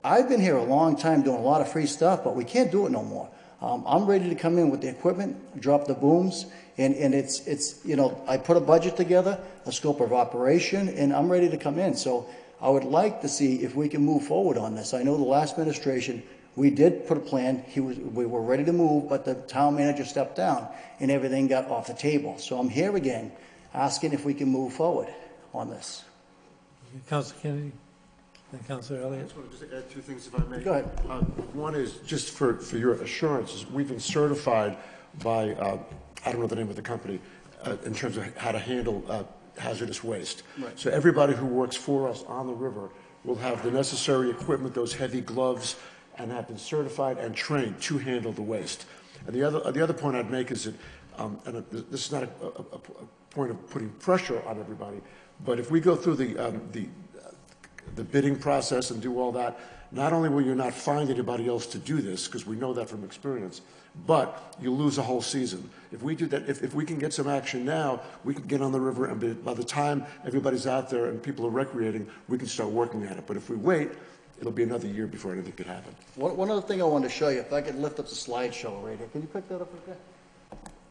I've been here a long time doing a lot of free stuff, but we can't do it no more. I'm ready to come in with the equipment, drop the booms, and it's you know, I put a budget together, a scope of operation, and I'm ready to come in. So I would like to see if we can move forward on this. I know the last administration, we did put a plan. We were ready to move, but the town manager stepped down, and everything got off the table. So I'm here again, asking if we can move forward on this. Councilor Kennedy and Councilor I Elliott. just want to just add two things, if I may. Go ahead. One is, just for your assurances, we've been certified by, I don't know the name of the company, in terms of how to handle hazardous waste. Right. So everybody who works for us on the river will have the necessary equipment, those heavy gloves, and have been certified and trained to handle the waste. And the other point I'd make is that, and this is not a point of putting pressure on everybody, but if we go through the bidding process and do all that, not only will you not find anybody else to do this, because we know that from experience, but you'll lose a whole season. If we do that, if we can get some action now, we can get on the river, and by the time everybody's out there and people are recreating, we can start working at it. But if we wait, it'll be another year before anything could happen. One other thing I wanted to show you, if I could lift up the slideshow right here. Can you pick that up right there?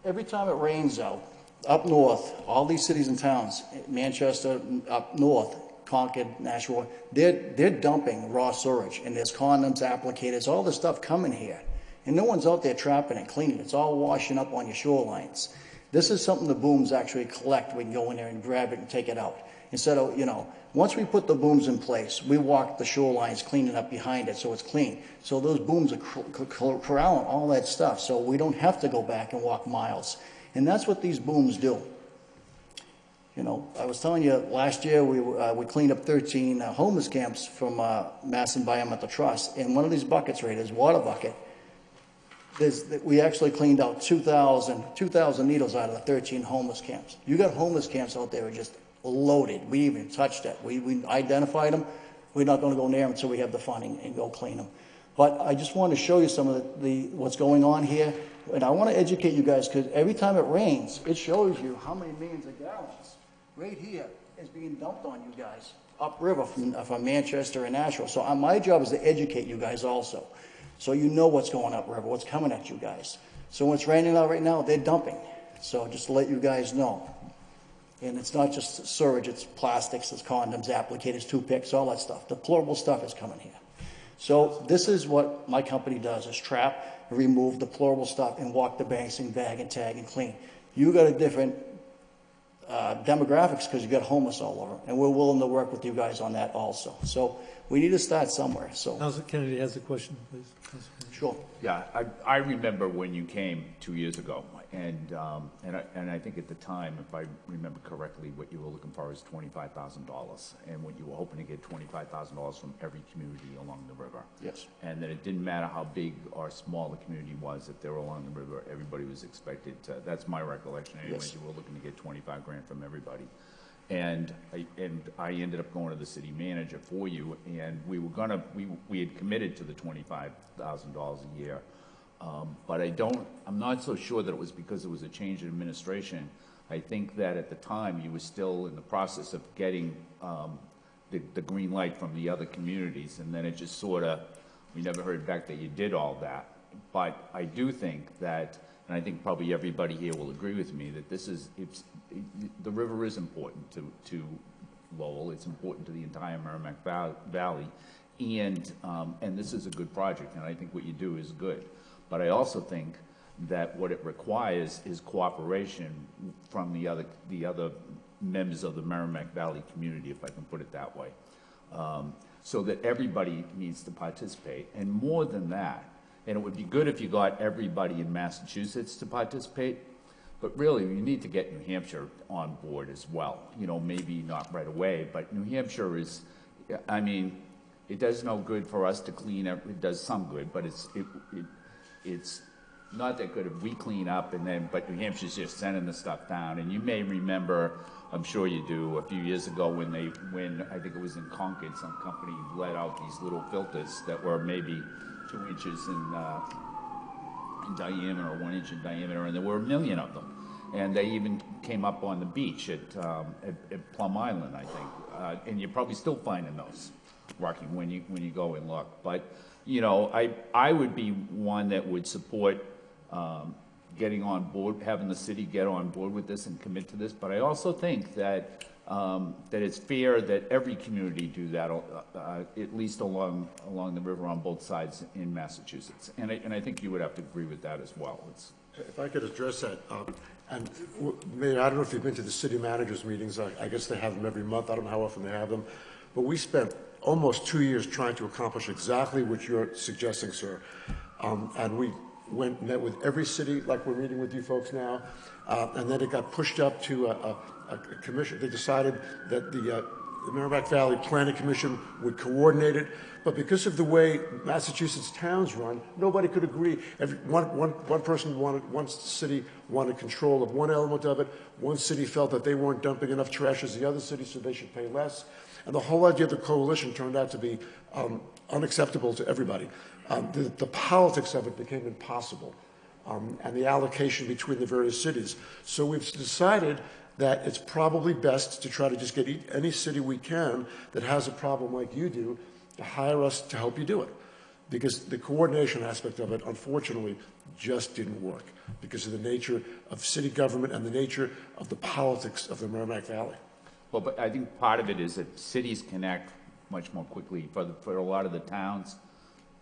Every time it rains out, up north, all these cities and towns, Manchester, up north, Concord, Nashua, they're dumping raw sewage, and there's condoms, applicators, all this stuff coming here. And no one's out there trapping and cleaning. It's all washing up on your shorelines. This is something the booms actually collect. We can go in there and grab it and take it out. Instead of, you know, once we put the booms in place, we walk the shorelines cleaning up behind it so it's clean. So those booms are corralling all that stuff, so we don't have to go back and walk miles. And that's what these booms do. You know, I was telling you, last year, we cleaned up 13 homeless camps from Mass Environmental Trust. And one of these buckets right is water bucket. We actually cleaned out 2,000 needles out of the 13 homeless camps. You got homeless camps out there that are just loaded. We even touched it. We identified them. We're not going to go near them until we have the funding and go clean them. But I just want to show you some of what's going on here. And I want to educate you guys, because every time it rains, it shows you how many millions of gallons right here is being dumped on you guys upriver from Manchester and Nashville. So my job is to educate you guys also, so you know what's going upriver, what's coming at you guys. So when it's raining out right now, they're dumping. So just to let you guys know. And it's not just sewage, it's plastics, it's condoms, applicators, toothpicks, all that stuff. Deplorable stuff is coming here. So this is what my company does, is trap and remove deplorable stuff and walk the banks and bag and tag and clean. You got a different demographics because you got homeless all over, and we're willing to work with you guys on that also. So we need to start somewhere. So Councilor Kennedy has a question, please. Sure. Yeah, I remember when you came 2 years ago, and I think at the time, if I remember correctly, what you were looking for was $25,000, and what you were hoping to get $25,000 from every community along the river. Yes. And that it didn't matter how big or small the community was, if they were along the river, everybody was expected to. That's my recollection, anyways. Yes. You were looking to get 25 grand from everybody. And I ended up going to the city manager for you, and we had committed to the $25,000 a year. But I'm not so sure that it was because it was a change in administration. I think that at the time you were still in the process of getting the green light from the other communities, and then it just sort of, we never heard back that you did all that. But I do think that, and I think probably everybody here will agree with me, that the river is important to Lowell. It's important to the entire Merrimack Valley, and this is a good project, and I think what you do is good. But I also think that what it requires is cooperation from the other members of the Merrimack Valley community, if I can put it that way, so that everybody needs to participate. And more than that, and it would be good if you got everybody in Massachusetts to participate, but really you need to get New Hampshire on board as well. You know, maybe not right away, but New Hampshire is, I mean, it does no good for us to clean up. It does some good, but it's not that good if we clean up but New Hampshire's just sending the stuff down. And you may remember, I'm sure you do, a few years ago when I think it was in Concord, some company let out these little filters that were maybe 2 inches in diameter or 1 inch in diameter, and there were 1 million of them. And they even came up on the beach at Plum Island, I think. And you're probably still finding those, Rocky, when you go and look. But, you know, I would be one that would support getting on board, having the city get on board with this and commit to this. But I also think that it's fair that every community do that, at least along the river on both sides in Massachusetts. And I think you would have to agree with that as well. If I could address that, and Mayor, I don't know if you've been to the city managers meetings. I guess they have them every month. I don't know how often they have them. But we spent almost 2 years trying to accomplish exactly what you're suggesting, sir. And we met with every city, like we're meeting with you folks now, and then it got pushed up to a commission. They decided that the Merrimack Valley Planning Commission would coordinate it, but because of the way Massachusetts towns run, nobody could agree. One city wanted control of one element of it. One city felt that they weren't dumping enough trash as the other city, so they should pay less. And the whole idea of the coalition turned out to be unacceptable to everybody. The politics of it became impossible, and the allocation between the various cities. So we've decided that it's probably best to try to just get any city we can that has a problem like you do to hire us to help you do it. Because the coordination aspect of it, unfortunately, just didn't work because of the nature of city government and the nature of the politics of the Merrimack Valley. Well, but I think part of it is that cities connect much more quickly. For a lot of the towns,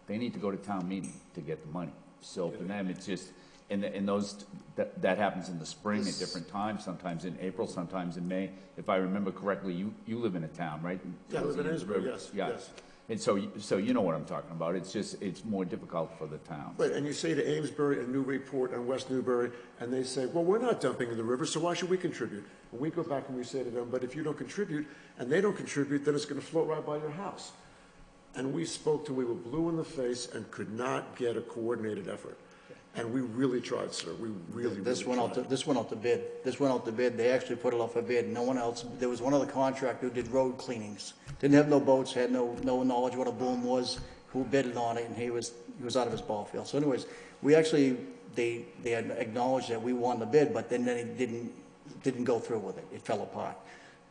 they need to go to town meeting to get the money. So for them, it's just, that happens in the spring at different times, sometimes in April, sometimes in May. If I remember correctly, you live in a town, right? Yeah, I live in Amesbury, yes. Yeah. Yes. And so you know what I'm talking about. It's just, it's more difficult for the town. Right, and you say to Amesbury and Newburyport and West Newbury, and they say, well, we're not dumping in the river, so why should we contribute? And we go back and we say to them, but if you don't contribute and they don't contribute, then it's going to float right by your house. And we we were blue in the face and could not get a coordinated effort. And we really tried, sir. We really, This really went tried. this went out to bid. This went out to bid. They actually put it off a bid. No one else. There was one other contractor who did road cleanings. Didn't have no boats. Had no knowledge what a boom was. Who bidded on it, and he was out of his ball field. So, anyways, we actually they had acknowledged that we won the bid, but then it didn't go through with it. It fell apart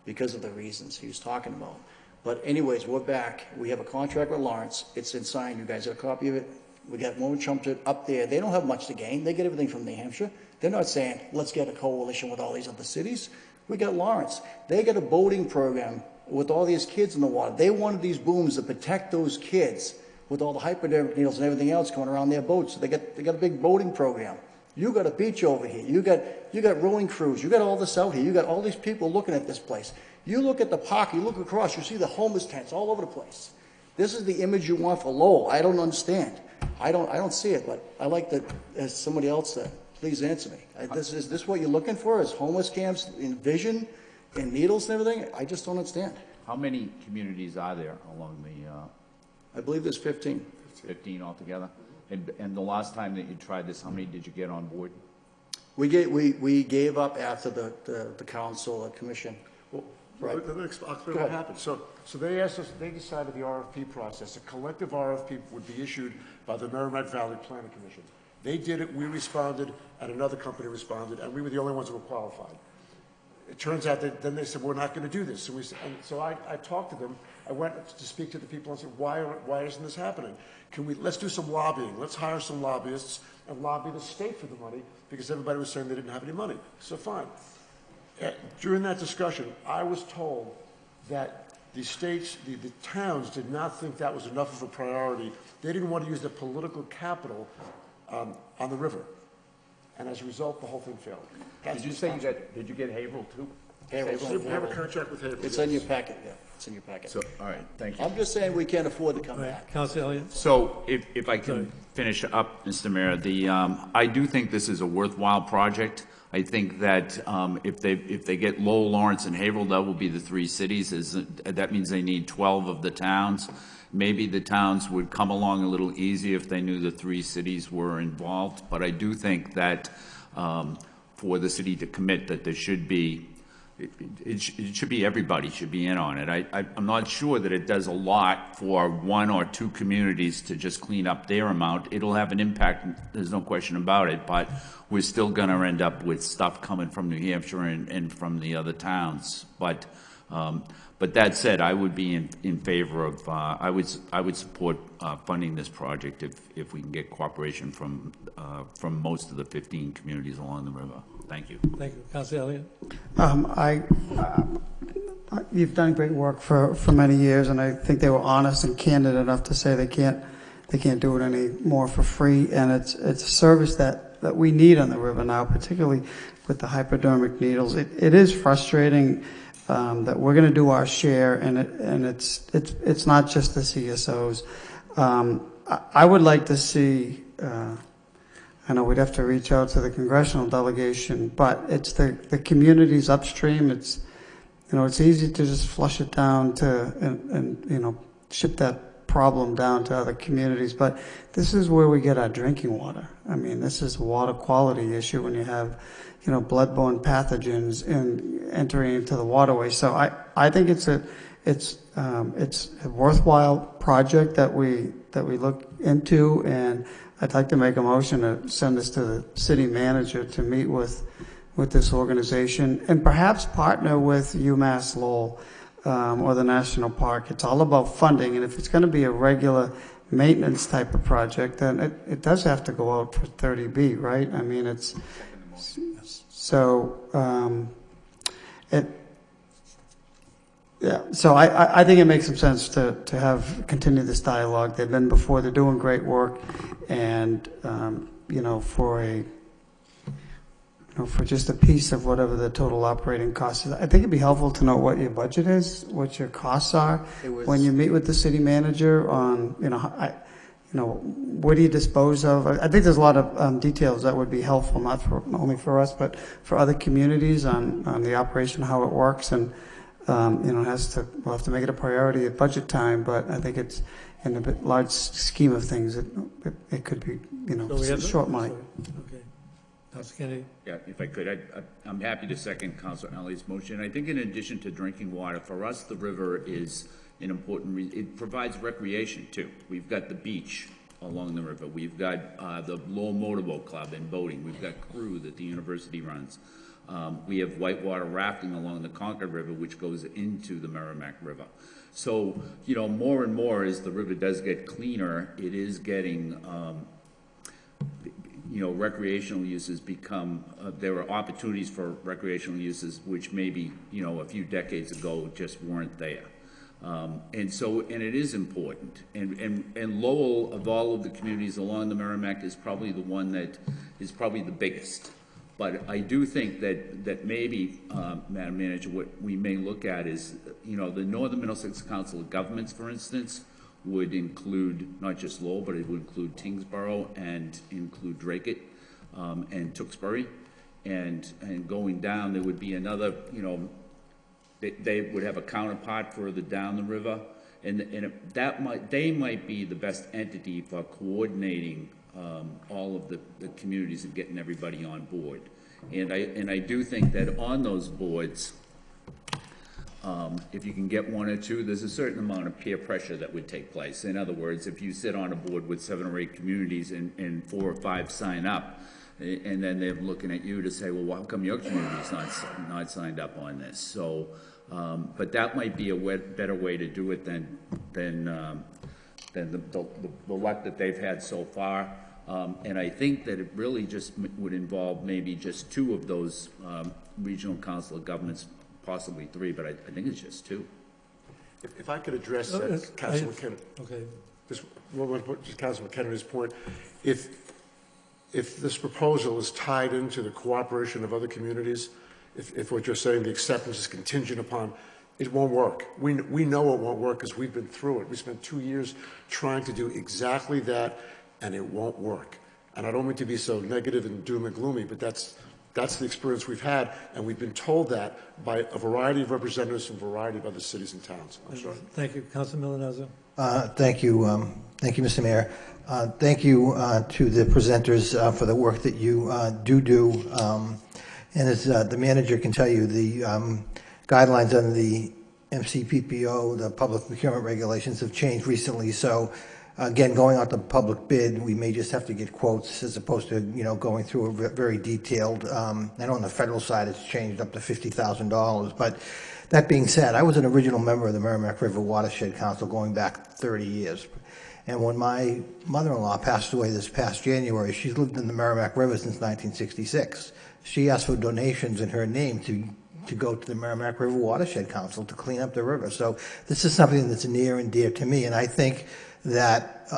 because of the reasons he was talking about. But anyways, we're back. We have a contract with Lawrence. It's in signed. You guys have a copy of it. We got one Trumped up there. They don't have much to gain. They get everything from New Hampshire. They're not saying, let's get a coalition with all these other cities. We got Lawrence. They got a boating program with all these kids in the water. They wanted these booms to protect those kids with all the hypodermic needles and everything else going around their boats. So they got a big boating program. You got a beach over here. You got rowing crews. You got all this out here. You got all these people looking at this place. You look at the park. You look across. You see the homeless tents all over the place. This is the image you want for Lowell. I don't understand. I don't see it, but I like that as somebody else said. Please answer me. Is this what you're looking for? Is homeless camps in vision and needles and everything? I just don't understand. How many communities are there along the? I believe there's 15. 15 altogether. And the last time that you tried this, how many did you get on board? We gave up after the council, commission. Well, Right. I'll clear what happened. So they asked us, they decided the RFP process, a collective RFP would be issued by the Merrimack Valley Planning Commission. They did it, we responded, and another company responded, and we were the only ones who were qualified. It turns out that then they said, we're not going to do this. And so I talked to them. I went to speak to the people and said, why isn't this happening? Let's do some lobbying. Let's hire some lobbyists and lobby the state for the money, because everybody was saying they didn't have any money. So fine. During that discussion, I was told that the states, the towns did not think that was enough of a priority. They didn't want to use the political capital on the river. And as a result, the whole thing failed. Did you get Haverhill too? Haverhill. We have a contract with Haverhill. It's in your packet, yeah. It's in your packet. So, all right, thank you. I'm just saying we can't afford to come back. Councilor Elliott? So if I can finish up, Mr. Mayor, I do think this is a worthwhile project. I think that if they get Lowell, Lawrence, and Haverhill, that will be the 3 cities. That means they need 12 of the towns. Maybe the towns would come along a little easier if they knew the 3 cities were involved. But I do think that for the city to commit that there should be, it should be everybody should be in on it. I'm not sure that it does a lot for 1 or 2 communities to just clean up their amount. It'll have an impact, there's no question about it, but we're still going to end up with stuff coming from New Hampshire and from the other towns. But that said, I would be in favor of, I would support funding this project if we can get cooperation from most of the 15 communities along the river. Thank you. Thank you. Councilor Elliott? You've done great work for many years, and I think they were honest and candid enough to say they can't do it anymore for free, and it's a service that we need on the river now, particularly with the hypodermic needles. It is frustrating that we're going to do our share, and it's not just the CSOs. I would like to see. I know we'd have to reach out to the congressional delegation, but it's the communities upstream. It's easy to just flush it down to and ship that problem down to other communities. But this is where we get our drinking water. I mean, this is a water quality issue when you have bloodborne pathogens entering into the waterway. So I think it's a worthwhile project that we look into, and I'd like to make a motion to send this to the city manager to meet with this organization and perhaps partner with UMass Lowell or the National Park. It's all about funding, and if it's going to be a regular maintenance type of project, then it does have to go out for 30B, right? I mean, it's so yeah. So I think it makes some sense to continue this dialogue. They've been before. They're doing great work, and for for just a piece of whatever the total operating cost is. I think it'd be helpful to know what your budget is, what your costs are. When you meet with the city manager on, what do you dispose of? I think there's a lot of details that would be helpful, not only for us, but for other communities on the operation, how it works, and we'll have to make it a priority at budget time. But I think it's in a large scheme of things, it could be short money. Okay. Councilor Kennedy? Yeah, if I could, I'm happy to second Councilor Elliott's motion. I think in addition to drinking water, for us, the river is an important, it provides recreation too. We've got the beach along the river. We've got the Lowell Motorboat Club and boating. We've got crew that the university runs. We have whitewater rafting along the Concord River, which goes into the Merrimack River. So, more and more as the river does get cleaner, it is getting, recreational uses become, there are opportunities for recreational uses which maybe, a few decades ago just weren't there. And it is important. And Lowell, of all of the communities along the Merrimack, is probably the one that is probably the biggest. But I do think that maybe, Madam Manager, what we may look at is, the Northern Middlesex Council of Governments, for instance, would include not just Lowell, but it would include Tingsboro and include Dracut and Tewksbury. And going down, there would be another, they would have a counterpart further down the river. And they might be the best entity for coordinating all of the communities and getting everybody on board. And I do think that on those boards, if you can get one or two, there's a certain amount of peer pressure that would take place. In other words, if you sit on a board with 7 or 8 communities and 4 or 5 sign up, and then they're looking at you to say, well, how come your community's not signed up on this? So, but that might be a better way to do it than the luck that they've had so far. And I think that it really just would involve maybe just 2 of those regional council of governments, possibly 3, but I think it's just 2. If I could address that, Councilman Kennedy. Okay. Just Councilman Kennedy's point. If this proposal is tied into the cooperation of other communities, if what you're saying, the acceptance is contingent upon, it won't work. We know it won't work because we've been through it. We spent 2 years trying to do exactly that, and it won't work. And I don't mean to be so negative and doom and gloomy, but that's the experience we've had, and we've been told that by a variety of representatives from a variety of other cities and towns. I'm sorry. Thank you. Councilor Milonazo. Thank you. Thank you, Mr. Mayor. Thank you to the presenters for the work that you do. And as the manager can tell you, the guidelines under the MCPPO, the public procurement regulations, have changed recently. So again, going out to public bid, we may just have to get quotes as opposed to, going through a very detailed, I know on the federal side it's changed up to $50,000. But that being said, I was an original member of the Merrimack River Watershed Council going back 30 years. And when my mother-in-law passed away this past January, she's lived in the Merrimack River since 1966. She asked for donations in her name to go to the Merrimack River Watershed Council to clean up the river. So this is something that's near and dear to me, and I think that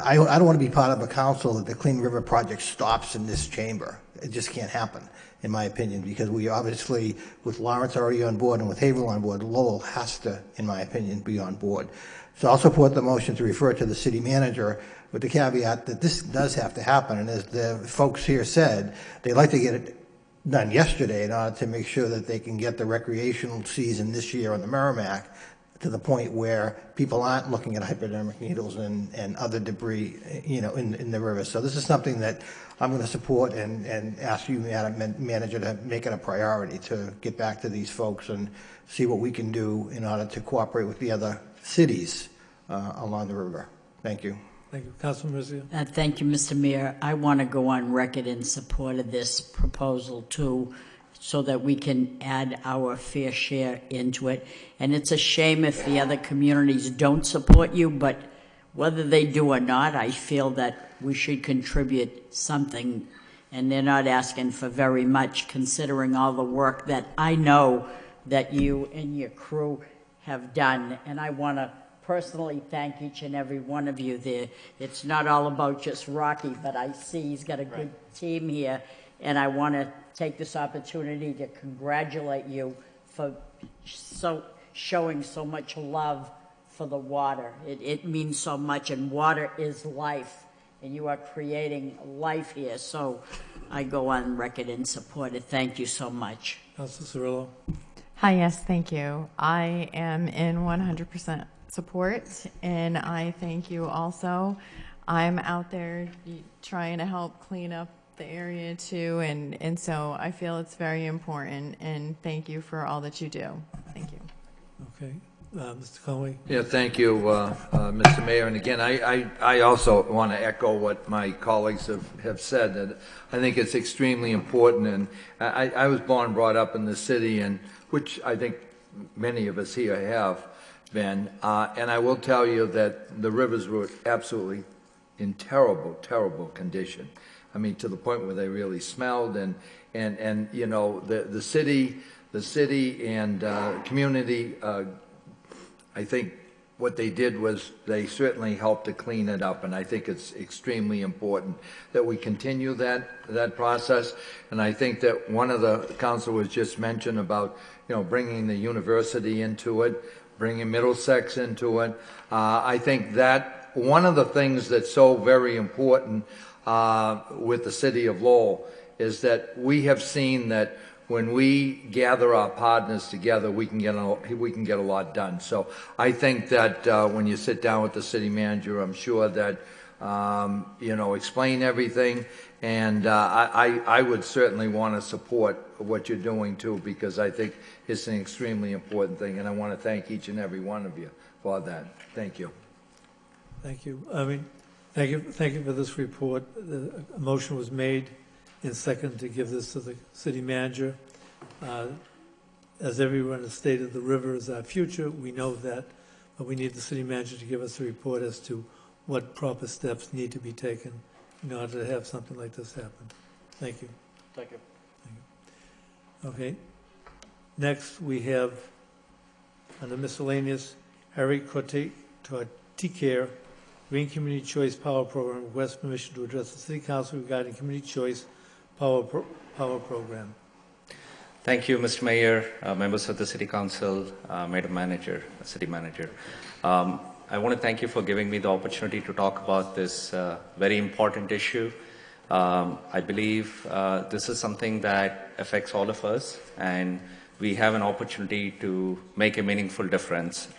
I don't want to be part of a council that the Clean River Project stops in this chamber. It just can't happen, in my opinion, because we obviously, with Lawrence already on board and with Haverhill on board, Lowell has to, in my opinion, be on board. So I'll support the motion to refer to the city manager with the caveat that this does have to happen. And as the folks here said, they'd like to get it done yesterday in order to make sure that they can get the recreational season this year on the Merrimack to the point where people aren't looking at hypodermic needles and other debris, in the river. So this is something that I'm going to support and ask you, Madam Manager, to make it a priority to get back to these folks and see what we can do in order to cooperate with the other cities along the river. Thank you. Thank you. Councilman Mercia. Thank you, Mr. Mayor. I want to go on record in support of this proposal too, so that we can add our fair share into it. And it's a shame if the other communities don't support you, but whether they do or not, I feel that we should contribute something, and they're not asking for very much considering all the work that I know that you and your crew have done. And I want to personally thank each and every one of you there. It's not all about just Rocky, but I see he's got a good team here, And I want to take this opportunity to congratulate you for showing so much love for the water. It means so much, and water is life, and you are creating life here. So I go on record in support of. Thank you so much. Councilor Cirillo. Hi, yes, thank you. I am in 100% support, and I thank you also. I'm out there trying to help clean up the area too, and so I feel it's very important, and thank you for all that you do. Thank you. Okay. Mr. Conway. Yeah, thank you, Mr. Mayor. And again, I also want to echo what my colleagues have said. That I think it's extremely important. And I was born and brought up in the city, and which I think many of us here have been. And I will tell you that the rivers were absolutely in terrible, terrible condition. I mean, to the point where they really smelled. And you know, the city and community. I think what they did was they certainly helped to clean it up, and I think it's extremely important that we continue that process. And I think that one of the councilors just mentioned about, you know, bringing the university into it, bringing Middlesex into it. I think that one of the things that's so very important with the city of Lowell is that we have seen that when we gather our partners together, we can get a lot done. So I think that when you sit down with the city manager, I'm sure that you know, explain everything, and I would certainly want to support what you're doing too, because I think it's an extremely important thing, and I want to thank each and every one of you for that. Thank you. Thank you. I mean, thank you for this report. A motion was made and second to give this to the city manager. As everyone has stated, the river is our future. We know that, but we need the city manager to give us a report as to what proper steps need to be taken in order to have something like this happen. Thank you. Thank you. Okay. Next, we have under miscellaneous, Harry Torticare, Green Community Choice Power Program, requests permission to address the City Council regarding Community Choice Power Program. Thank you, Mr. Mayor, members of the City Council, Madam Manager, City Manager. I want to thank you for giving me the opportunity to talk about this very important issue. I believe this is something that affects all of us, and we have an opportunity to make a meaningful difference.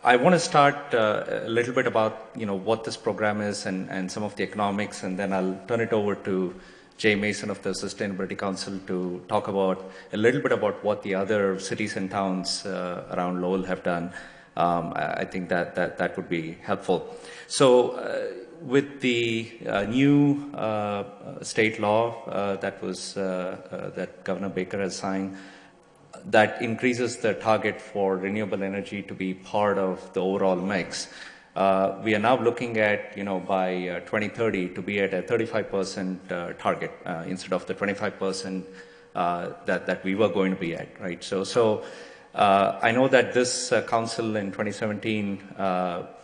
I want to start a little bit about, you know, what this program is and some of the economics, and then I'll turn it over to Jay Mason of the Sustainability Council to talk about a little bit about what the other cities and towns around Lowell have done. I think that would be helpful. So with the new state law that Governor Baker has signed, that increases the target for renewable energy to be part of the overall mix. We are now looking at, you know, by 2030 to be at a 35% target instead of the 25% that we were going to be at, right? So I know that this council in 2017,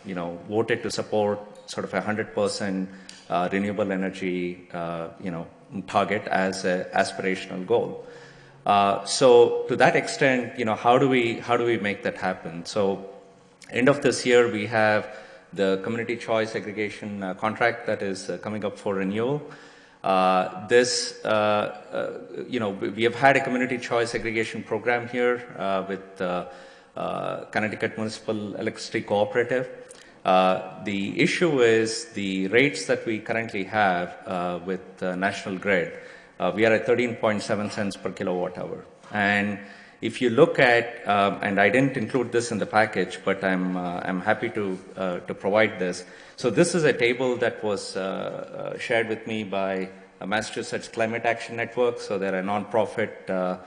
you know, voted to support sort of 100% renewable energy, you know, target as an aspirational goal. So to that extent, you know, how do we make that happen? So end of this year, we have the community choice aggregation contract that is coming up for renewal. You know, we have had a community choice aggregation program here with Connecticut Municipal Electricity Cooperative. The issue is the rates that we currently have with National Grid. We are at 13.7 cents per kilowatt hour. And if you look at, and I didn't include this in the package, but I'm happy to provide this. So this is a table that was shared with me by Massachusetts Climate Action Network. So they're a nonprofit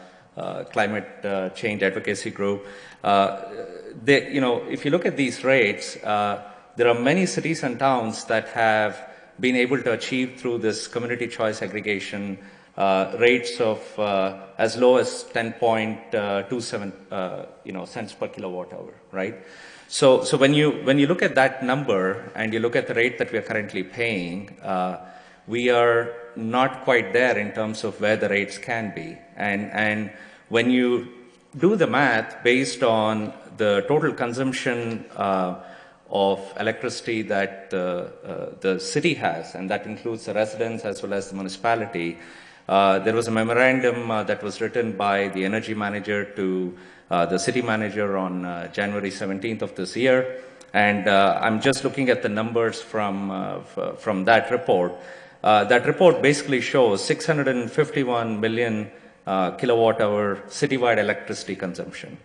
climate change advocacy group. You know, if you look at these rates, there are many cities and towns that have been able to achieve through this community choice aggregation rates of as low as 10.27 you know, cents per kilowatt hour, right? So when you look at that number and you look at the rate that we are currently paying, we are not quite there in terms of where the rates can be. And when you do the math based on the total consumption of electricity that the city has, and that includes the residents as well as the municipality, there was a memorandum that was written by the energy manager to the city manager on January 17th of this year. And I'm just looking at the numbers from that report. That report basically shows 651 million kilowatt hour citywide electricity consumption.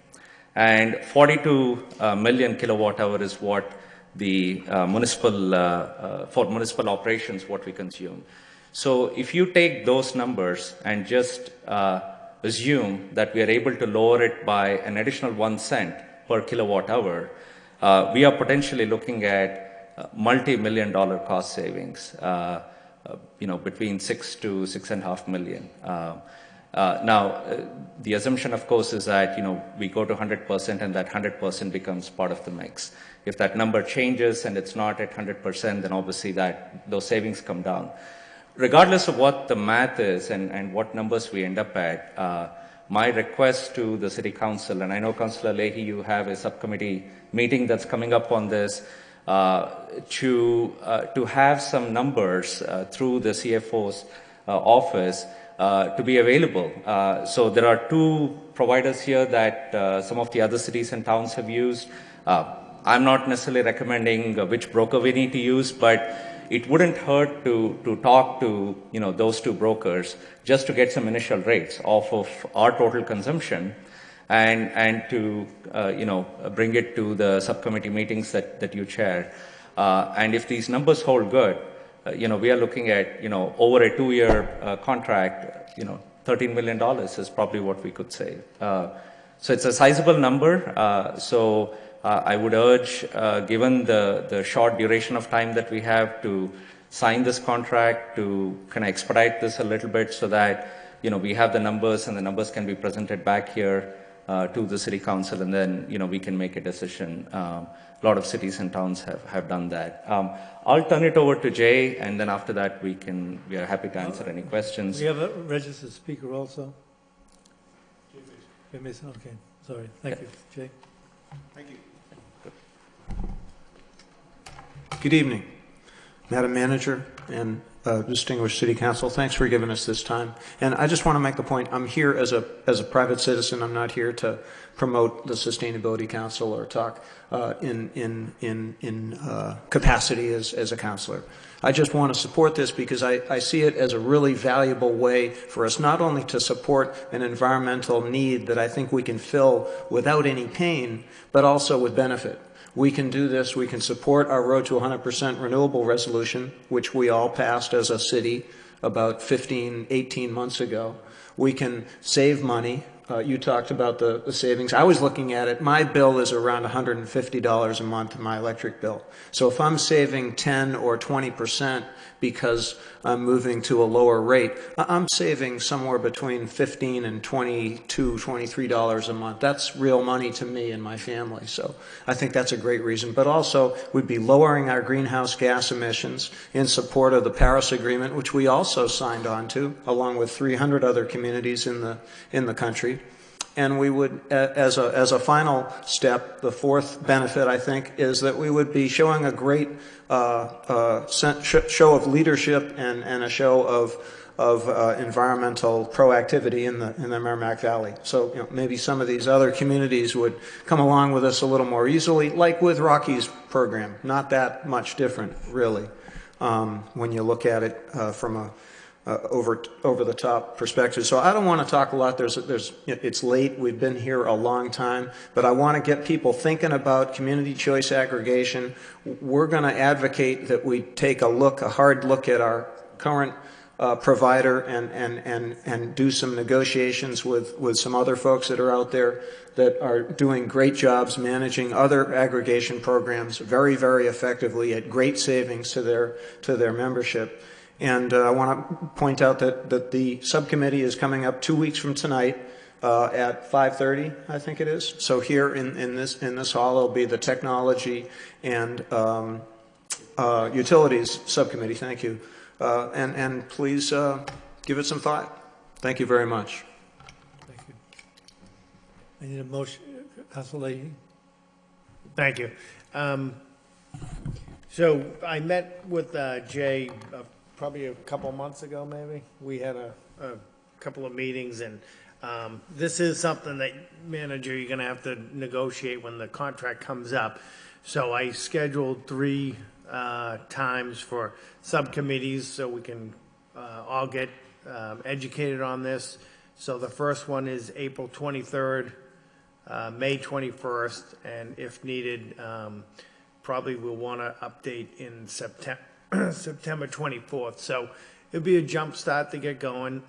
And 42 million kilowatt hour is what the for municipal operations, what we consume. So if you take those numbers and just assume that we are able to lower it by an additional 1 cent per kilowatt hour, we are potentially looking at multi-million-dollar cost savings, between 6 to 6.5 million. Now, the assumption, of course, is that we go to 100% and that 100% becomes part of the mix. If that number changes and it's not at 100%, then obviously those savings come down. Regardless of what the math is and what numbers we end up at, my request to the City Council, and I know Councillor Leahy, you have a subcommittee meeting that's coming up on this, to have some numbers through the CFO's office to be available. So there are two providers here that some of the other cities and towns have used. I'm not necessarily recommending which broker we need to use, but it wouldn't hurt to talk to those two brokers just to get some initial rates off of our total consumption, and to bring it to the subcommittee meetings that you chair. And if these numbers hold good, we are looking at over a 2-year contract, $13 million is probably what we could save. So it's a sizable number. I would urge, given the short duration of time that we have, to sign this contract, to kind of expedite this a little bit so that, we have the numbers and the numbers can be presented back here to the City Council, and then, we can make a decision. A lot of cities and towns have done that. I'll turn it over to Jay, and then after that we are happy to answer any questions. We have a registered speaker also. Okay, sorry. Thank you, Jay. Thank you. Good evening, Madam Manager and distinguished City Council. Thanks for giving us this time. And I just want to make the point, I'm here as a private citizen. I'm not here to promote the Sustainability Council or talk in capacity as a councilor. I just want to support this because I see it as a really valuable way for us not only to support an environmental need that I think we can fill without any pain, but also with benefit. We can do this. We can support our Road to 100% Renewable resolution, which we all passed as a city about 18 months ago. We can save money. You talked about the savings. I was looking at it. My bill is around $150 a month, my electric bill. So if I'm saving 10 or 20% because I'm moving to a lower rate, I'm saving somewhere between $15 and $22, $23 a month. That's real money to me and my family. So I think that's a great reason. But also, we'd be lowering our greenhouse gas emissions in support of the Paris Agreement, which we also signed on to, along with 300 other communities in the country. And we would, as a final step, the fourth benefit, I think, is that we would be showing a great show of leadership and a show of environmental proactivity in the Merrimack Valley. So maybe some of these other communities would come along with us a little more easily, like with Rocky's program. Not that much different, really, when you look at it from a over the top perspective. So I don't want to talk a lot. It's late. We've been here a long time, but I want to get people thinking about community choice aggregation. We're going to advocate that we take a hard look at our current provider and do some negotiations with some other folks that are out there that are doing great jobs managing other aggregation programs very, very effectively at great savings to their membership. And I want to point out that the subcommittee is coming up 2 weeks from tonight at 5:30, I think it is. So here in this hall, it'll be the Technology and Utilities Subcommittee. Thank you. And please give it some thought. Thank you very much. Thank you. I need a motion. Council Leahy? Thank you. So I met with Jay probably a couple months ago, maybe. We had a couple of meetings, and this is something that, manager, you're going to have to negotiate when the contract comes up. So I scheduled 3 times for subcommittees so we can all get educated on this. So the first one is April 23rd, May 21st, and if needed, probably we'll want to update in September, September 24th. So it'll be a jump start to get going.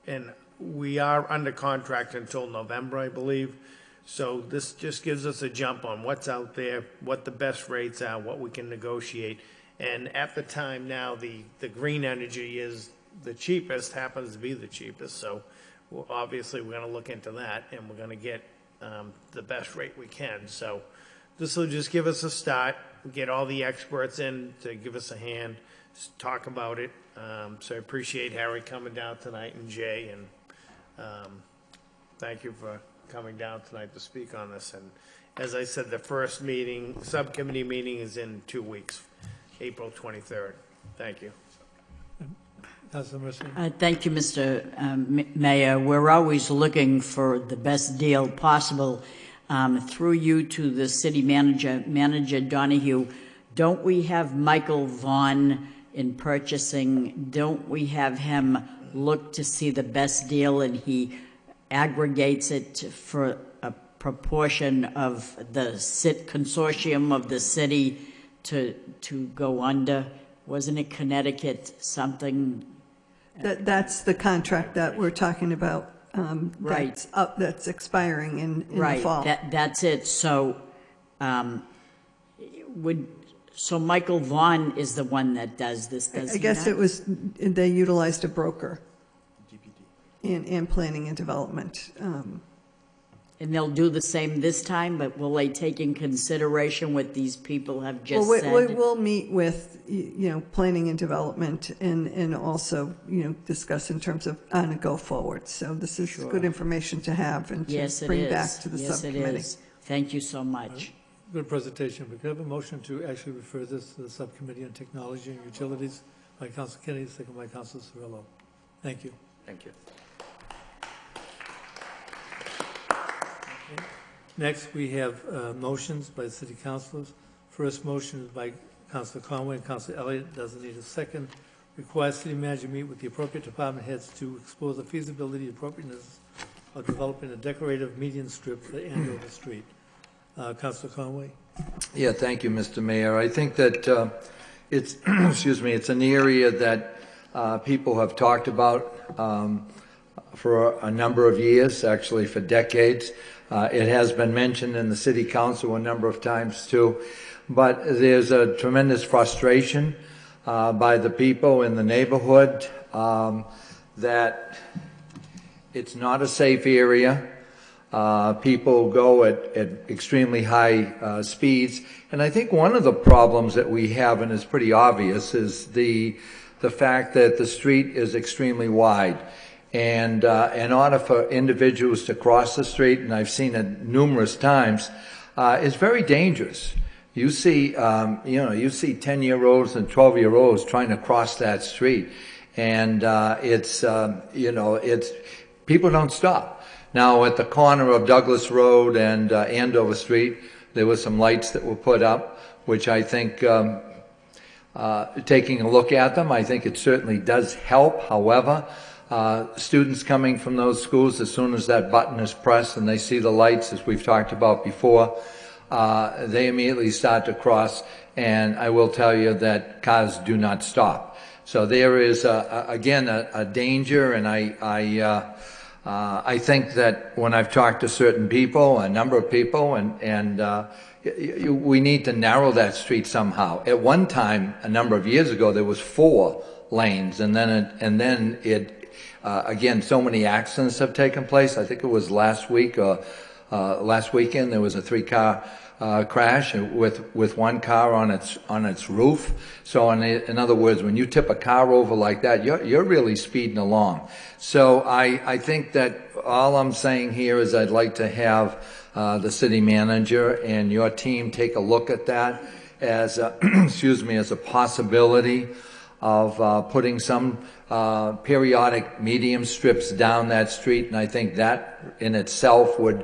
And we are under contract until November, I believe. So this just gives us a jump on what's out there, what the best rates are, what we can negotiate. And at the time now, the green energy is the cheapest, happens to be the cheapest. So obviously we're going to look into that, and we're going to get the best rate we can. So this will just give us a start, get all the experts in to give us a hand, talk about it. So I appreciate Harry coming down tonight, and Jay, and thank you for coming down tonight to speak on this. And as I said, the first meeting, subcommittee meeting, is in 2 weeks, April 23rd. Thank you. Councilor Mercy? Thank you, Mr. Mayor. We're always looking for the best deal possible. Through you to the city manager, Manager Donahue, don't we have Michael Vaughn in purchasing? Don't we have him look to see the best deal, and he aggregates it for a proportion of the consortium of the city to go under? Wasn't it Connecticut something? That's the contract that we're talking about. Right. That's expiring in the fall. That's it. So, so Michael Vaughn is the one that does this, does I he guess not? it was, they utilized a broker in planning and development. And they'll do the same this time, but will they take in consideration what these people have just Well, said? we'll meet with, planning and development, and also, discuss in terms of on a go forward. So this is good information to have and Yes, to it bring is. back to the Yes, it subcommittee. is. Thank you so much. Good presentation. We could have a motion to actually refer this to the Subcommittee on Technology and Utilities by Council Kennedy, second by Council Cirillo. Thank you. Thank you. Next, we have motions by the city councilors. First motion is by Councilor Conway and Councilor Elliott. Doesn't need a second. Requires city manager meet with the appropriate department heads to explore the feasibility and appropriateness of developing a decorative median strip for Andover Street. Councilor Conway. Yeah, thank you, Mr. Mayor. I think that it's, excuse me, it's an area that people have talked about for a number of years, actually for decades. It has been mentioned in the city council a number of times too, but there's a tremendous frustration by the people in the neighborhood that it's not a safe area. People go at extremely high speeds, and I think one of the problems that we have, and it's pretty obvious, is the fact that the street is extremely wide. And in order for individuals to cross the street, and I've seen it numerous times, it's very dangerous. You see, you see 10-year-olds and 12-year-olds trying to cross that street, and it's people don't stop. Now, at the corner of Douglas Road and Andover Street, there were some lights that were put up, which I think, taking a look at them, I think it certainly does help. However, students coming from those schools, as soon as that button is pressed and they see the lights, as we've talked about before, they immediately start to cross, and I will tell you that cars do not stop. So there is, again, a danger, and I think that when I've talked to certain people, a number of people, and we need to narrow that street somehow. At one time, a number of years ago, there was 4 lanes, and then it again, so many accidents have taken place. I think it was last week or last weekend there was a 3-car crash with one car on its roof. So in other words, when you tip a car over like that, you're really speeding along. So I think that all I'm saying here is I'd like to have the city manager and your team take a look at that as a, excuse me, as a possibility of putting some periodic medium strips down that street, and I think that in itself would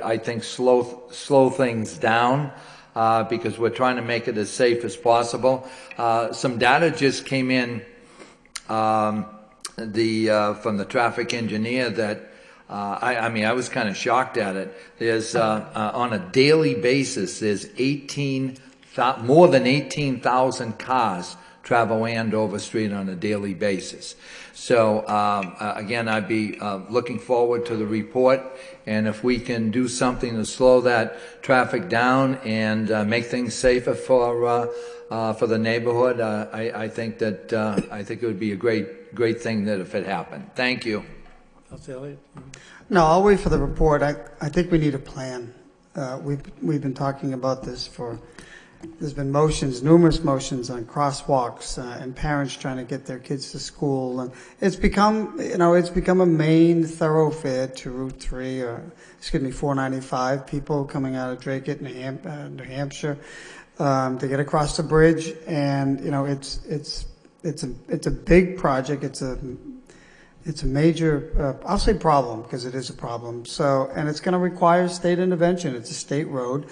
I think slow things down because we're trying to make it as safe as possible. Some data just came in from the traffic engineer that I mean I was kind of shocked at it. There's on a daily basis there's more than 18,000 cars travel Andover Street on a daily basis. So again, I'd be looking forward to the report, and if we can do something to slow that traffic down and make things safer for the neighborhood, I think that I think it would be a great thing that if it happened. Thank you. No, I'll wait for the report. I think we need a plan. We've been talking about this for. There's been numerous motions on crosswalks and parents trying to get their kids to school, and it's become a main thoroughfare to Route 3 or 495. People coming out of Dracut, New Hampshire, to get across the bridge, and it's a big project. It's a major, I'll say problem because it is a problem. So, and it's going to require state intervention. It's a state road.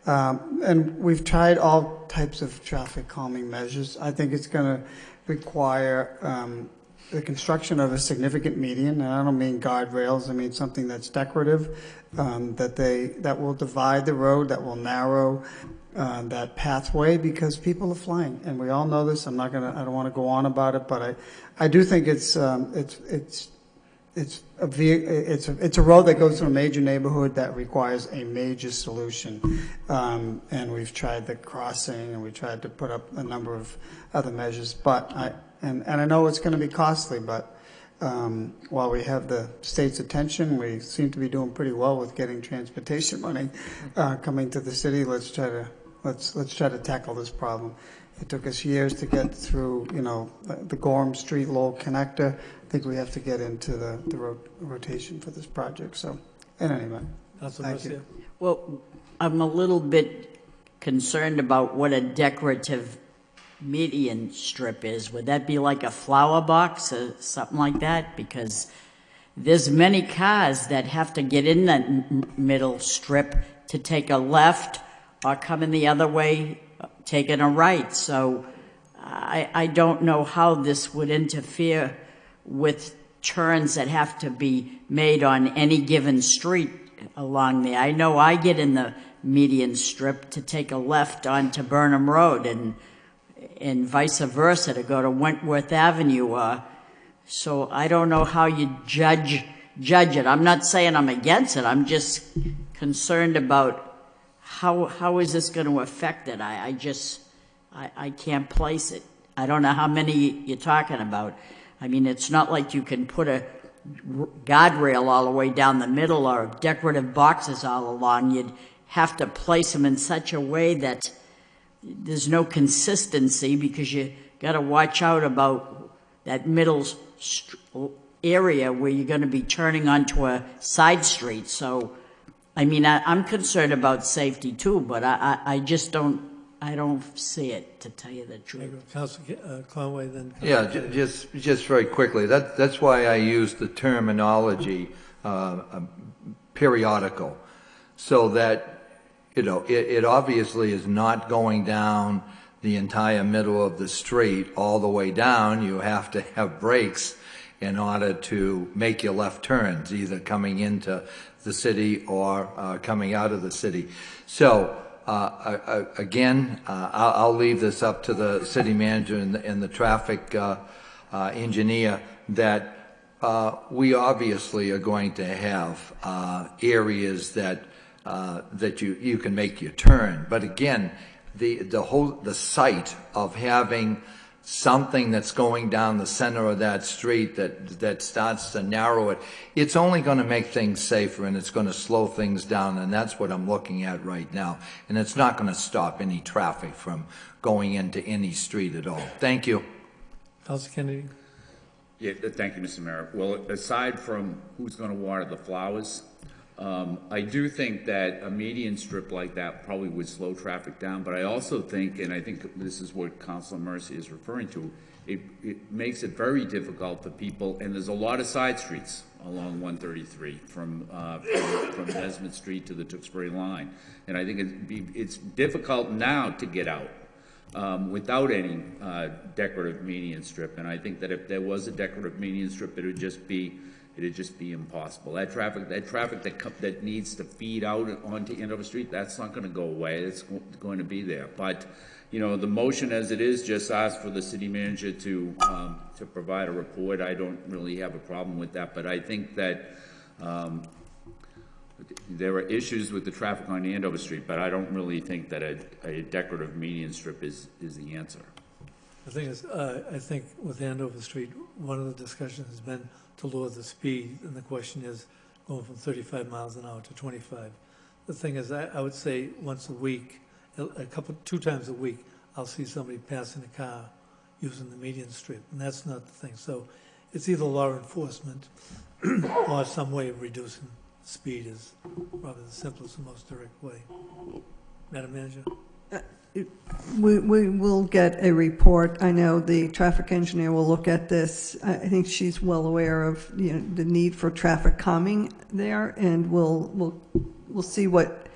And we've tried all types of traffic calming measures. I think it's going to require the construction of a significant median, and I don't mean guardrails. I mean something that's decorative, that will divide the road, that will narrow that pathway, because people are flying, and we all know this. I don't want to go on about it, but I do think it's a road that goes through a major neighborhood that requires a major solution, and we've tried the crossing and we tried to put up a number of other measures, but I know it's going to be costly, but while we have the state's attention, we seem to be doing pretty well with getting transportation money coming to the city. Let's try to tackle this problem. It took us years to get through, the Gorham Street Lowell connector. I think we have to get into the rotation for this project. So, in any event, thank you. Well, I'm a little bit concerned about what a decorative median strip is. Would that be like a flower box or something like that? Because there's many cars that have to get in that middle strip to take a left or come in the other way, taking a right. So I don't know how this would interfere with turns that have to be made on any given street along there. I know I get in the median strip to take a left onto Burnham Road and vice versa to go to Wentworth Avenue. So I don't know how you judge it. I'm not saying I'm against it. I'm just concerned about how is this going to affect it. I can't place it. I don't know how many you're talking about. I mean, it's not like you can put a guardrail all the way down the middle or decorative boxes all along. You'd have to place them in such a way that there's no consistency, because you got to watch out about that middle area where you're going to be turning onto a side street. So, I mean, I'm concerned about safety too, but I just don't see it, to tell you the truth. Councilor Conway, then. Yeah, just very quickly. That's why I use the terminology periodical, so that it obviously is not going down the entire middle of the street all the way down. You have to have brakes in order to make your left turns, either coming into the city or coming out of the city. So again, I'll leave this up to the city manager and the traffic engineer, that we obviously are going to have areas that you can make your turn. But again, the site of having something that's going down the center of that street that starts to narrow it, it's only going to make things safer and it's going to slow things down, and that's what I'm looking at right now. And it's not going to stop any traffic from going into any street at all. Thank you. Councilor Kennedy. Yeah, thank you, Mr. Mayor. Well, aside from who's going to water the flowers, I do think that a median strip like that probably would slow traffic down, but I also think, and I think this is what Councilor Mercy is referring to, it makes it very difficult for people, and there's a lot of side streets along 133 from Nesmith Street to the Tewksbury line, and I think it's difficult now to get out without any decorative median strip, and I think that if there was a decorative median strip, it'd just be impossible. That traffic that needs to feed out onto Andover Street, that's not going to go away. It's going to be there. But you know, the motion as it is just asks for the city manager to provide a report. I don't really have a problem with that, but I think that there are issues with the traffic on Andover Street, but I don't really think that a decorative median strip is the answer. The thing is, I think with Andover Street, one of the discussions has been to lower the speed, and the question is going from 35 miles an hour to 25. The thing is, I would say once a week, two times a week, I'll see somebody passing a car using the median strip, and that's not the thing. So it's either law enforcement or some way of reducing speed is probably the simplest and most direct way. Madam Manager? We will get a report. I know the traffic engineer will look at this. I think she's well aware of the need for traffic calming there, and we'll see what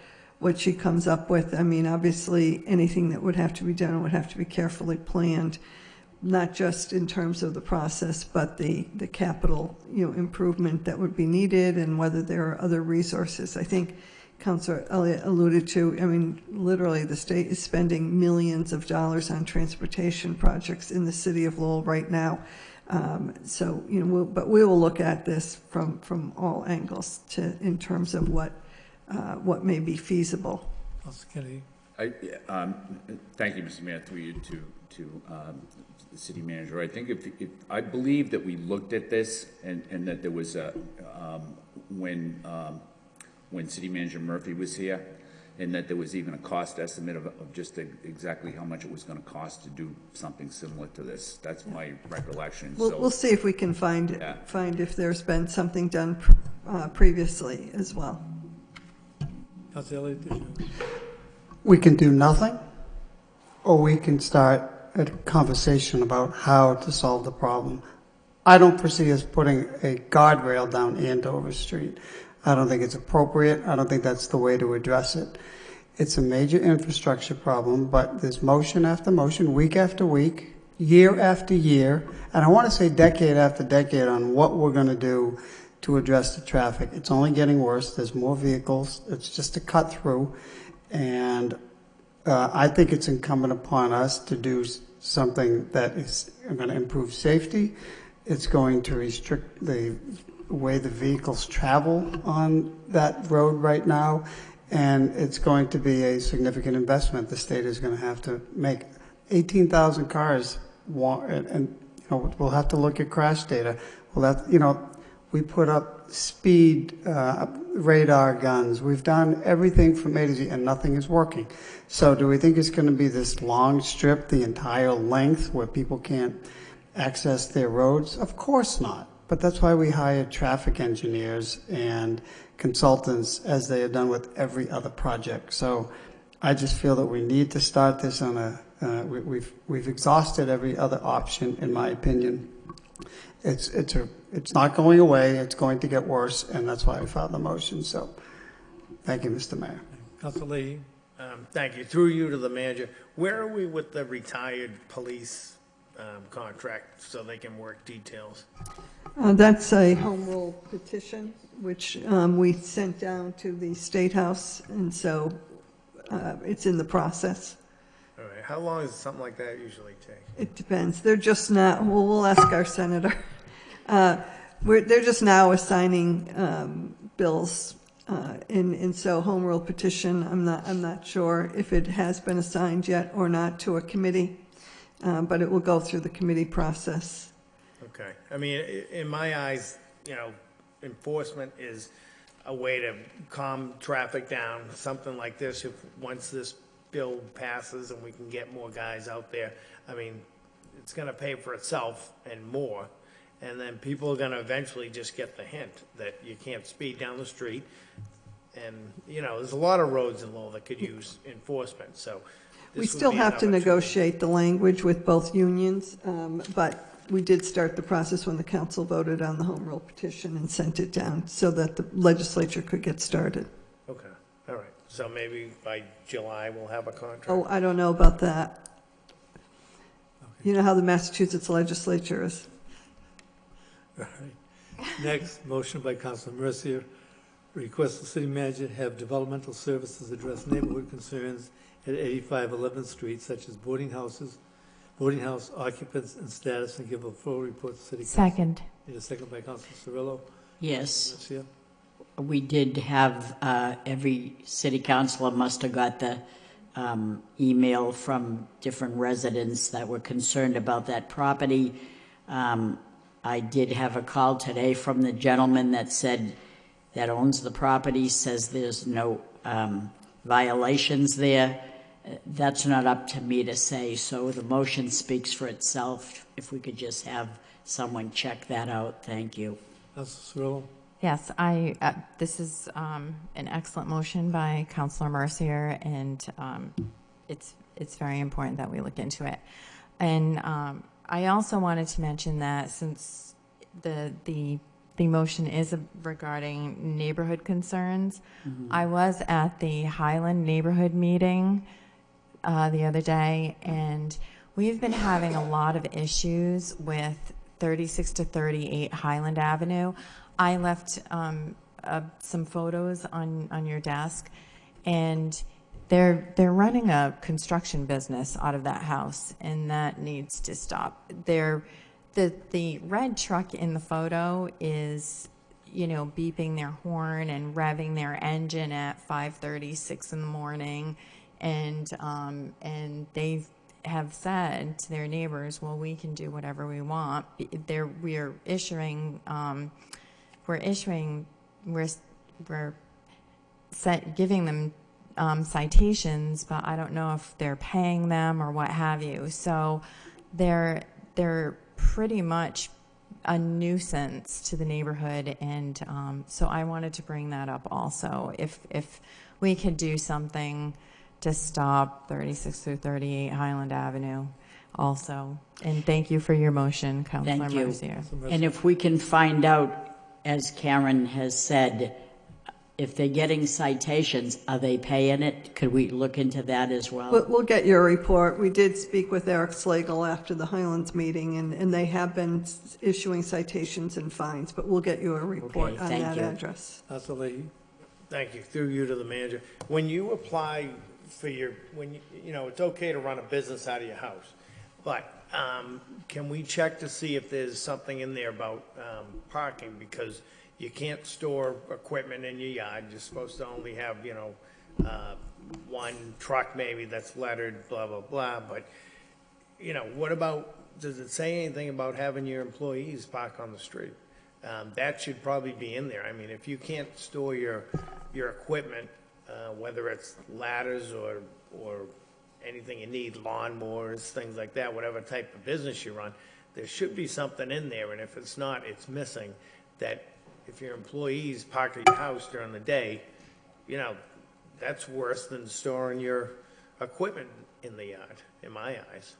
she comes up with. I mean, obviously, anything that would have to be done would have to be carefully planned, not just in terms of the process, but the capital improvement that would be needed, and whether there are other resources. I think Councilor Elliott alluded to, I mean, literally the state is spending millions of dollars on transportation projects in the city of Lowell right now. So, but we will look at this from all angles in terms of what may be feasible. Councilor Kennedy. Thank you, Mr. Mayor, through you to the city manager. I think if I believe that we looked at this and that there was when City Manager Murphy was here, and that there was even a cost estimate of just exactly how much it was going to cost to do something similar to this. That's my recollection. We'll see if we can find if there's been something done previously as well. Councilor Elliott, did you? We can do nothing, or we can start a conversation about how to solve the problem. I don't foresee us putting a guardrail down Andover Street. I don't think it's appropriate. I don't think that's the way to address it. It's a major infrastructure problem, but there's motion after motion, week after week, year after year, and I want to say decade after decade on what we're going to do to address the traffic. It's only getting worse. There's more vehicles. It's just a cut through, and I think it's incumbent upon us to do something that is going to improve safety. It's going to restrict the way the vehicles travel on that road right now, and it's going to be a significant investment the state is going to have to make. 18,000 cars, and we'll have to look at crash data. We put up speed radar guns. We've done everything from A to Z, and nothing is working. So do we think it's going to be this long strip the entire length where people can't access their roads? Of course not. But that's why we hired traffic engineers and consultants, as they have done with every other project. So I just feel that we need to start this on we've exhausted every other option, in my opinion. It's not going away. It's going to get worse, and that's why I filed the motion. So thank you, Mr. Mayor. Councilor Lee. Thank you. Through you to the manager. Where are we with the retired police contract so they can work details? That's a home rule petition, which we sent down to the State House, and so it's in the process. All right. How long does something like that usually take? It depends. They're just not, well, we'll ask our senator. They're just now assigning bills, and so home rule petition, I'm not sure if it has been assigned yet or not to a committee. but it will go through the committee process. Okay. I mean, in my eyes, enforcement is a way to calm traffic down, something like this. Once this bill passes and we can get more guys out there, I mean, it's going to pay for itself and more. And then people are going to eventually just get the hint that you can't speed down the street. And, there's a lot of roads in Lowell that could use enforcement, so. We still have to negotiate the language with both unions, but we did start the process when the council voted on the home rule petition and sent it down so that the legislature could get started. Okay, all right. So maybe by July we'll have a contract? Oh, I don't know about that. You know how the Massachusetts legislature is. All right. Next, motion by Councilor Mercier, request the city manager to have developmental services address neighborhood concerns at 85 11th Street, such as boarding house occupants and status, and give a full report to City Council. Second. Need a second by Councilor Cirillo. Yes. Mercier. We did have, every city councilor must have got the email from different residents that were concerned about that property. I did have a call today from the gentleman that said, that owns the property, says there's no violations there. That's not up to me to say, so the motion speaks for itself. If we could just have someone check that out, thank you. Councilor Cirillo. Yes, this is an excellent motion by Councilor Mercier, and it's very important that we look into it. And I also wanted to mention that since the motion is regarding neighborhood concerns, I was at the Highland neighborhood meeting the other day, and we've been having a lot of issues with 36 to 38 Highland Avenue. I left some photos on your desk, and they're running a construction business out of that house, and that needs to stop. The red truck in the photo is, beeping their horn and revving their engine at 5:36 in the morning, and they have said to their neighbors, well, we can do whatever we want. We're giving them citations, but I don't know if they're paying them or what have you. So they're pretty much a nuisance to the neighborhood, and so I wanted to bring that up also. If we could do something to stop 36 through 38 Highland Avenue also. And thank you for your motion, Councilor Thank you. Mercier. And if we can find out, as Karen has said, if they're getting citations, are they paying it? Could we look into that as well? We'll get your report. We did speak with Eric Slagle after the Highlands meeting, and they have been issuing citations and fines, but we'll get you a report Okay, on thank that you. address. Councilor Leahy. Thank you. Through you to the manager. When you apply for it's okay to run a business out of your house, but can we check to see if there's something in there about parking? Because you can't store equipment in your yard. You're supposed to only have, one truck maybe that's lettered, blah, blah, blah. But, what about, does it say anything about having your employees park on the street? That should probably be in there. I mean, if you can't store your equipment, whether it's ladders or anything you need, lawnmowers, things like that, whatever type of business you run, there should be something in there. And if it's not, it's missing, that if your employees park at your house during the day, that's worse than storing your equipment in the yard, in my eyes.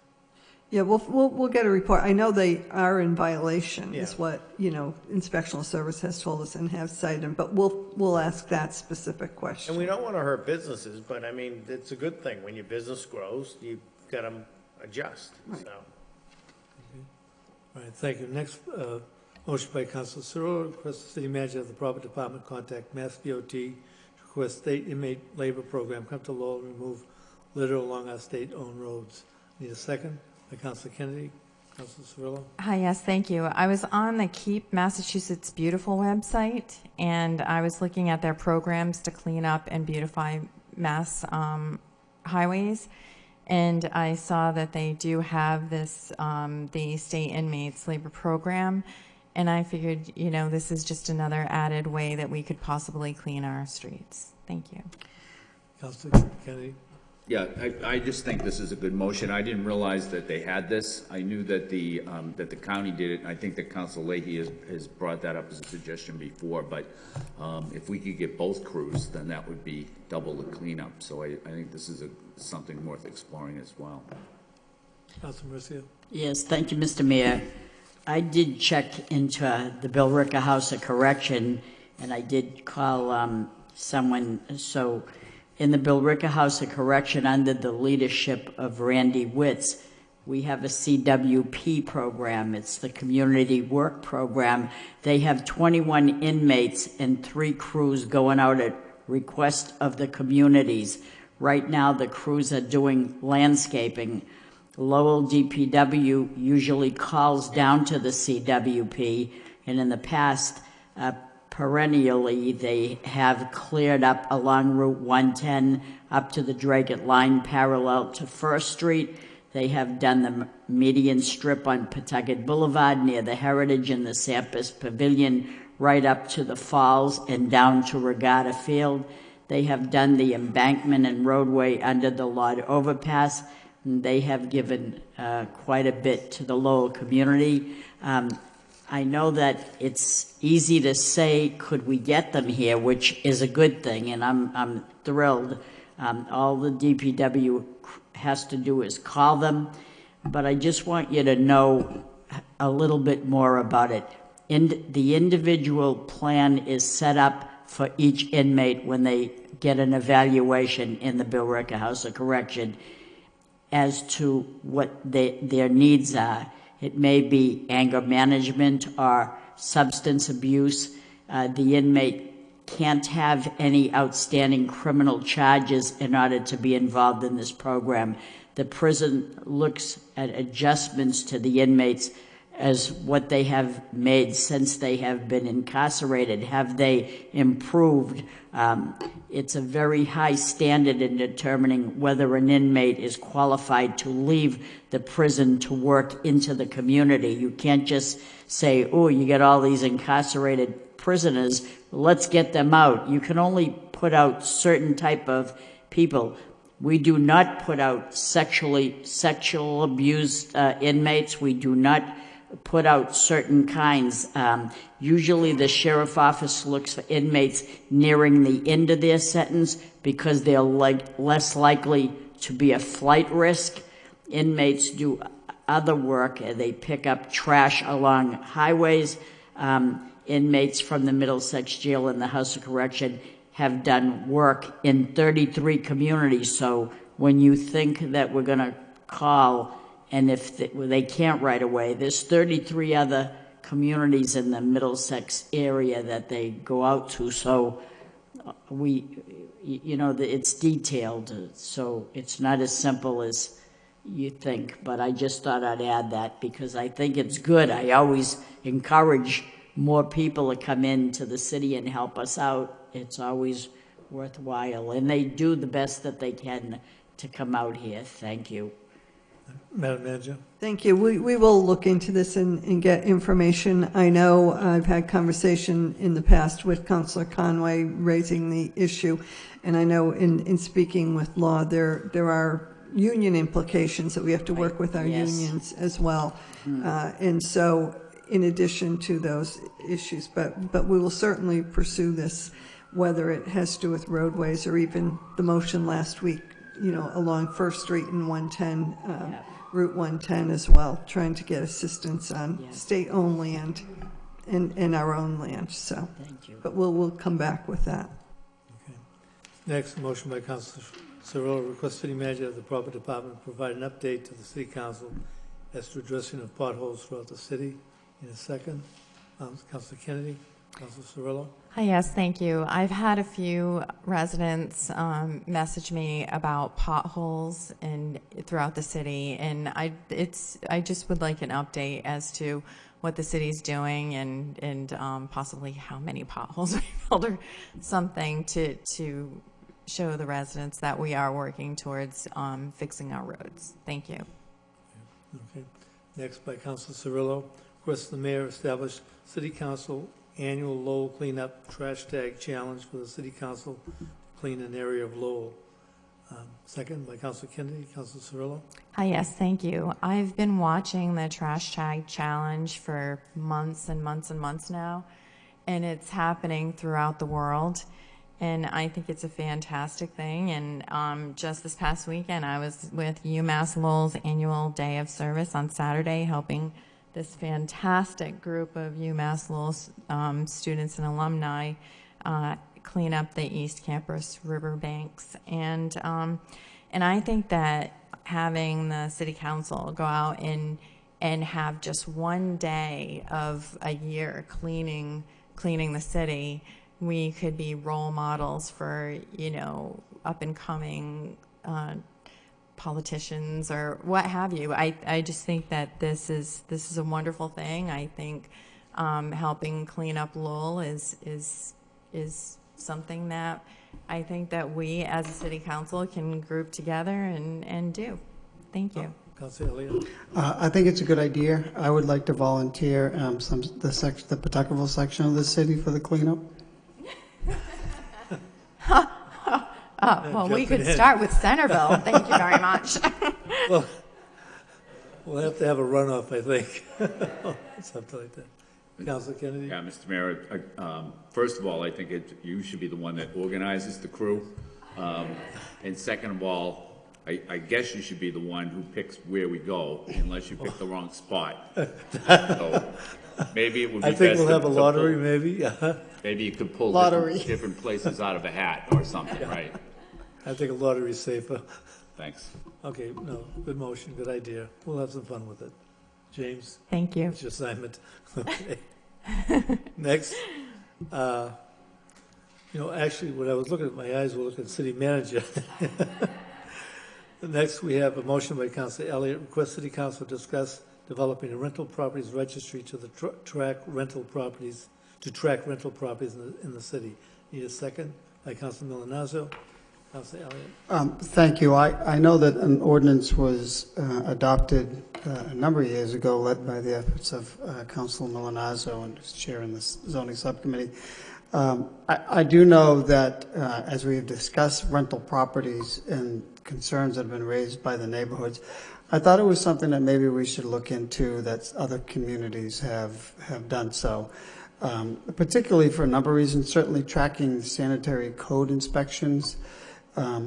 Yeah, we'll get a report. I know they are in violation, is Yeah. what, Inspectional Service has told us and have cited them, but we'll ask that specific question. And we don't want to hurt businesses, but I mean, it's a good thing. When your business grows, you've got to adjust, so. All right, thank you. Next, motion by Councilor Cirillo, request the city manager of the proper department contact Mass DOT to request state inmate labor program come to Lowell and remove litter along our state-owned roads. Need a second by Councilor Kennedy. Councilor Cirillo. Hi, yes, thank you. I was on the Keep Massachusetts Beautiful website, and I was looking at their programs to clean up and beautify Mass highways. And I saw that they do have this, the state inmates labor program. And I figured, you know, this is just another added way that we could possibly clean our streets. Thank you. Councilor Kennedy. Yeah, I just think this is a good motion. I didn't realize that they had this. I knew that the county did it, and I think that Council Leahy has brought that up as a suggestion before, but if we could get both crews, then that would be double the cleanup. So I think this is something worth exploring as well. Councilor Mercia. Yes, thank you, Mr. Mayor. I did check into the Bill Ricker House of Correction, and I did call someone. So in the Bill Ricker House of Correction, under the leadership of Randy Witz, we have a CWP program. It's the Community Work Program. They have 21 inmates and 3 crews going out at request of the communities. Right now, the crews are doing landscaping. Lowell DPW usually calls down to the CWP, and in the past, perennially, they have cleared up along Route 110 up to the Dragut line parallel to First Street. They have done the median strip on Pawtucket Boulevard near the Heritage and the Sampras Pavilion right up to the falls and down to Regatta Field. They have done the embankment and roadway under the Lord Overpass. They have given quite a bit to the Lowell community. I know that it's easy to say, could we get them here, which is a good thing, and I'm thrilled. All the DPW has to do is call them, but I just want you to know a little bit more about it. The individual plan is set up for each inmate when they get an evaluation in the Bill Ricker House of Correction as to what their needs are. It may be anger management or substance abuse. The inmate can't have any outstanding criminal charges in order to be involved in this program. The prison looks at adjustments to the inmates as what they have made since they have been incarcerated. Have they improved? It's a very high standard in determining whether an inmate is qualified to leave the prison to work into the community. You can't just say, oh, you get all these incarcerated prisoners, let's get them out. You can only put out certain type of people. We do not put out sexual abused inmates. We do not put out certain kinds. Usually the sheriff office looks for inmates nearing the end of their sentence because they're less likely to be a flight risk. Inmates do other work. They pick up trash along highways. Inmates from the Middlesex Jail and the House of Correction have done work in 33 communities. So when you think that we're going to call, and if they can't right away, there's 33 other communities in the Middlesex area that they go out to. So it's detailed. So it's not as simple as you think. But I just thought I'd add that because I think it's good. I always encourage more people to come into the city and help us out. It's always worthwhile. And they do the best that they can to come out here. Thank you. Madam Manager. Thank you. We will look into this and get information. I know I've had conversation in the past with Councilor Conway raising the issue, and I know in speaking with law, there are union implications that we have to work with our unions as well. And so in addition to those issues, but we will certainly pursue this, whether it has to do with roadways or even the motion last week, along First Street and 110, Route 110 as well, trying to get assistance on state-owned land and our own land. So, thank you. But we'll come back with that. Okay. Next, motion by Councilor Cirillo, request city manager of the proper department provide an update to the city council as to addressing of potholes throughout the city. In a second, Councilor Kennedy, Councilor Cirillo. Hi, yes, thank you. I've had a few residents message me about potholes throughout the city, and I just would like an update as to what the city's doing and possibly how many potholes we filled or something to show the residents that we are working towards fixing our roads. Thank you. Okay. Next by Council Cirillo. Request the mayor establish City Council annual Lowell cleanup trash tag challenge for the City Council to clean an area of Lowell. Second by Council Kennedy. Council Cirillo. Yes, thank you. I've been watching the trash tag challenge for months and months and months now, and it's happening throughout the world. And I think it's a fantastic thing. And just this past weekend, I was with UMass Lowell's annual day of service on Saturday, helping this fantastic group of UMass Lowell students and alumni clean up the East Campus riverbanks. And I think that having the city council go out and have just one day of a year cleaning the city, we could be role models for, up and coming politicians or what have you. I just think that this is a wonderful thing. I think helping clean up Lowell is something that I think that we as a city council can group together and do. Thank you. Councilor Elliott. I think it's a good idea. I would like to volunteer the Pawtuckaville section of the city for the cleanup. Well, we could start with Centerville. Thank you very much. Well, we'll have to have a runoff, I think. Something like that. Councilor Kennedy? Yeah, Mr. Mayor, first of all, I think you should be the one that organizes the crew. And second of all, I guess you should be the one who picks where we go, unless you pick the wrong spot. So maybe it would be I think best we'll have a to lottery, pull, maybe. maybe you could pull different places out of a hat or something, right? I think a lottery is safer. Thanks. Okay, no, good motion, good idea. We'll have some fun with it. James? Thank you. It's your assignment. Okay. Next, actually, when I was looking at my eyes, were looking at city manager. Next, we have a motion by Councilor Elliott, request City Council discuss developing a rental properties registry to the track rental properties in the city. Need a second by Councilor Milanazzo. Councilor Elliott. Thank you. I know that an ordinance was adopted a number of years ago, led by the efforts of Councilor Milanazzo and who's chairing the zoning subcommittee. I do know that as we have discussed rental properties and concerns that have been raised by the neighborhoods, I thought it was something that maybe we should look into, that other communities have done so. Particularly for a number of reasons, certainly tracking sanitary code inspections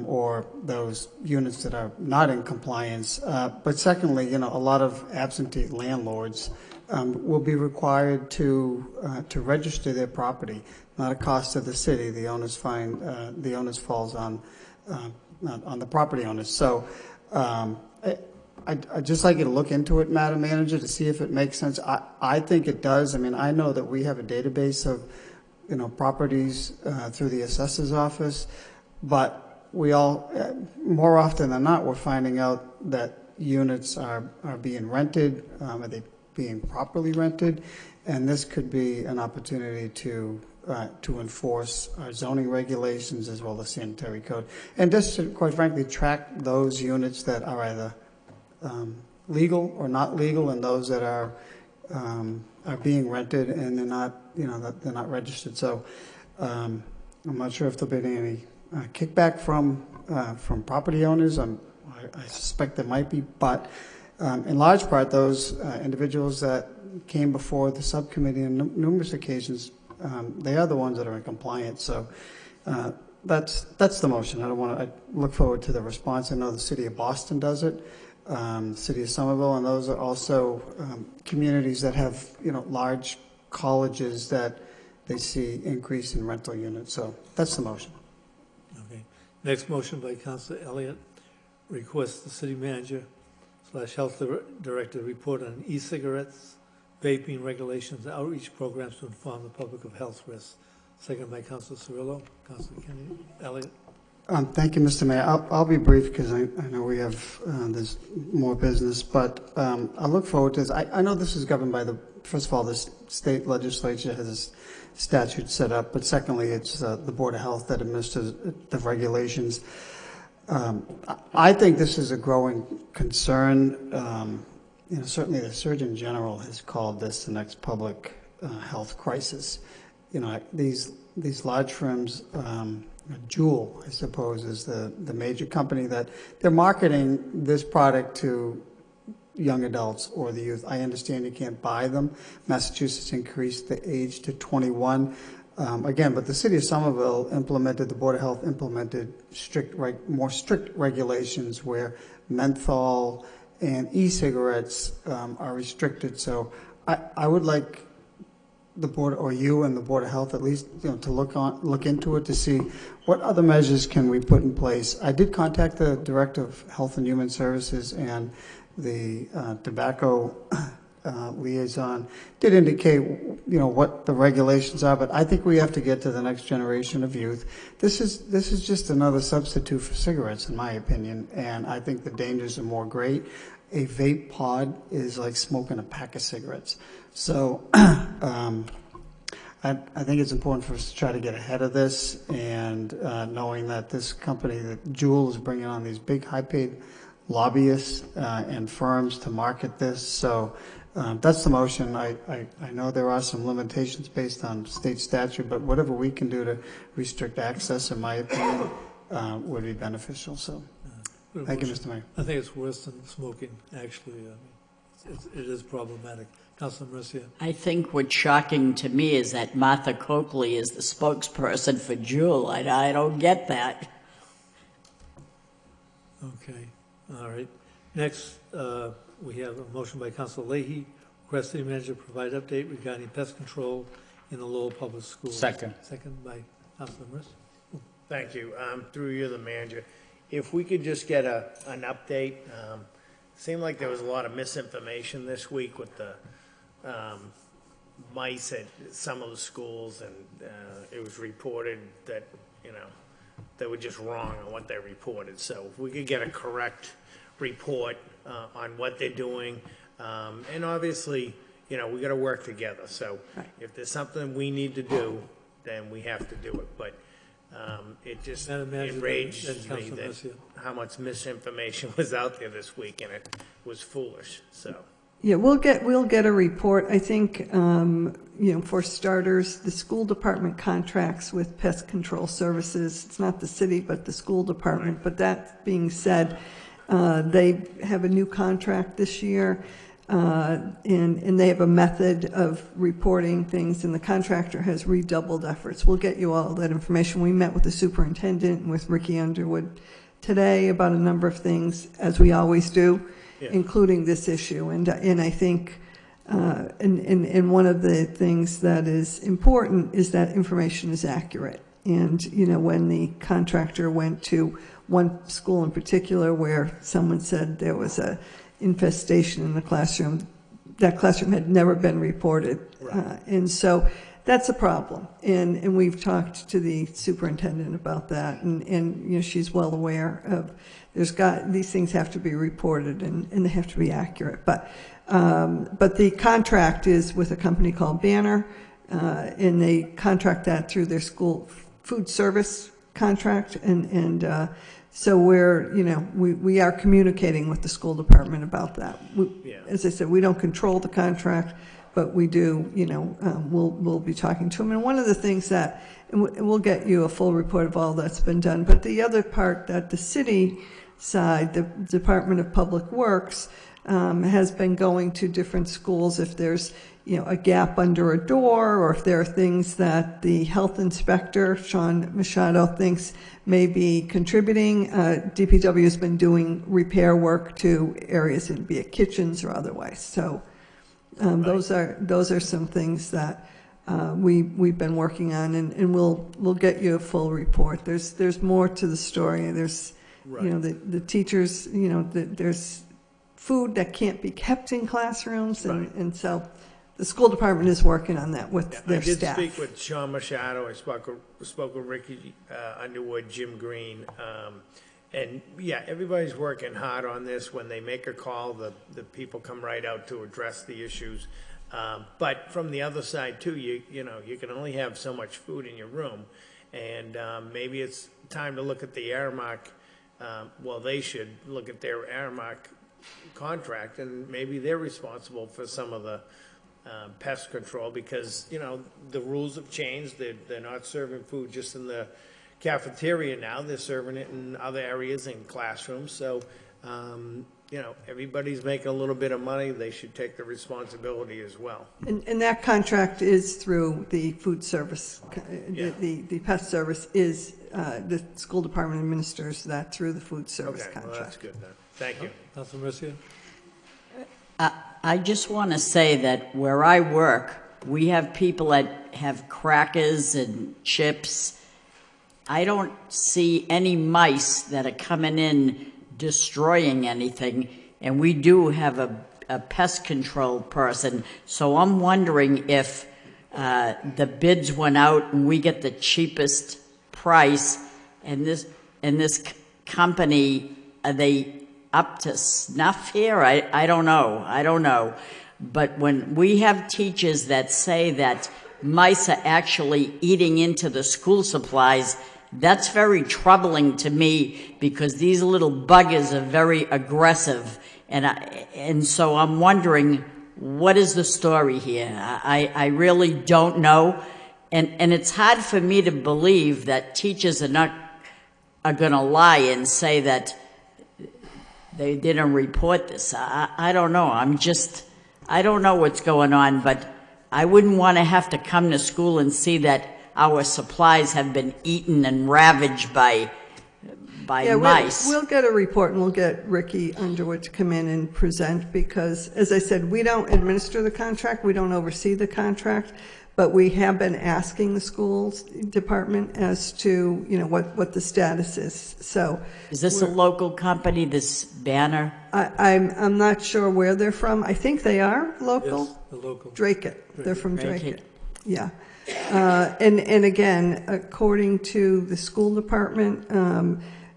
or those units that are not in compliance. But secondly, a lot of absentee landlords will be required to register their property, not a cost to the city. The onus falls on the property owners. So I'd just like you to look into it, Madam Manager, to see if it makes sense. I think it does. I mean, I know that we have a database of, properties through the assessor's office, but we all, more often than not, we're finding out that units are being rented. Are they being properly rented? And this could be an opportunity to enforce our zoning regulations as well as sanitary code, and just to, quite frankly, track those units that are either legal or not legal, and those that are being rented and they're not, that they're not registered. So I'm not sure if there'll be any kickback from property owners. I suspect there might be, but in large part, those individuals that came before the subcommittee on numerous occasions, they are the ones that are in compliance. So that's the motion. I look forward to the response. I know the city of Boston does it, the city of Somerville, and those are also communities that have large colleges that they see increase in rental units. So that's the motion. Okay. Next motion by Councilor Elliott, request the city manager / health director report on e-cigarettes, vaping regulations, and outreach programs to inform the public of health risks. Second by Councilor Cirillo. Councilor Kennedy. Elliott. Thank you, Mr. Mayor. I'll be brief because I know we have there's more business, but I look forward to this. I know this is governed by the first of all, the state legislature has a statute set up, but secondly, it's the Board of Health that administers the regulations. I think this is a growing concern. Certainly the Surgeon General has called this the next public health crisis. These large firms, Jewel, I suppose, is the major company that they're marketing this product to young adults or the youth. I understand you can't buy them. Massachusetts increased the age to 21. Again, but the city of Somerville the Board of Health implemented more strict regulations where menthol and e-cigarettes are restricted. So I would like the board, or you and the Board of Health at least, to look into it to see what other measures can we put in place. I did contact the Director of Health and Human Services, and the tobacco liaison did indicate, what the regulations are, but I think we have to get to the next generation of youth. This is just another substitute for cigarettes, in my opinion, and I think the dangers are more great. A vape pod is like smoking a pack of cigarettes. So I think it's important for us to try to get ahead of this, and knowing that this company, that Jewel, is bringing on these big, high-paid lobbyists and firms to market this. So that's the motion. I know there are some limitations based on state statute, but whatever we can do to restrict access, in my opinion, would be beneficial. So thank you, Mr. Mayor. I think it's worse than smoking, actually. It is problematic. Councilor Mercia. I think what's shocking to me is that Martha Coakley is the spokesperson for Jewel. I don't get that. Okay, all right. Next, we have a motion by Councilor Leahy, request the manager provide update regarding pest control in the Lowell Public Schools. Second. Second by Councilor Mercia. Thank you. Through you, the manager. If we could just get an update. Seemed like there was a lot of misinformation this week with the mice at some of the schools, and it was reported that, they were just wrong on what they reported. So if we could get a correct report on what they're doing, and obviously, we got to work together. So if there's something we need to do, then we have to do it. But it just enrages me that how much misinformation was out there this week, and it was foolish. So yeah, we'll get a report. I think for starters, the school department contracts with pest control services. It's not the city, but the school department. Right. But that being said, they have a new contract this year. And they have a method of reporting things, and the contractor has redoubled efforts. We'll get you all that information. We met with the superintendent and with Ricky Underwood today about a number of things, as we always do, including this issue. And I think, and one of the things that is important is that information is accurate. And, when the contractor went to one school in particular where someone said there was a infestation in the classroom, that classroom had never been reported. Right. And so that's a problem. And we've talked to the superintendent about that, and she's well aware of these things have to be reported and they have to be accurate. But the contract is with a company called Banner, and they contract that through their school food service contract, and so we are communicating with the school department about that. As I said, we don't control the contract, but we do, we'll be talking to them. And one of the things that, and we'll get you a full report of all that's been done, but the other part that the city side, the Department of Public Works, has been going to different schools if there's a gap under a door, or if there are things that the health inspector, Sean Machado, thinks may be contributing. DPW has been doing repair work to areas, be it kitchens or otherwise. So those are some things that we've been working on, and we'll get you a full report. There's more to the story. There's the teachers, there's food that can't be kept in classrooms, and so the school department is working on that with their staff. I did speak with Sean Machado. I spoke with Ricky Underwood, Jim Green, and everybody's working hard on this. When they make a call, the people come right out to address the issues. But from the other side too, you know, you can only have so much food in your room. And maybe it's time to look at the Aramark, well, they should look at their Aramark contract, and maybe they're responsible for some of the pest control, because, you know, the rules have changed. They're not serving food just in the cafeteria now. They're serving it in other areas, in classrooms. So, you know, everybody's making a little bit of money. They should take the responsibility as well. And that contract is through the food service. Yeah. The pest service is, the school department administers that through the food service Okay, contract. well, that's good then. Thank you. Council Mercia? I just want to say that where I work, we have people that have crackers and chips. I don't see any mice that are coming in destroying anything, and we do have a pest control person. So I'm wondering if the bids went out and we get the cheapest price, and this company, are they up to snuff here? I don't know. But when we have teachers that say that mice are actually eating into the school supplies, that's very troubling to me, because these little buggers are very aggressive. And so I'm wondering, what is the story here? I really don't know. And it's hard for me to believe that teachers are going to lie and say that they didn't report this. I don't know. I don't know what's going on, but I wouldn't want to have to come to school and see that our supplies have been eaten and ravaged by mice. We'll get a report, and we'll get Ricky Underwood to come in and present, because, as I said, we don't administer the contract, we don't oversee the contract, but we have been asking the schools department as to, you know, what the status is. So, is this a local company, this banner? I'm not sure where they're from. I think they are local. Yes, the local. Drake. They're from Drake. Drake. Yeah. And again, according to the school department,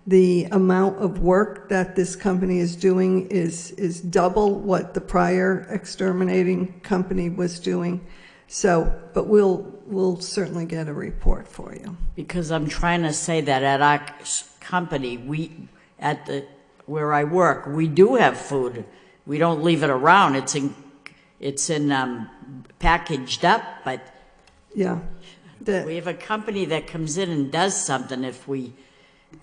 the amount of work that this company is doing is double what the prior exterminating company was doing. So, but we'll certainly get a report for you. Because I'm trying to say that at our company, where I work, we do have food. We don't leave it around. It's in packaged up, but yeah, we have a company that comes in and does something if we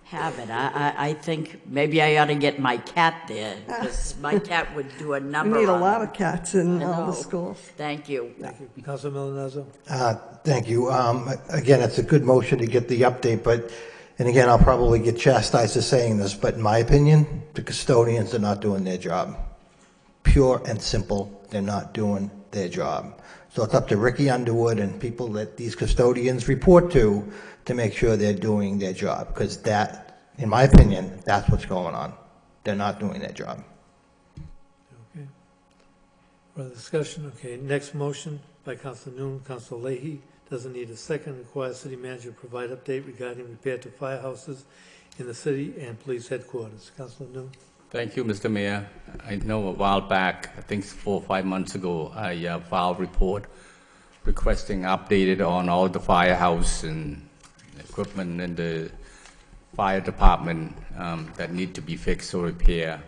have it. I think maybe I ought to get my cat there, because my cat would do a number. We need a on lot it. of cats in all the schools. Thank you. Thank you. Council Milonazo? Thank you. Again, it's a good motion to get the update, but, and again, I'll probably get chastised for saying this, but in my opinion, the custodians are not doing their job. Pure and simple, they're not doing their job. So it's up to Ricky Underwood and people that these custodians report to make sure they're doing their job, because that, in my opinion, that's what's going on. They're not doing their job. Okay. Further discussion? Okay, next motion by Council Noon. Council Leahy doesn't need a second. Requires city manager to provide update regarding repair to firehouses in the city and police headquarters. Council Noon. Thank you, Mr. Mayor. I know a while back, I think 4 or 5 months ago, I filed a report requesting updated on all the firehouse and equipment in the fire department that need to be fixed or repaired.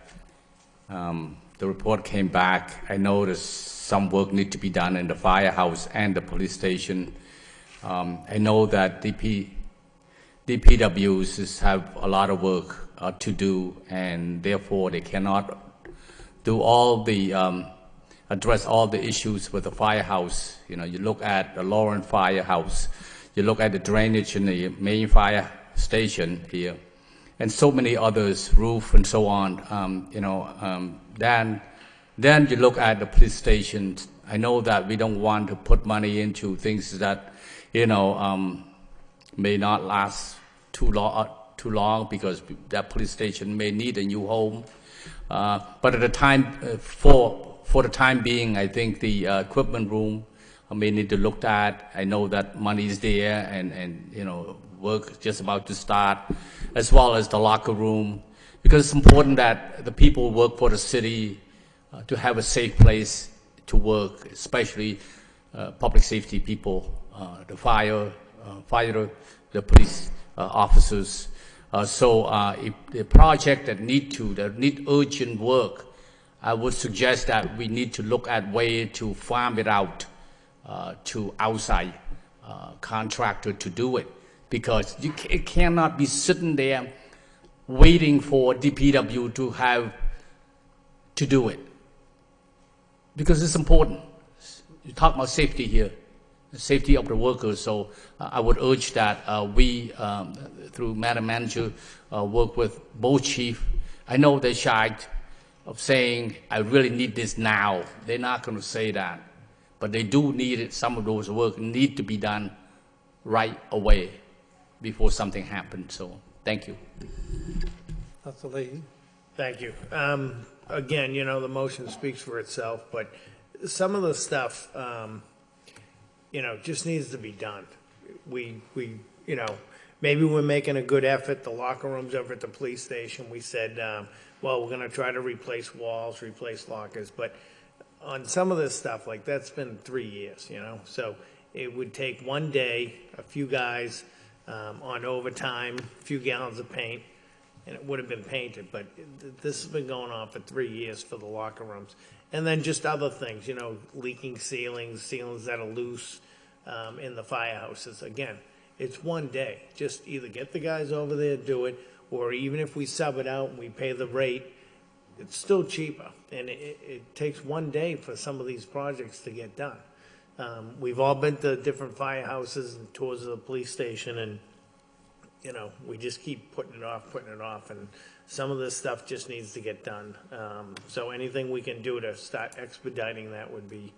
The report came back. I noticed some work need to be done in the firehouse and the police station. I know that DPWs have a lot of work to do, and therefore they cannot do all the address all the issues with the firehouse. You know, you look at the Lowell firehouse, you look at the drainage in the main fire station here, and so many others, roof and so on. Then you look at the police stations. I know that we don't want to put money into things that, may not last too long because that police station may need a new home. But at the time, for the time being, I think the equipment room may need to look at. I know that money is there, and work just about to start, as well as the locker room, because it's important that the people who work for the city to have a safe place to work, especially public safety people, the fighter, the police officers. So if the project that need urgent work, I would suggest that we need to look at way to farm it out to outside contractor to do it, because it cannot be sitting there waiting for DPW to do it, because it's important. You talk about safety here, the safety of the workers. So I would urge that we, through Madam Manager, work with both chief. I know they're shy of saying, I really need this now. They're not going to say that, but they do need it. Some of those work need to be done right away before something happens. So thank you. Councilor Leahy. Thank you. Again, you know, the motion speaks for itself, but some of the stuff, you know, just needs to be done. We, you know, maybe we're making a good effort. The locker rooms over at the police station, we said, well, we're going to try to replace walls, replace lockers, but on some of this stuff, like that's been 3 years, you know, so it would take one day, a few guys on overtime, a few gallons of paint, and it would have been painted, but this has been going on for 3 years for the locker rooms. And then just other things, you know, leaking ceilings that are loose in the firehouses. Again, it's one day. Just either get the guys over there, do it, or even if we sub it out and we pay the rate, it's still cheaper. And it takes one day for some of these projects to get done. We've all been to different firehouses and tours of the police station, and you know, we just keep putting it off, and some of this stuff just needs to get done. So anything we can do to start expediting that would be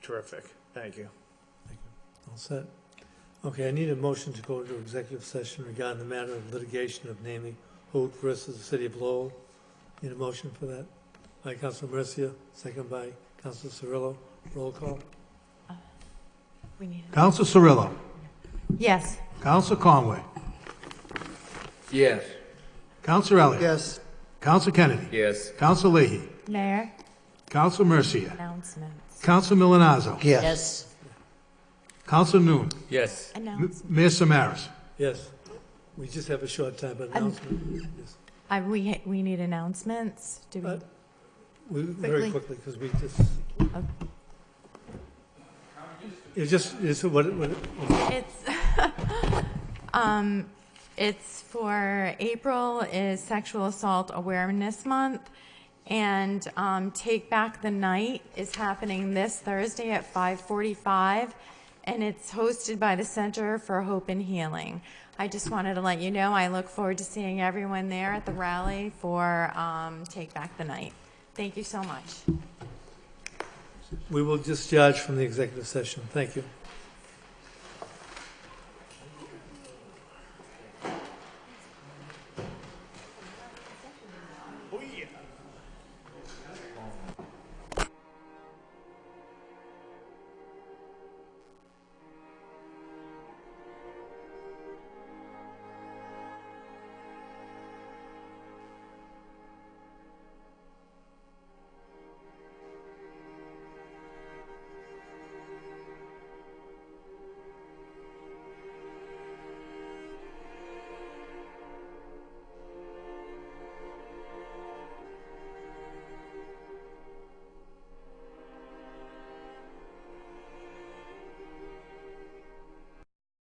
terrific. Thank you. All set. Okay, I need a motion to go into executive session regarding the matter of litigation of namely Holt versus the City of Lowell. Need a motion for that? By Councilor Mercia, second by Councilor Cirillo. Roll call. Councilor Cirillo. Yes. Councilor Conway. Yes. Councilor Elliott. Yes. Councilor Kennedy. Yes. Councilor Leahy. Mayor. Councilor Mercia. Announcements. Councilor Milonazo. Yes. Councilor Noon. Yes. Announcements. Mayor Samaras. Yes. We just have a short time announcement. Yes. We need announcements. Do we? Very quickly, because we just. It's what It's for April is Sexual Assault Awareness Month, and Take Back the Night is happening this Thursday at 5:45, and it's hosted by the Center for Hope and Healing. I just wanted to let you know I look forward to seeing everyone there at the rally for Take Back the Night. Thank you so much. we will discharge from the executive session. Thank you.